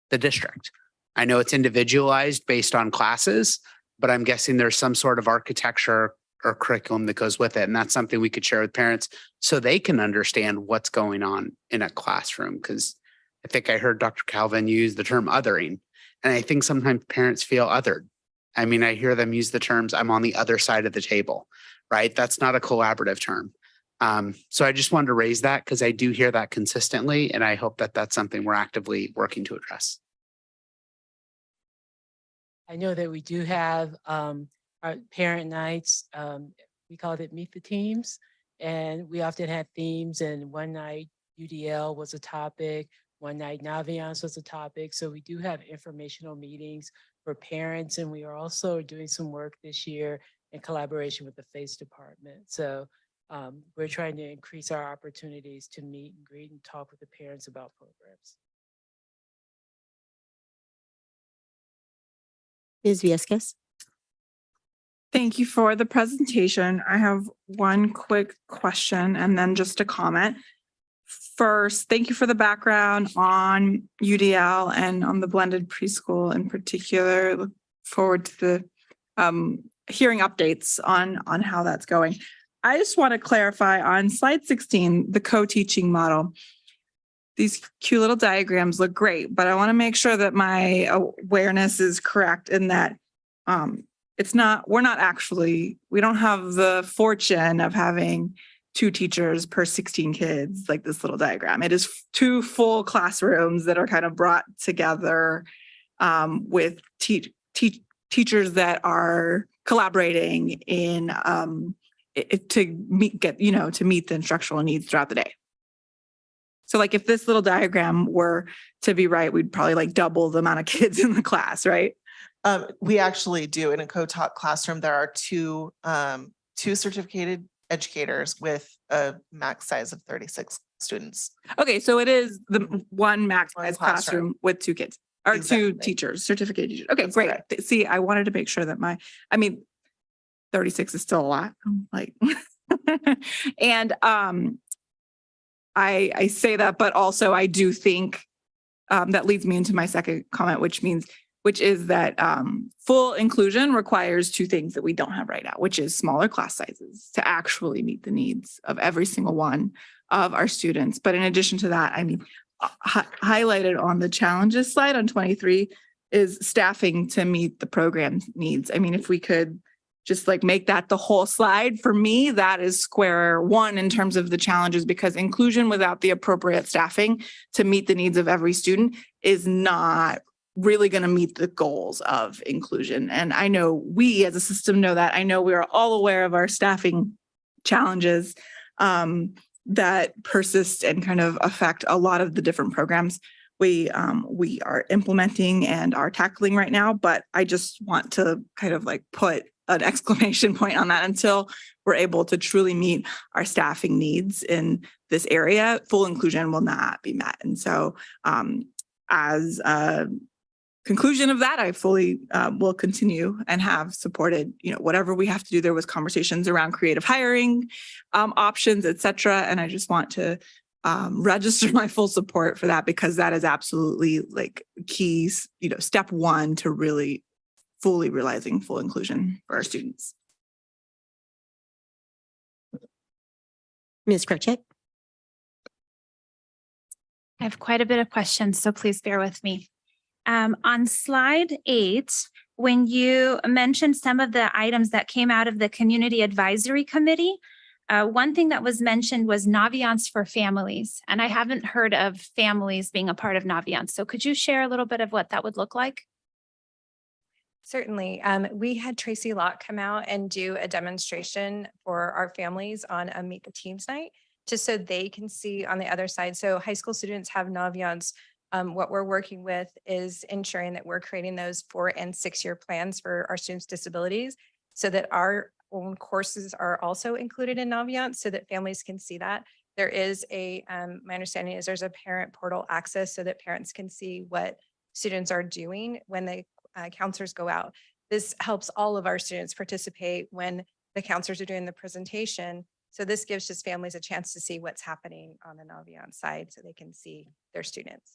Speaker 3: the district? I know it's individualized based on classes, but I'm guessing there's some sort of architecture or curriculum that goes with it. And that's something we could share with parents so they can understand what's going on in a classroom. Because I think I heard Dr. Calvin use the term othering. And I think sometimes parents feel othered. I mean, I hear them use the terms, I'm on the other side of the table, right? That's not a collaborative term. So I just wanted to raise that because I do hear that consistently. And I hope that that's something we're actively working to address.
Speaker 9: I know that we do have our parent nights. We called it Meet the Teams, and we often had themes. And one night UDL was a topic, one night Naviance was a topic. So we do have informational meetings for parents, and we are also doing some work this year in collaboration with the FACE department. So we're trying to increase our opportunities to meet and greet and talk with the parents about programs.
Speaker 1: Ms. Viescas.
Speaker 5: Thank you for the presentation. I have one quick question and then just a comment. First, thank you for the background on UDL and on the blended preschool in particular. Look forward to the hearing updates on how that's going. I just want to clarify on slide 16, the co-teaching model. These cute little diagrams look great, but I want to make sure that my awareness is correct in that we don't have the fortune of having 2 teachers per 16 kids like this little diagram. It is 2 full classrooms that are kind of brought together with teachers that are collaborating in to meet the instructional needs throughout the day. So like if this little diagram were to be right, we'd probably like double the amount of kids in the class, right?
Speaker 17: We actually do. In a co-taught classroom, there are two certificated educators with a max size of 36 students.
Speaker 5: Okay, so it is the one max size classroom with 2 kids or
Speaker 17: Exactly.
Speaker 5: 2 teachers, certificated teachers. Okay,
Speaker 17: That's
Speaker 5: great.
Speaker 17: correct.
Speaker 5: See, I wanted to make sure that 36 is still a lot. Like, and I say that, but also I do think that leads me into my second comment, which is that full inclusion requires 2 things that we don't have right now, which is smaller class sizes to actually meet the needs of every single one of our students. But in addition to that, highlighted on the challenges slide on 23 is staffing to meet the program needs. If we could just like make that the whole slide, for me, that is square one in terms of the challenges, because inclusion without the appropriate staffing to meet the needs of every student is not really going to meet the goals of inclusion. And I know we as a system know that. I know we are all aware of our staffing challenges that persist and kind of affect a lot of the different programs we are implementing and are tackling right now. But I just want to kind of like put an exclamation point on that. Until we're able to truly meet our staffing needs in this area, full inclusion will not be met. And so as a conclusion of that, I fully will continue and have supported, whatever we have to do. There was conversations around creative hiring options, et cetera. And I just want to register my full support for that, because that is absolutely like keys, step one to really fully realizing full inclusion for our students.
Speaker 1: Ms. Krupchak.
Speaker 4: I have quite a bit of questions, so please bear with me. On slide 8, when you mentioned some of the items that came out of the Community Advisory Committee, one thing that was mentioned was Naviance for families, and I haven't heard of families being a part of Naviance. So could you share a little bit of what that would look like?
Speaker 16: Certainly. We had Tracy Locke come out and do a demonstration for our families on a Meet the Teams night, just so they can see on the other side. So high school students have Naviance. What we're working with is ensuring that we're creating those 4- and 6-year plans for our students' disabilities, so that our own courses are also included in Naviance, so that families can see that. There is my understanding is there's a parent portal access so that parents can see what students are doing when the counselors go out. This helps all of our students participate when the counselors are doing the presentation. So this gives just families a chance to see what's happening on the Naviance side, so they can see their students.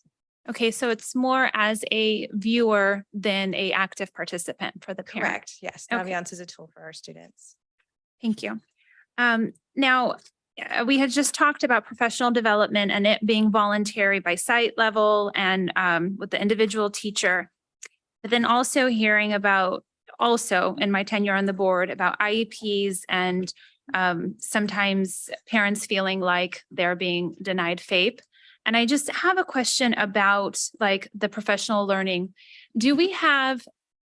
Speaker 4: Okay, so it's more as a viewer than a active participant for the parent.
Speaker 16: Correct. Yes.
Speaker 4: Okay.
Speaker 16: Naviance is a tool for our students.
Speaker 4: Thank you. Now, we had just talked about professional development and it being voluntary by site level and with the individual teacher. But then also hearing about, also in my tenure on the board, about IEPs and sometimes parents feeling like they're being denied FAPE. And I just have a question about like the professional learning. Do we have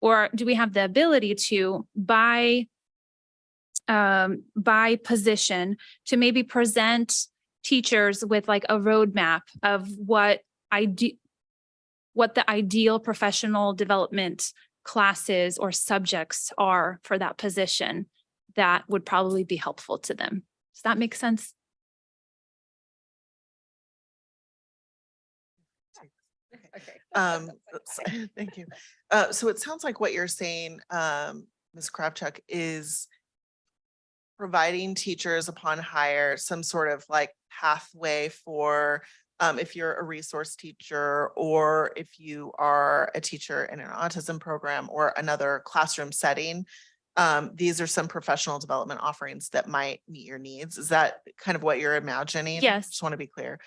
Speaker 4: the ability to, by position, to maybe present teachers with like a roadmap of what the ideal professional development classes or subjects are for that position that would probably be helpful to them? Does that make sense?
Speaker 17: Thank you. So it sounds like what you're saying, Ms. Kravchuk, is providing teachers upon hire some sort of like pathway for if you're a resource teacher, or if you are a teacher in an autism program or another classroom setting. These are some professional development offerings that might meet your needs. Is that kind of what you're imagining?
Speaker 4: Yes.
Speaker 17: Just want to be clear.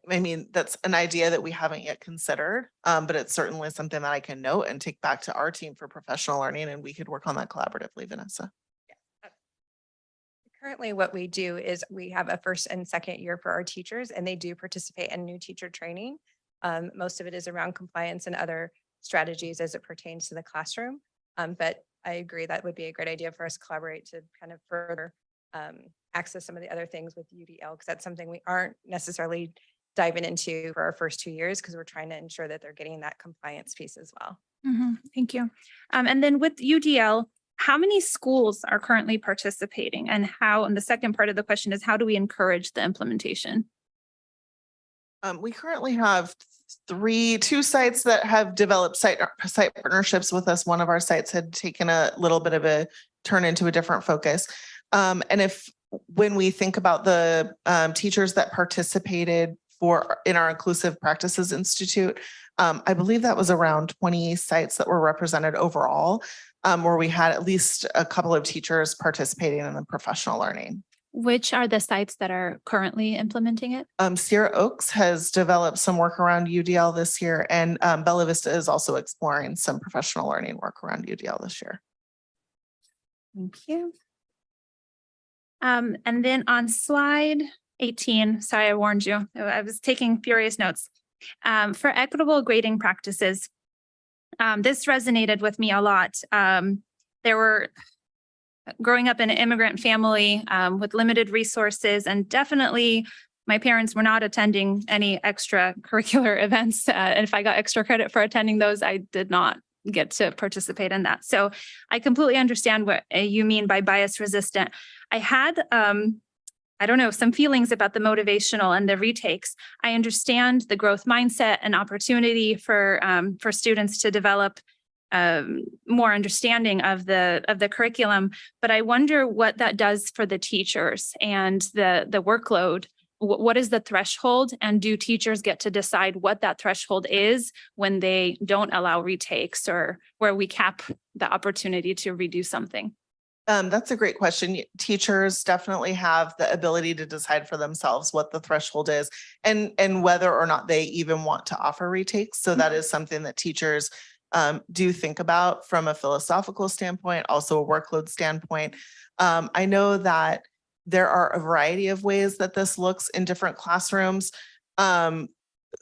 Speaker 17: I mean, that's an idea that we haven't yet considered, but it's certainly something that I can note and take back to our team for professional learning, and we could work on that collaboratively, Vanessa.
Speaker 16: Currently, what we do is we have a 1st and 2nd year for our teachers, and they do participate in new teacher training. Most of it is around compliance and other strategies as it pertains to the classroom. But I agree that would be a great idea for us to collaborate to kind of further access some of the other things with UDL, because that's something we aren't necessarily diving into for our first 2 years, because we're trying to ensure that they're getting that compliance piece as well.
Speaker 4: Thank you. And then with UDL, how many schools are currently participating, and the second part of the question is, how do we encourage the implementation?
Speaker 17: We currently have two sites that have developed site partnerships with us. One of our sites had taken a little bit of a turn into a different focus. And when we think about the teachers that participated in our Inclusive Practices Institute, I believe that was around 20 sites that were represented overall, where we had at least a couple of teachers participating in the professional learning.
Speaker 4: Which are the sites that are currently implementing it?
Speaker 17: Sierra Oaks has developed some work around UDL this year, and Bella Vista is also exploring some professional learning work around UDL this year.
Speaker 4: Thank you. And then on slide 18, sorry, I warned you, I was taking furious notes. For equitable grading practices, this resonated with me a lot. Growing up in an immigrant family with limited resources, and definitely my parents were not attending any extracurricular events. And if I got extra credit for attending those, I did not get to participate in that. So I completely understand what you mean by bias resistant. I had, I don't know, some feelings about the motivational and the retakes. I understand the growth mindset and opportunity for students to develop more understanding of the curriculum, but I wonder what that does for the teachers and the workload what is the threshold, and do teachers get to decide what that threshold is when they don't allow retakes, or where we cap the opportunity to redo something?
Speaker 17: That's a great question. Teachers definitely have the ability to decide for themselves what the threshold is and whether or not they even want to offer retakes. So that is something that teachers do think about from a philosophical standpoint, also a workload standpoint. I know that there are a variety of ways that this looks in different classrooms.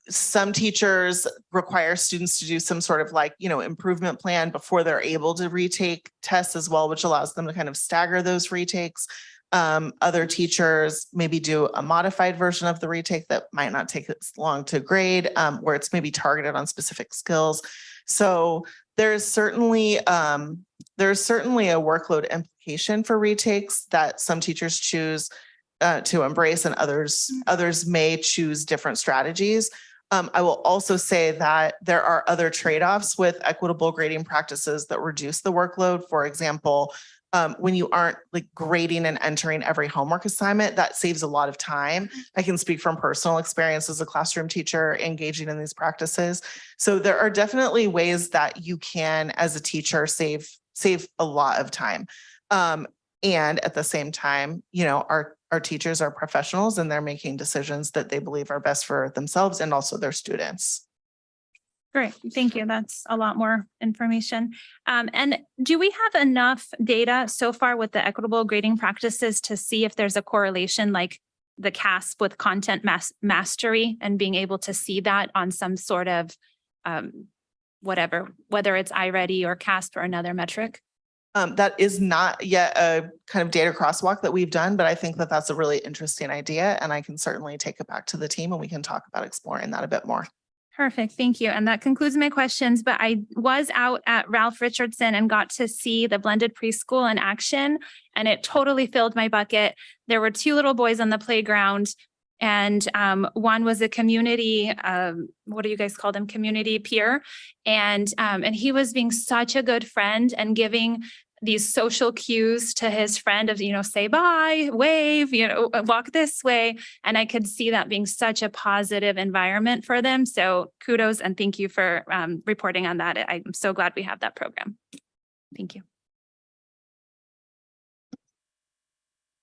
Speaker 17: Some teachers require students to do some sort of improvement plan before they're able to retake tests as well, which allows them to kind of stagger those retakes. Other teachers maybe do a modified version of the retake that might not take as long to grade, where it's maybe targeted on specific skills. So there's certainly a workload implication for retakes that some teachers choose to embrace, and others may choose different strategies. I will also say that there are other trade-offs with equitable grading practices that reduce the workload. For example, when you aren't grading and entering every homework assignment, that saves a lot of time. I can speak from personal experience as a classroom teacher engaging in these practices. So there are definitely ways that you can, as a teacher, save a lot of time. And at the same time, our teachers are professionals, and they're making decisions that they believe are best for themselves and also their students.
Speaker 4: Great, thank you. That's a lot more information. And do we have enough data so far with the equitable grading practices to see if there's a correlation, like the CASP with content mastery, and being able to see that on some sort of whatever, whether it's iReady or CASP or another metric?
Speaker 17: That is not yet a kind of data crosswalk that we've done, but I think that that's a really interesting idea, and I can certainly take it back to the team and we can talk about exploring that a bit more.
Speaker 4: Perfect. Thank you. And that concludes my questions, but I was out at Ralph Richardson and got to see the blended preschool in action, and it totally filled my bucket. There were 2 little boys on the playground, and one was a community, what do you guys call them? Community peer. And he was being such a good friend and giving these social cues to his friend of, say bye, wave, walk this way. And I could see that being such a positive environment for them. So kudos and thank you for reporting on that. I'm so glad we have that program. Thank you.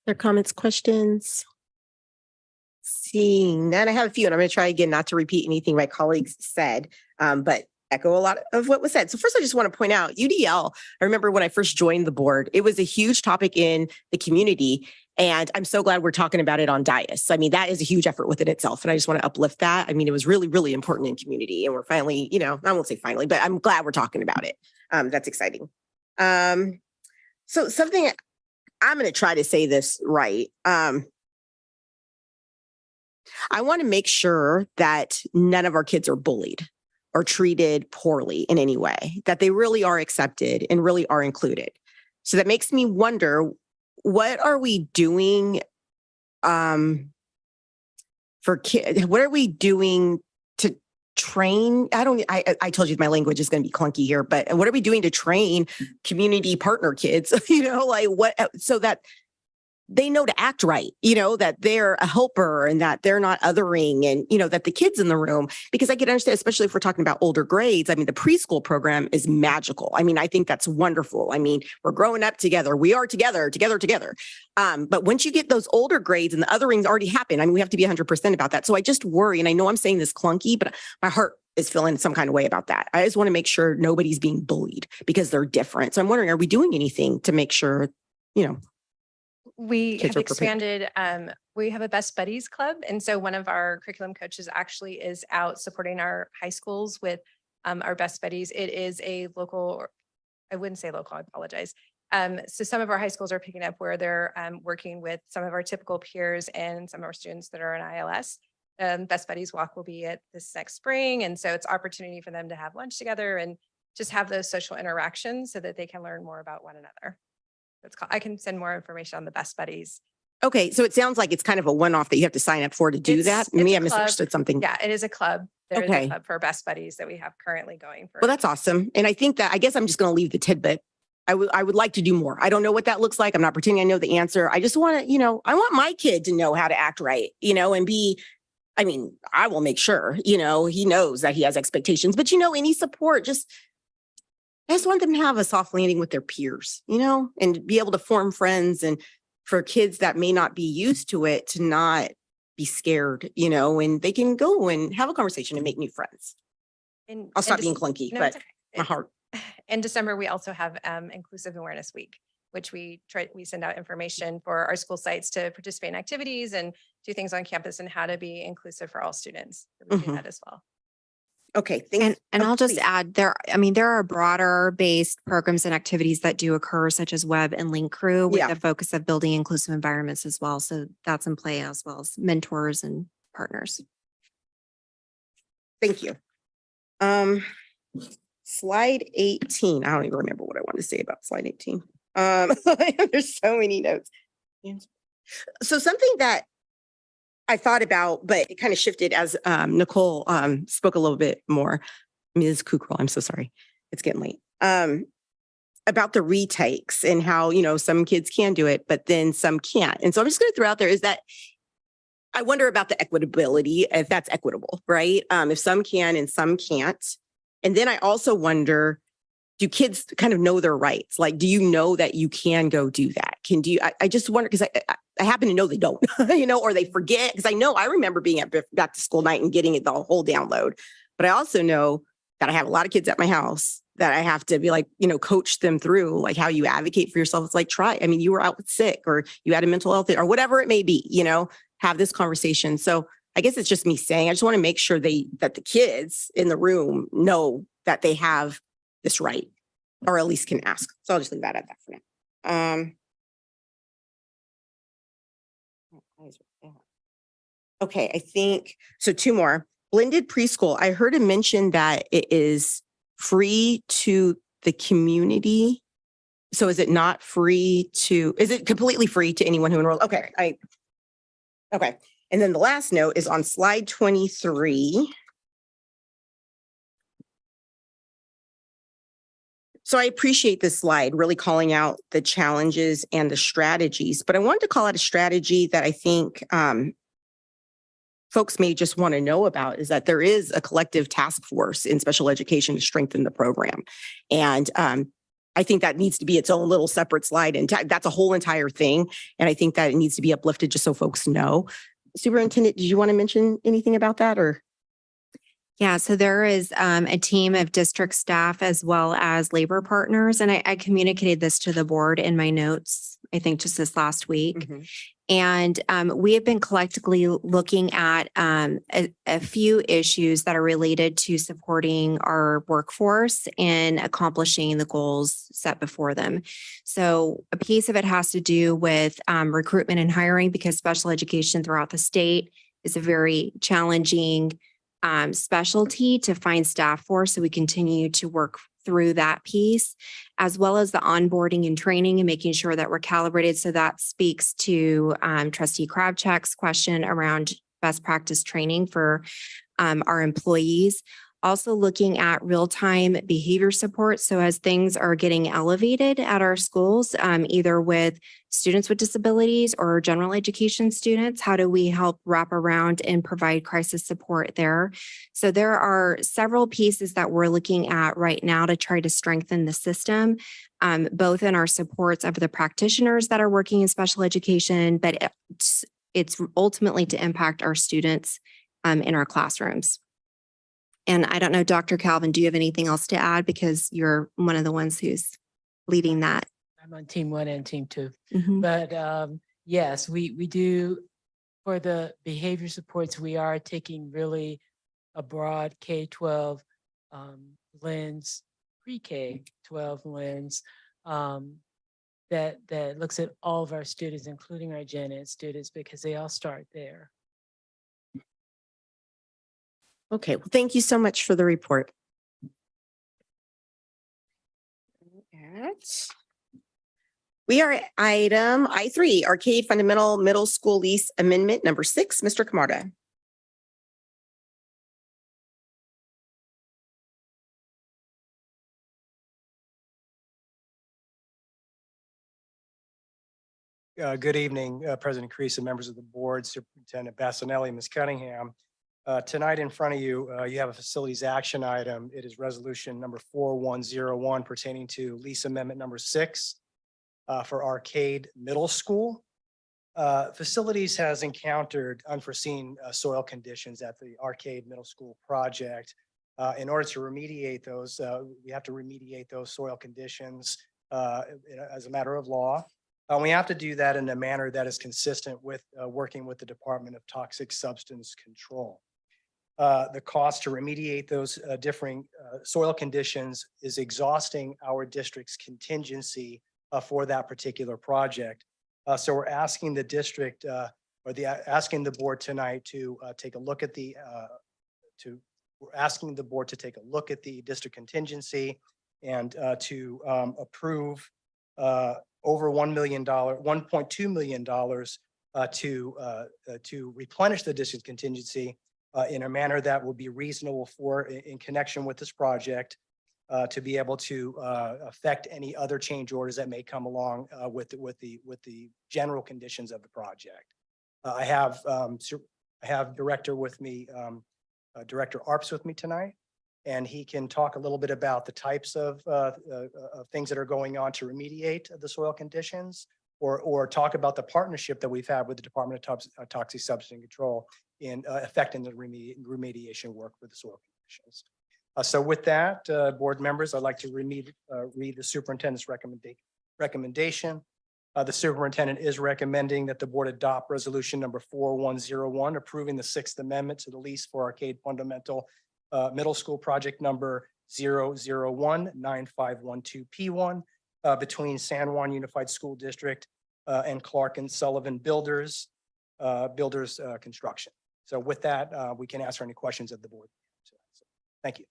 Speaker 1: Their comments, questions? Seeing none, I have a few, and I'm going to try again not to repeat anything my colleagues said, but echo a lot of what was said. So first, I just want to point out UDL. I remember when I first joined the board, it was a huge topic in the community, and I'm so glad we're talking about it on dais. I mean, that is a huge effort within itself, and I just want to uplift that. I mean, it was really, really important in community, and we're finally, I won't say finally, but I'm glad we're talking about it. That's exciting. So something, I'm going to try to say this right. I want to make sure that none of our kids are bullied or treated poorly in any way, that they really are accepted and really are included. So that makes me wonder, what are we doing for kids? What are we doing to train? I told you my language is going to be clunky here, but what are we doing to train community partner kids, so that they know to act right, that they're a helper and that they're not othering, and, that the kids in the room, because I can understand, especially if we're talking about older grades. I mean, the preschool program is magical. I mean, I think that's wonderful. I mean, we're growing up together. We are together. But once you get those older grades and the othering already happened, I mean, we have to be 100% about that. So I just worry, and I know I'm saying this clunky, but my heart is feeling some kind of way about that. I just want to make sure nobody's being bullied because they're different. So I'm wondering, are we doing anything to make sure,
Speaker 16: We
Speaker 1: kids
Speaker 16: have
Speaker 1: are prepared?
Speaker 16: expanded, we have a Best Buddies Club. And so one of our curriculum coaches actually is out supporting our high schools with our Best Buddies. It is a local, I wouldn't say local, I apologize. So some of our high schools are picking up where they're working with some of our typical peers and some of our students that are in ILS. Best Buddies Walk will be at this next spring. And so it's opportunity for them to have lunch together and just have those social interactions so that they can learn more about one another. I can send more information on the Best Buddies.
Speaker 1: Okay, so it sounds like it's kind of a one-off that you have to sign up for to do that. Maybe I misunderstood something.
Speaker 16: Yeah, it is a club. There is
Speaker 1: Okay.
Speaker 16: a club for Best Buddies that we have currently going for.
Speaker 1: Well, that's awesome. And I think that, I guess I'm just going to leave the tidbit I would like to do more. I don't know what that looks like. I'm not pretending I know the answer. I just want to, I want my kid to know how to act right, and be, I mean, I will make sure, he knows that he has expectations, but any support, I just want them to have a soft landing with their peers, and be able to form friends, and for kids that may not be used to it to not be scared, and they can go and have a conversation and make new friends. I'll stop being clunky,
Speaker 16: No,
Speaker 1: but
Speaker 16: it's okay.
Speaker 1: my heart.
Speaker 16: In December, we also have Inclusive Awareness Week, which we send out information for our school sites to participate in activities and do things on campus and how to be inclusive for all students. We do that as well.
Speaker 1: Okay, thanks.
Speaker 6: And I'll just
Speaker 1: please.
Speaker 6: add there are broader based programs and activities that do occur, such as Web and Link Crew, with
Speaker 1: Yeah.
Speaker 6: the focus of building inclusive environments as well. So that's in play, as well as mentors and partners.
Speaker 1: Thank you. Slide 18. I don't even remember what I wanted to say about slide 18. There's so many notes. So something that I thought about, but it kind of shifted as Nicole spoke a little bit more. Ms. Kukral, I'm so sorry. It's getting late. About the retakes and how, some kids can do it, but then some can't. And so I'm just going to throw out there is that I wonder about the equitability, if that's equitable, right? If some can and some can't. And then I also wonder, do kids kind of know their rights? Like, do you know that you can go do that? I just wonder, because I happen to know they don't, or they forget. Because I remember being at back to school night and getting the whole download. But I also know that I have a lot of kids at my house that I have to be like, coach them through like how you advocate for yourself. It's like, you were out sick or you had a mental health or whatever it may be, have this conversation. So I guess it's just me saying, I just want to make sure that the kids in the room know that they have this right, or at least can ask. So I'll just leave that at that for now. Okay, I think, so two more. Blended preschool. I heard him mention that it is free to the community. So is it not free is it completely free to anyone who enrolled? Okay, okay. And then the last note is on slide 23. So I appreciate this slide, really calling out the challenges and the strategies, but I wanted to call out a strategy that I think folks may just want to know about, is that there is a collective task force in special education to strengthen the program. And I think that needs to be its own little separate slide, and that's a whole entire thing. And I think that it needs to be uplifted just so folks know. Superintendent, did you want to mention anything about that, or?
Speaker 6: Yeah, so there is a team of district staff as well as labor partners. And I communicated this to the board in my notes, I think just this last week. And we have been collectively looking at a few issues that are related to supporting our workforce and accomplishing the goals set before them. So a piece of it has to do with recruitment and hiring, because special education throughout the state is a very challenging specialty to find staff for. So we continue to work through that piece, as well as the onboarding and training and making sure that we're calibrated. So that speaks to Trustee Kravchuk's question around best practice training for our employees. Also looking at real-time behavior support. So as things are getting elevated at our schools, either with students with disabilities or general education students, how do we help wrap around and provide crisis support there? So there are several pieces that we're looking at right now to try to strengthen the system, both in our supports of the practitioners that are working in special education, but it's ultimately to impact our students in our classrooms. And I don't know, Dr. Calvin, do you have anything else to add? Because you're one of the ones who's leading that.
Speaker 9: I'm on team 1 and team 2.
Speaker 6: Mhm.
Speaker 9: But yes, we do, for the behavior supports, we are taking really a broad K-12 lens, pre-K-12 lens that looks at all of our students, including our gen ed students, because they all start there.
Speaker 1: Okay, well, thank you so much for the report. We are at item I3, Arcade Fundamental Middle School Lease Amendment number 6. Mr. Camarda.
Speaker 2: Good evening, President Crease and members of the board, Superintendent Bassanelli, Ms. Cunningham. Tonight in front of you, you have a facilities action item. It is resolution number 4101 pertaining to lease amendment number 6 for Arcade Middle School. Facilities has encountered unforeseen soil conditions at the Arcade Middle School project. In order to remediate those, we have to remediate those soil conditions as a matter of law. We have to do that in a manner that is consistent with working with the Department of Toxic Substance Control. The cost to remediate those differing soil conditions is exhausting our district's contingency for that particular project. So we're asking the district asking the board tonight to take a look at we're asking the board to take a look at the district contingency and to approve over $1.2 million to replenish the district contingency in a manner that will be reasonable in connection with this project to be able to affect any other change orders that may come along with the general conditions of the project. I have Director with me, Director Arps with me tonight, and he can talk a little bit about the types of things that are going on to remediate the soil conditions, or talk about the partnership that we've had with the Department of Toxic Substance Control in affecting the remediation work for the soil conditions. So with that, board members, I'd like to read the superintendent's recommendation. The superintendent is recommending that the board adopt resolution number 4101, approving the 6th amendment to the lease for Arcade Fundamental Middle School project number 0019512P1 between San Juan Unified School District and Clark and Sullivan Builders Construction. So with that, we can answer any questions of the board. So, thank you.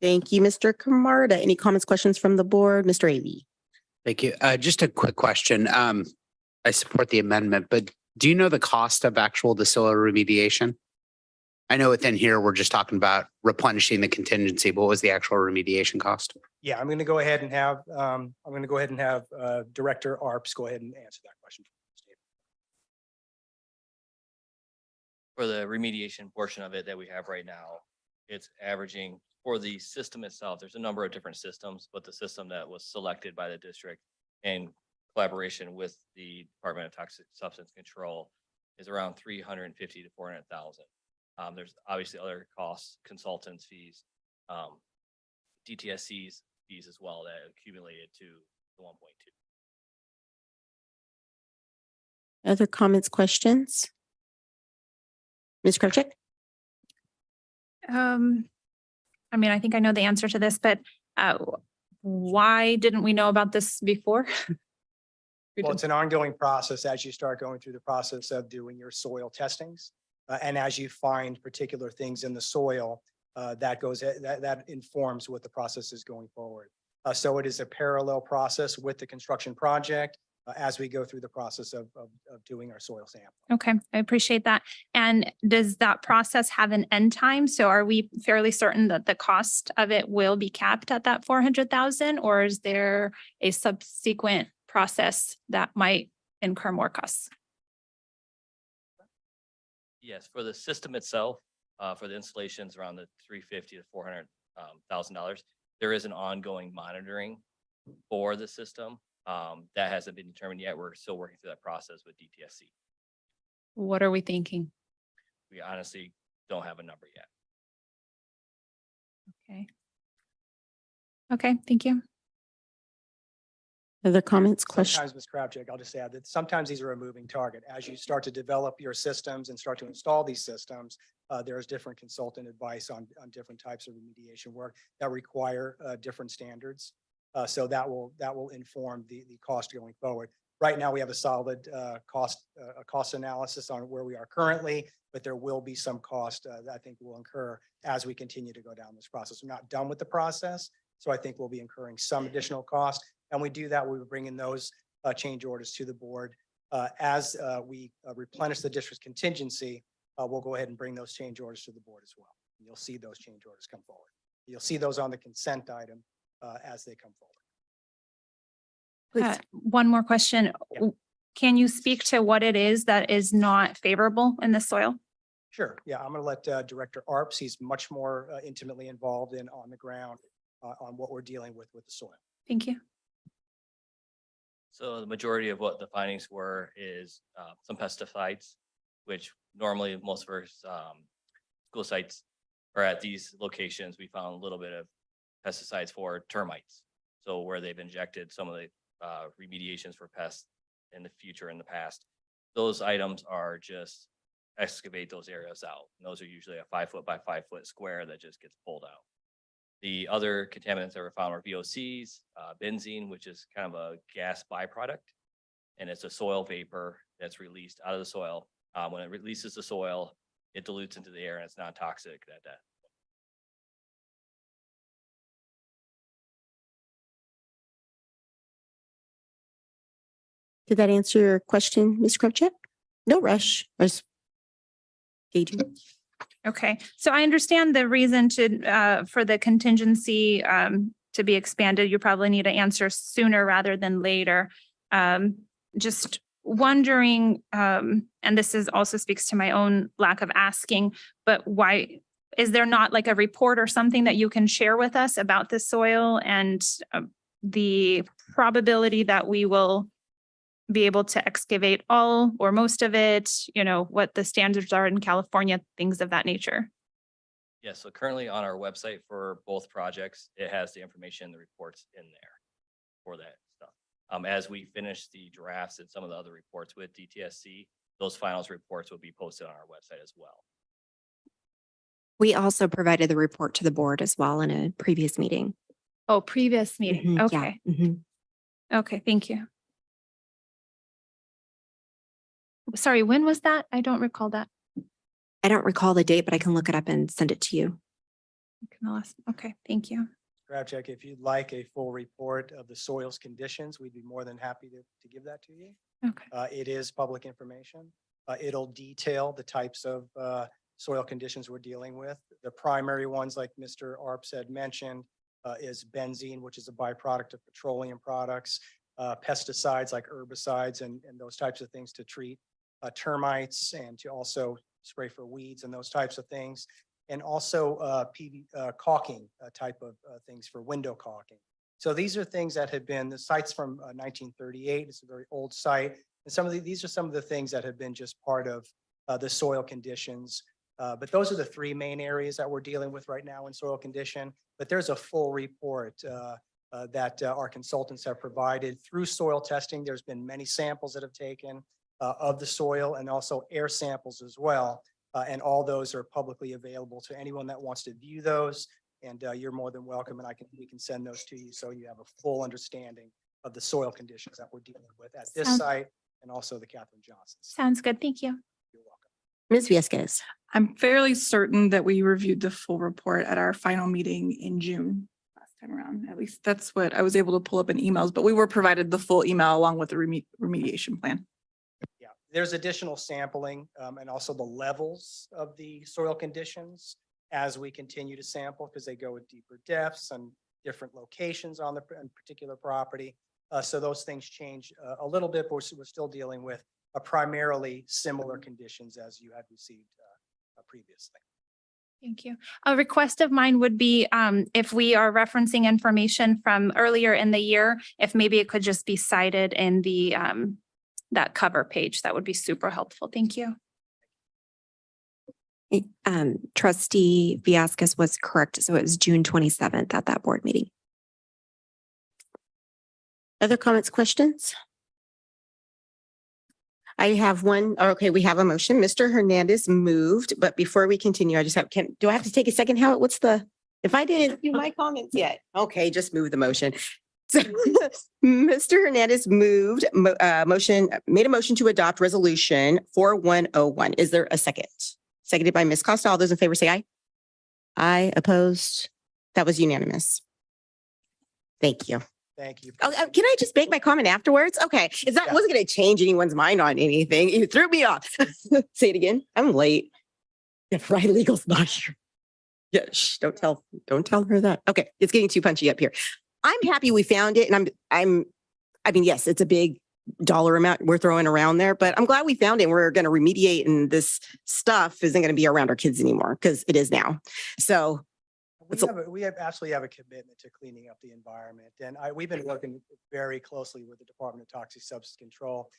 Speaker 1: Thank you, Mr. Camarda. Any comments, questions from the board? Mr. Avey.
Speaker 3: Thank you. Just a quick question. I support the amendment, but do you know the cost of the soil remediation? I know within here, we're just talking about replenishing the contingency, but what was the actual remediation cost?
Speaker 2: Yeah, I'm going to go ahead and have Director Arps go ahead and answer that question.
Speaker 22: For the remediation portion of it that we have right now, it's averaging for the system itself. There's a number of different systems, but the system that was selected by the district in collaboration with the Department of Toxic Substance Control is around 350 to 400,000. There's obviously other costs, consultants fees, DTSC's fees as well that accumulated to the 1.2.
Speaker 1: Other comments, questions? Ms. Krupchik?
Speaker 4: I mean, I think I know the answer to this, but why didn't we know about this before?
Speaker 2: Well, it's an ongoing process as you start going through the process of doing your soil testings. And as you find particular things in the soil, that informs what the process is going forward. So it is a parallel process with the construction project as we go through the process of doing our soil sample.
Speaker 4: Okay, I appreciate that. And does that process have an end time? So are we fairly certain that the cost of it will be capped at that 400,000, or is there a subsequent process that might incur more costs?
Speaker 22: Yes, for the system itself, for the installations around the 350 to 400,000 dollars, there is an ongoing monitoring for the system. That hasn't been determined yet. We're still working through that process with DTSC.
Speaker 4: What are we thinking?
Speaker 22: We honestly don't have a number yet.
Speaker 4: Okay. Okay, thank you.
Speaker 1: Other comments, questions?
Speaker 2: Sometimes, Ms. Krupchik, I'll just add that sometimes these are a moving target. As you start to develop your systems and start to install these systems, there's different consultant advice on different types of remediation work that require different standards. So that will inform the cost going forward. Right now, we have a solid cost analysis on where we are currently, but there will be some cost that I think will incur as we continue to go down this process. We're not done with the process, so I think we'll be incurring some additional cost. And we do that, we will bring in those change orders to the board. As we replenish the district's contingency, we'll go ahead and bring those change orders to the board as well. And you'll see those change orders come forward. You'll see those on the consent item as they come forward.
Speaker 4: One more question.
Speaker 2: Yeah.
Speaker 4: can you speak to what it is that is not favorable in the soil?
Speaker 2: Sure. Yeah, I'm going to let Director Arps, he's much more intimately involved in on the ground on what we're dealing with the soil.
Speaker 4: Thank you.
Speaker 22: So the majority of what the findings were is some pesticides, which normally most of our school sites or at these locations, we found a little bit of pesticides for termites. So where they've injected some of the remediations for pests in the future, in the past, those items are just excavate those areas out. And those are usually a 5 foot by 5 foot square that just gets pulled out. The other contaminants that were found were VOCs, benzene, which is kind of a gas byproduct, and it's a soil vapor that's released out of the soil. When it releases the soil, it dilutes into the air and it's not toxic at that.
Speaker 1: Did that answer your question, Ms. Kravchuk? No rush. I was gauging.
Speaker 4: Okay, so I understand the reason to, for the contingency to be expanded. You probably need an answer sooner rather than later. Just wondering, and this is also speaks to my own lack of asking, but why, is there not like a report or something that you can share with us about the soil and the probability that we will be able to excavate all or most of it, you know, what the standards are in California, things of that nature?
Speaker 22: Yeah, so currently on our website for both projects, it has the information, the reports in there for that stuff. As we finish the drafts and some of the other reports with DTSC, those finals reports will be posted on our website as well.
Speaker 6: We also provided the report to the board as well in a previous meeting.
Speaker 4: Oh, previous meeting.
Speaker 6: Mhm, yeah,
Speaker 4: Okay.
Speaker 6: mhm.
Speaker 4: Okay, thank you. Sorry, when was that? I don't recall that.
Speaker 6: I don't recall the date, but I can look it up and send it to you.
Speaker 4: Okay, thank you.
Speaker 2: Kravchuk, if you'd like a full report of the soil's conditions, we'd be more than happy to give that to you.
Speaker 4: Okay.
Speaker 2: It is public information. It'll detail the types of soil conditions we're dealing with. The primary ones, like Mr. Arps had mentioned, is benzene, which is a byproduct of petroleum products, pesticides like herbicides and those types of things to treat termites and to also spray for weeds and those types of things. And also caulking type of things for window caulking. So these are things that have been, the site's from 1938. It's a very old site. And some of these are some of the things that have been just part of the soil conditions. But those are the three main areas that we're dealing with right now in soil condition. But there's a full report that our consultants have provided through soil testing. There's been many samples that have taken of the soil and also air samples as well. And all those are publicly available to anyone that wants to view those. And you're more than welcome. And we can send those to you so you have a full understanding of the soil conditions that we're dealing with at this site and also the Catherine Johnson.
Speaker 4: Sounds good. Thank you.
Speaker 1: Ms. Viescas.
Speaker 5: I'm fairly certain that we reviewed the full report at our final meeting in June last time around. At least that's what I was able to pull up in emails, but we were provided the full email along with the remediation plan.
Speaker 2: Yeah, there's additional sampling and also the levels of the soil conditions as we continue to sample because they go at deeper depths and different locations on the particular property. So those things change a little bit, but we're still dealing with primarily similar conditions as you had received previously.
Speaker 4: Thank you. A request of mine would be if we are referencing information from earlier in the year, if maybe it could just be cited in the that cover page, that would be super helpful. Thank you.
Speaker 6: Trustee Viascas was correct. So it was June 27th at that board meeting.
Speaker 1: Other comments, questions? I have one. Okay, we have a motion. Mr. Hernandez moved, but before we continue, I just have, do I have to take a second? What's the, if I didn't do my comments yet? Okay, just move the motion. So Mr. Hernandez moved, made a motion to adopt resolution 4101. Is there a second? Seconded by Ms. Costa. All those in favor say aye. Aye, opposed. That was unanimous. Thank you.
Speaker 2: Thank you.
Speaker 1: Oh, can I just make my comment afterwards? Okay. Wasn't going to change anyone's mind on anything. You threw me off. Say it again. I'm late. If Right Legal's not here. Yeah, shh, don't tell her that. Okay. It's getting too punchy up here. I'm happy we found it. And I mean, yes, it's a big dollar amount we're throwing around there, but I'm glad we found it. We're going to remediate, and this stuff isn't going to be around our kids anymore because it is now. So
Speaker 2: We absolutely have a commitment to cleaning up the environment. And we've been working very closely with the Department of Toxic Substance Control.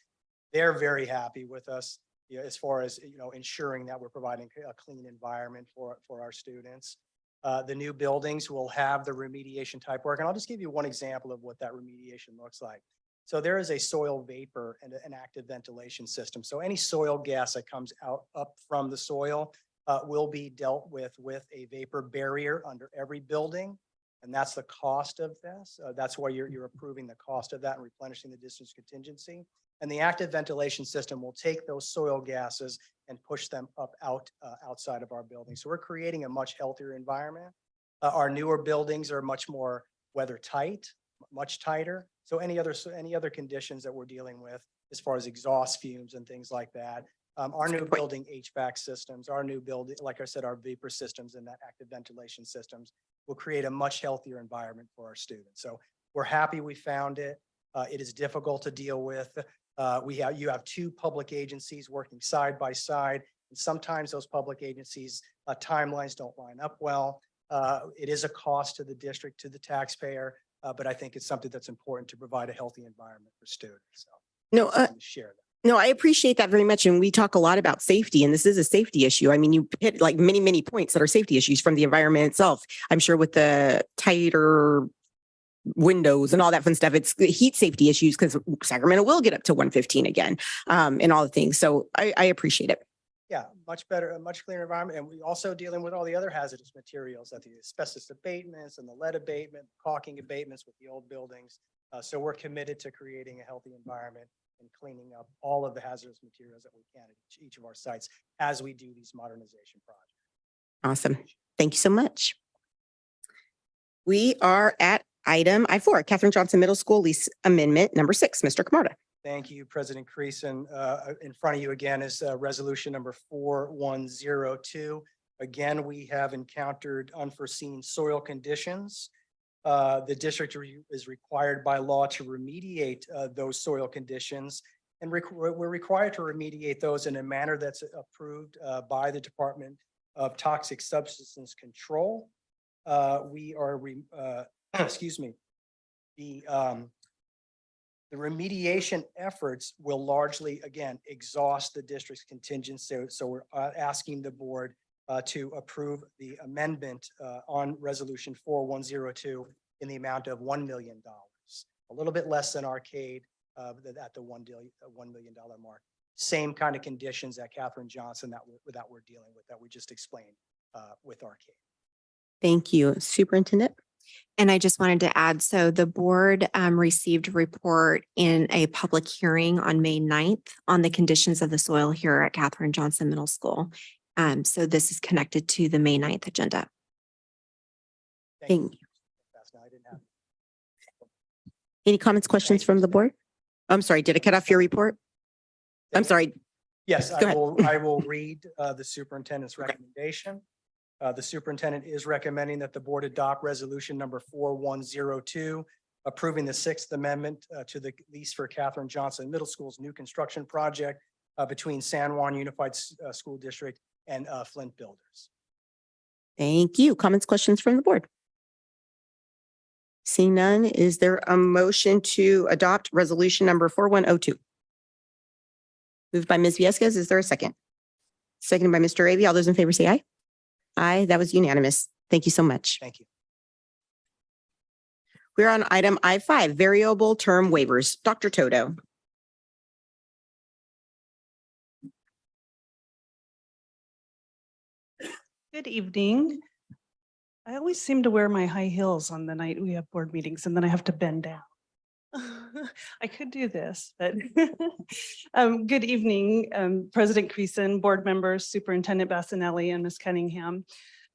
Speaker 2: They're very happy with us, you know, as far as, you know, ensuring that we're providing a clean environment for our students. The new buildings will have the remediation type work. And I'll just give you one example of what that remediation looks like. So there is a soil vapor and an active ventilation system. So any soil gas that comes up from the soil will be dealt with a vapor barrier under every building. And that's the cost of this. That's why you're approving the cost of that and replenishing the distance contingency. And the active ventilation system will take those soil gases and push them outside of our building. So we're creating a much healthier environment. Our newer buildings are much more weather tight, much tighter. So any other conditions that we're dealing with as far as exhaust fumes and things like that. Our new building HVAC systems, our new building, like I said, our vapor systems and that active ventilation systems will create a much healthier environment for our students. So we're happy we found it. It is difficult to deal with. You have two public agencies working side by side, and sometimes those public agencies timelines don't line up well. It is a cost to the district, to the taxpayer, but I think it's something that's important to provide a healthy environment for students. So
Speaker 1: no,
Speaker 2: share that.
Speaker 1: no, I appreciate that very much. And we talk a lot about safety, and this is a safety issue. I mean, you hit like many, many points that are safety issues from the environment itself. I'm sure with the tighter windows and all that fun stuff, it's heat safety issues because Sacramento will get up to 115 again, and all the things. So I appreciate it.
Speaker 2: Yeah, much better, a much cleaner environment. And we also dealing with all the other hazardous materials, that the asbestos abatements and the lead abatement, caulking abatements with the old buildings. So we're committed to creating a healthy environment and cleaning up all of the hazardous materials that we can at each of our sites as we do these modernization projects.
Speaker 1: Awesome. Thank you so much. We are at item I4, Catherine Johnson Middle School lease amendment number 6. Mr. Camarda.
Speaker 2: Thank you, President Creason. In front of you again is resolution number 4102. Again, we have encountered unforeseen soil conditions. The district is required by law to remediate those soil conditions, and we're required to remediate those in a manner that's approved by the Department of Toxic Substances Control. Excuse me, the remediation efforts will largely, again, exhaust the district's contingency. So we're asking the board to approve the amendment on resolution 4102 in the amount of $1 million, a little bit less than Arcade at the $1 million mark. Same kind of conditions that Catherine Johnson that we're dealing with, that we just explained with Arcade.
Speaker 1: Thank you, Superintendent.
Speaker 6: And I just wanted to add, so the board received a report in a public hearing on May 9th on the conditions of the soil here at Catherine Johnson Middle School. So this is connected to the May 9th agenda.
Speaker 1: Thank you. Any comments, questions from the board? I'm sorry, did I cut off your report? I'm sorry.
Speaker 2: Yes,
Speaker 1: Go ahead.
Speaker 2: I will read the superintendent's recommendation. The superintendent is recommending that the board adopt resolution number 4102, approving the 6th amendment to the lease for Catherine Johnson Middle School's new construction project between San Juan Unified School District and Flint Builders.
Speaker 1: Thank you. Comments, questions from the board? Seeing none, is there a motion to adopt resolution number 4102? Moved by Ms. Viescas. Is there a second? Seconded by Mr. Avey. All those in favor say aye. Aye, that was unanimous. Thank you so much.
Speaker 2: Thank you.
Speaker 1: We're on item I5, variable term waivers. Dr. Toto.
Speaker 7: Good evening. I always seem to wear my high heels on the night we have board meetings, and then I have to bend down. I could do this, but good evening, President Creason, board members, Superintendent Bassanelli, and Ms. Cunningham.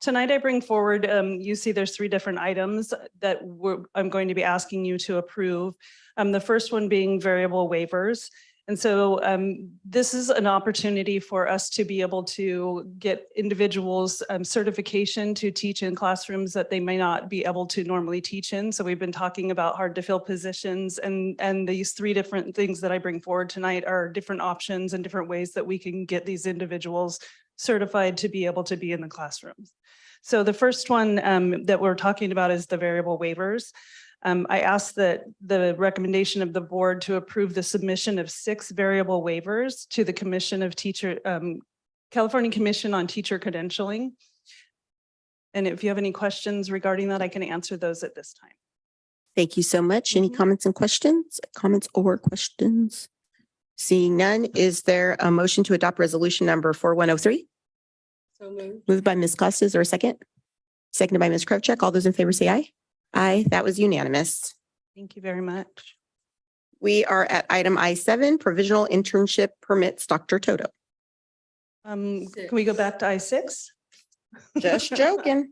Speaker 7: Tonight I bring forward, you see there's 3 different items that I'm going to be asking you to approve. The first one being variable waivers. And so this is an opportunity for us to be able to get individuals certification to teach in classrooms that they may not be able to normally teach in. So we've been talking about hard to fill positions, and these three different things that I bring forward tonight are different options and different ways that we can get these individuals certified to be able to be in the classrooms. So the first one that we're talking about is the variable waivers. I asked that the recommendation of the board to approve the submission of 6 variable waivers to the California Commission on Teacher Credentialing. And if you have any questions regarding that, I can answer those at this time.
Speaker 1: Thank you so much. Any comments and questions? Comments or questions? Seeing none, is there a motion to adopt resolution number 4103?
Speaker 15: So moved.
Speaker 1: Moved by Ms. Costa. Is there a second? Seconded by Ms. Krivchek. All those in favor say aye. Aye, that was unanimous.
Speaker 7: Thank you very much.
Speaker 1: We are at item I7, provisional internship permits, Dr. Toto.
Speaker 7: Can we go back to I6?
Speaker 1: Just joking.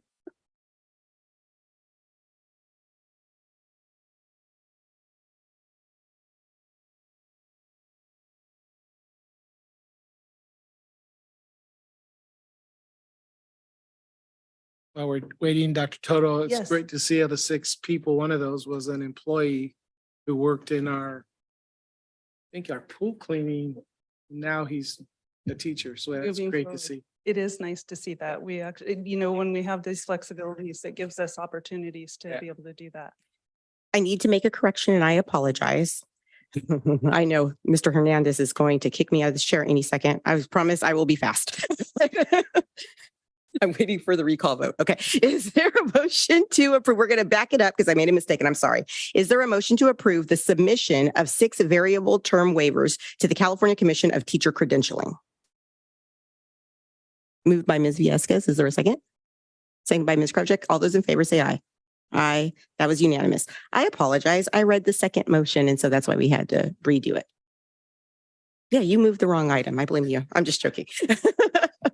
Speaker 8: While we're waiting, Dr. Toto, it's
Speaker 7: Yes.
Speaker 8: great to see how the 6 people, one of those was an employee who worked in our, I think our pool cleaning. Now he's a teacher. So that's
Speaker 7: Moving
Speaker 8: great
Speaker 7: forward.
Speaker 8: to see.
Speaker 7: It is nice to see that. We actually, when we have these flexibilities, it gives us opportunities to
Speaker 8: Yeah.
Speaker 7: be able to do that.
Speaker 1: I need to make a correction and I apologize. I know Mr. Hernandez is going to kick me out of this chair any second. I promise I will be fast. I'm waiting for the recall vote. Okay. Is there a motion to approve? We're going to back it up because I made a mistake and I'm sorry. Is there a motion to approve the submission of 6 variable term waivers to the California Commission of Teacher Credentialing? Moved by Ms. Viescas. Is there a second? Second by Ms. Krivchek. All those in favor say aye. Aye. That was unanimous. I apologize. I read the second motion, and so that's why we had to redo it. Yeah, you moved the wrong item. I blame you. I'm just joking.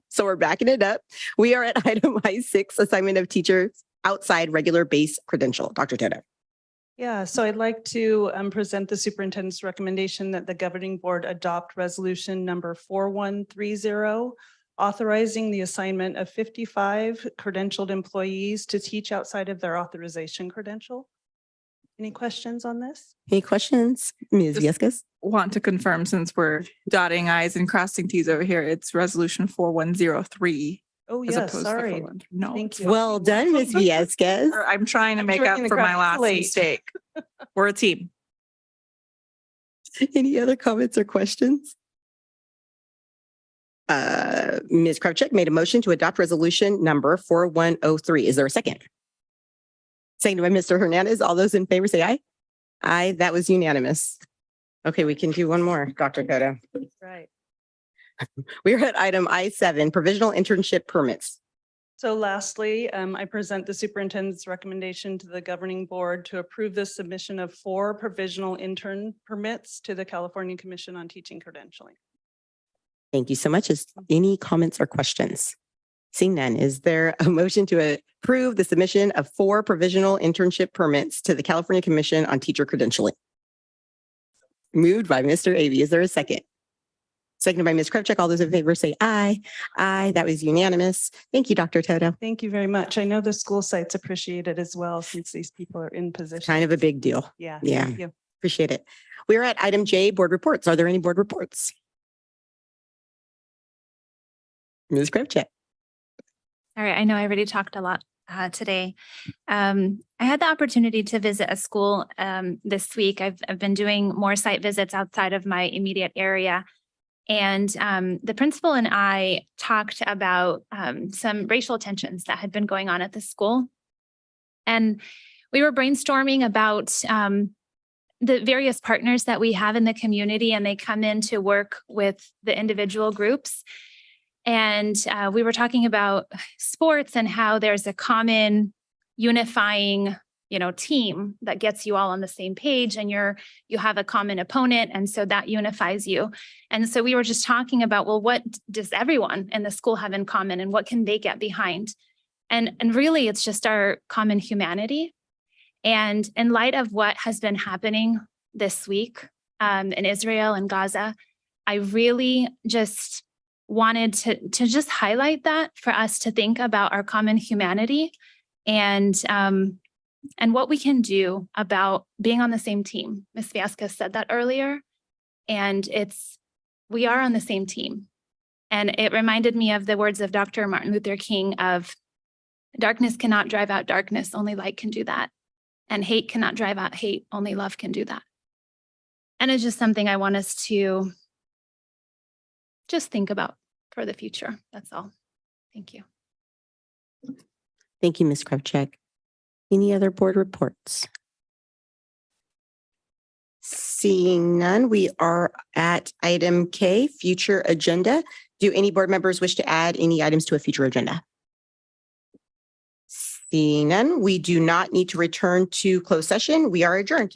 Speaker 1: So we're backing it up. We are at item I6, assignment of teachers outside regular base credential. Dr. Toto.
Speaker 7: Yeah, so I'd like to present the superintendent's recommendation that the governing board adopt resolution number 4130, authorizing the assignment of 55 credentialed employees to teach outside of their authorization credential. Any questions on this?
Speaker 1: Any questions? Ms.
Speaker 5: Just-
Speaker 1: Viescas?
Speaker 5: Want to confirm, since we're dotting i's and crossing t's over here, it's resolution 4103.
Speaker 7: Oh,
Speaker 5: as
Speaker 7: yeah,
Speaker 5: opposed to
Speaker 7: sorry.
Speaker 5: 413. No,
Speaker 7: Thank
Speaker 5: it's
Speaker 7: you.
Speaker 1: Well done, Ms. Viescas.
Speaker 5: I'm trying to
Speaker 7: I'm
Speaker 5: make up
Speaker 7: joining the
Speaker 5: for my
Speaker 7: crowd.
Speaker 5: last
Speaker 7: Late.
Speaker 5: mistake. We're a team.
Speaker 1: Any other comments or questions? Ms. Krivchek made a motion to adopt resolution number 4103. Is there a second? Seconded by Mr. Hernandez. All those in favor say aye. Aye, that was unanimous. Okay, we can do one more, Dr. Cota.
Speaker 7: Right.
Speaker 1: We are at item I7, provisional internship permits.
Speaker 7: So lastly, I present the superintendent's recommendation to the governing board to approve the submission of 4 provisional intern permits to the California Commission on Teaching Credentialing.
Speaker 1: Thank you so much. Is any comments or questions? Seeing none, is there a motion to approve the submission of 4 provisional internship permits to the California Commission on Teacher Credentialing? Moved by Mr. Avey. Is there a second? Seconded by Ms. Krivchek. All those in favor say aye. Aye, that was unanimous. Thank you, Dr. Toto.
Speaker 7: Thank you very much. I know the school sites appreciate it as well, since these people are in position.
Speaker 1: Kind of a big deal.
Speaker 7: Yeah.
Speaker 1: Yeah.
Speaker 7: Thank you.
Speaker 1: Appreciate it. We are at item J, board reports. Are there any board reports? Ms. Krivchek.
Speaker 4: All right, I know I already talked a lot today. I had the opportunity to visit a school this week. I've been doing more site visits outside of my immediate area. And the principal and I talked about some racial tensions that had been going on at the school. And we were brainstorming about the various partners that we have in the community, and they come in to work with the individual groups. And we were talking about sports and how there's a common unifying, team that gets you all on the same page, and you have a common opponent. And so that unifies you. And so we were just talking about, well, what does everyone in the school have in common, and what can they get behind? And really, it's just our common humanity. And in light of what has been happening this week, in Israel and Gaza. I really just wanted to just highlight that for us to think about our common humanity and what we can do about being on the same team. Ms. Vasquez said that earlier, and we are on the same team. And it reminded me of the words of Dr. Martin Luther King of darkness cannot drive out darkness, only light can do that. And hate cannot drive out hate, only love can do that. And it's just something I want us to just think about for the future. That's all. Thank you.
Speaker 1: Thank you, Ms. Kravchuk. Any other board reports? Seeing none, we are at item K, future agenda. Do any board members wish to add any items to a future agenda? Seeing none, we do not need to return to closed session. We are adjourned.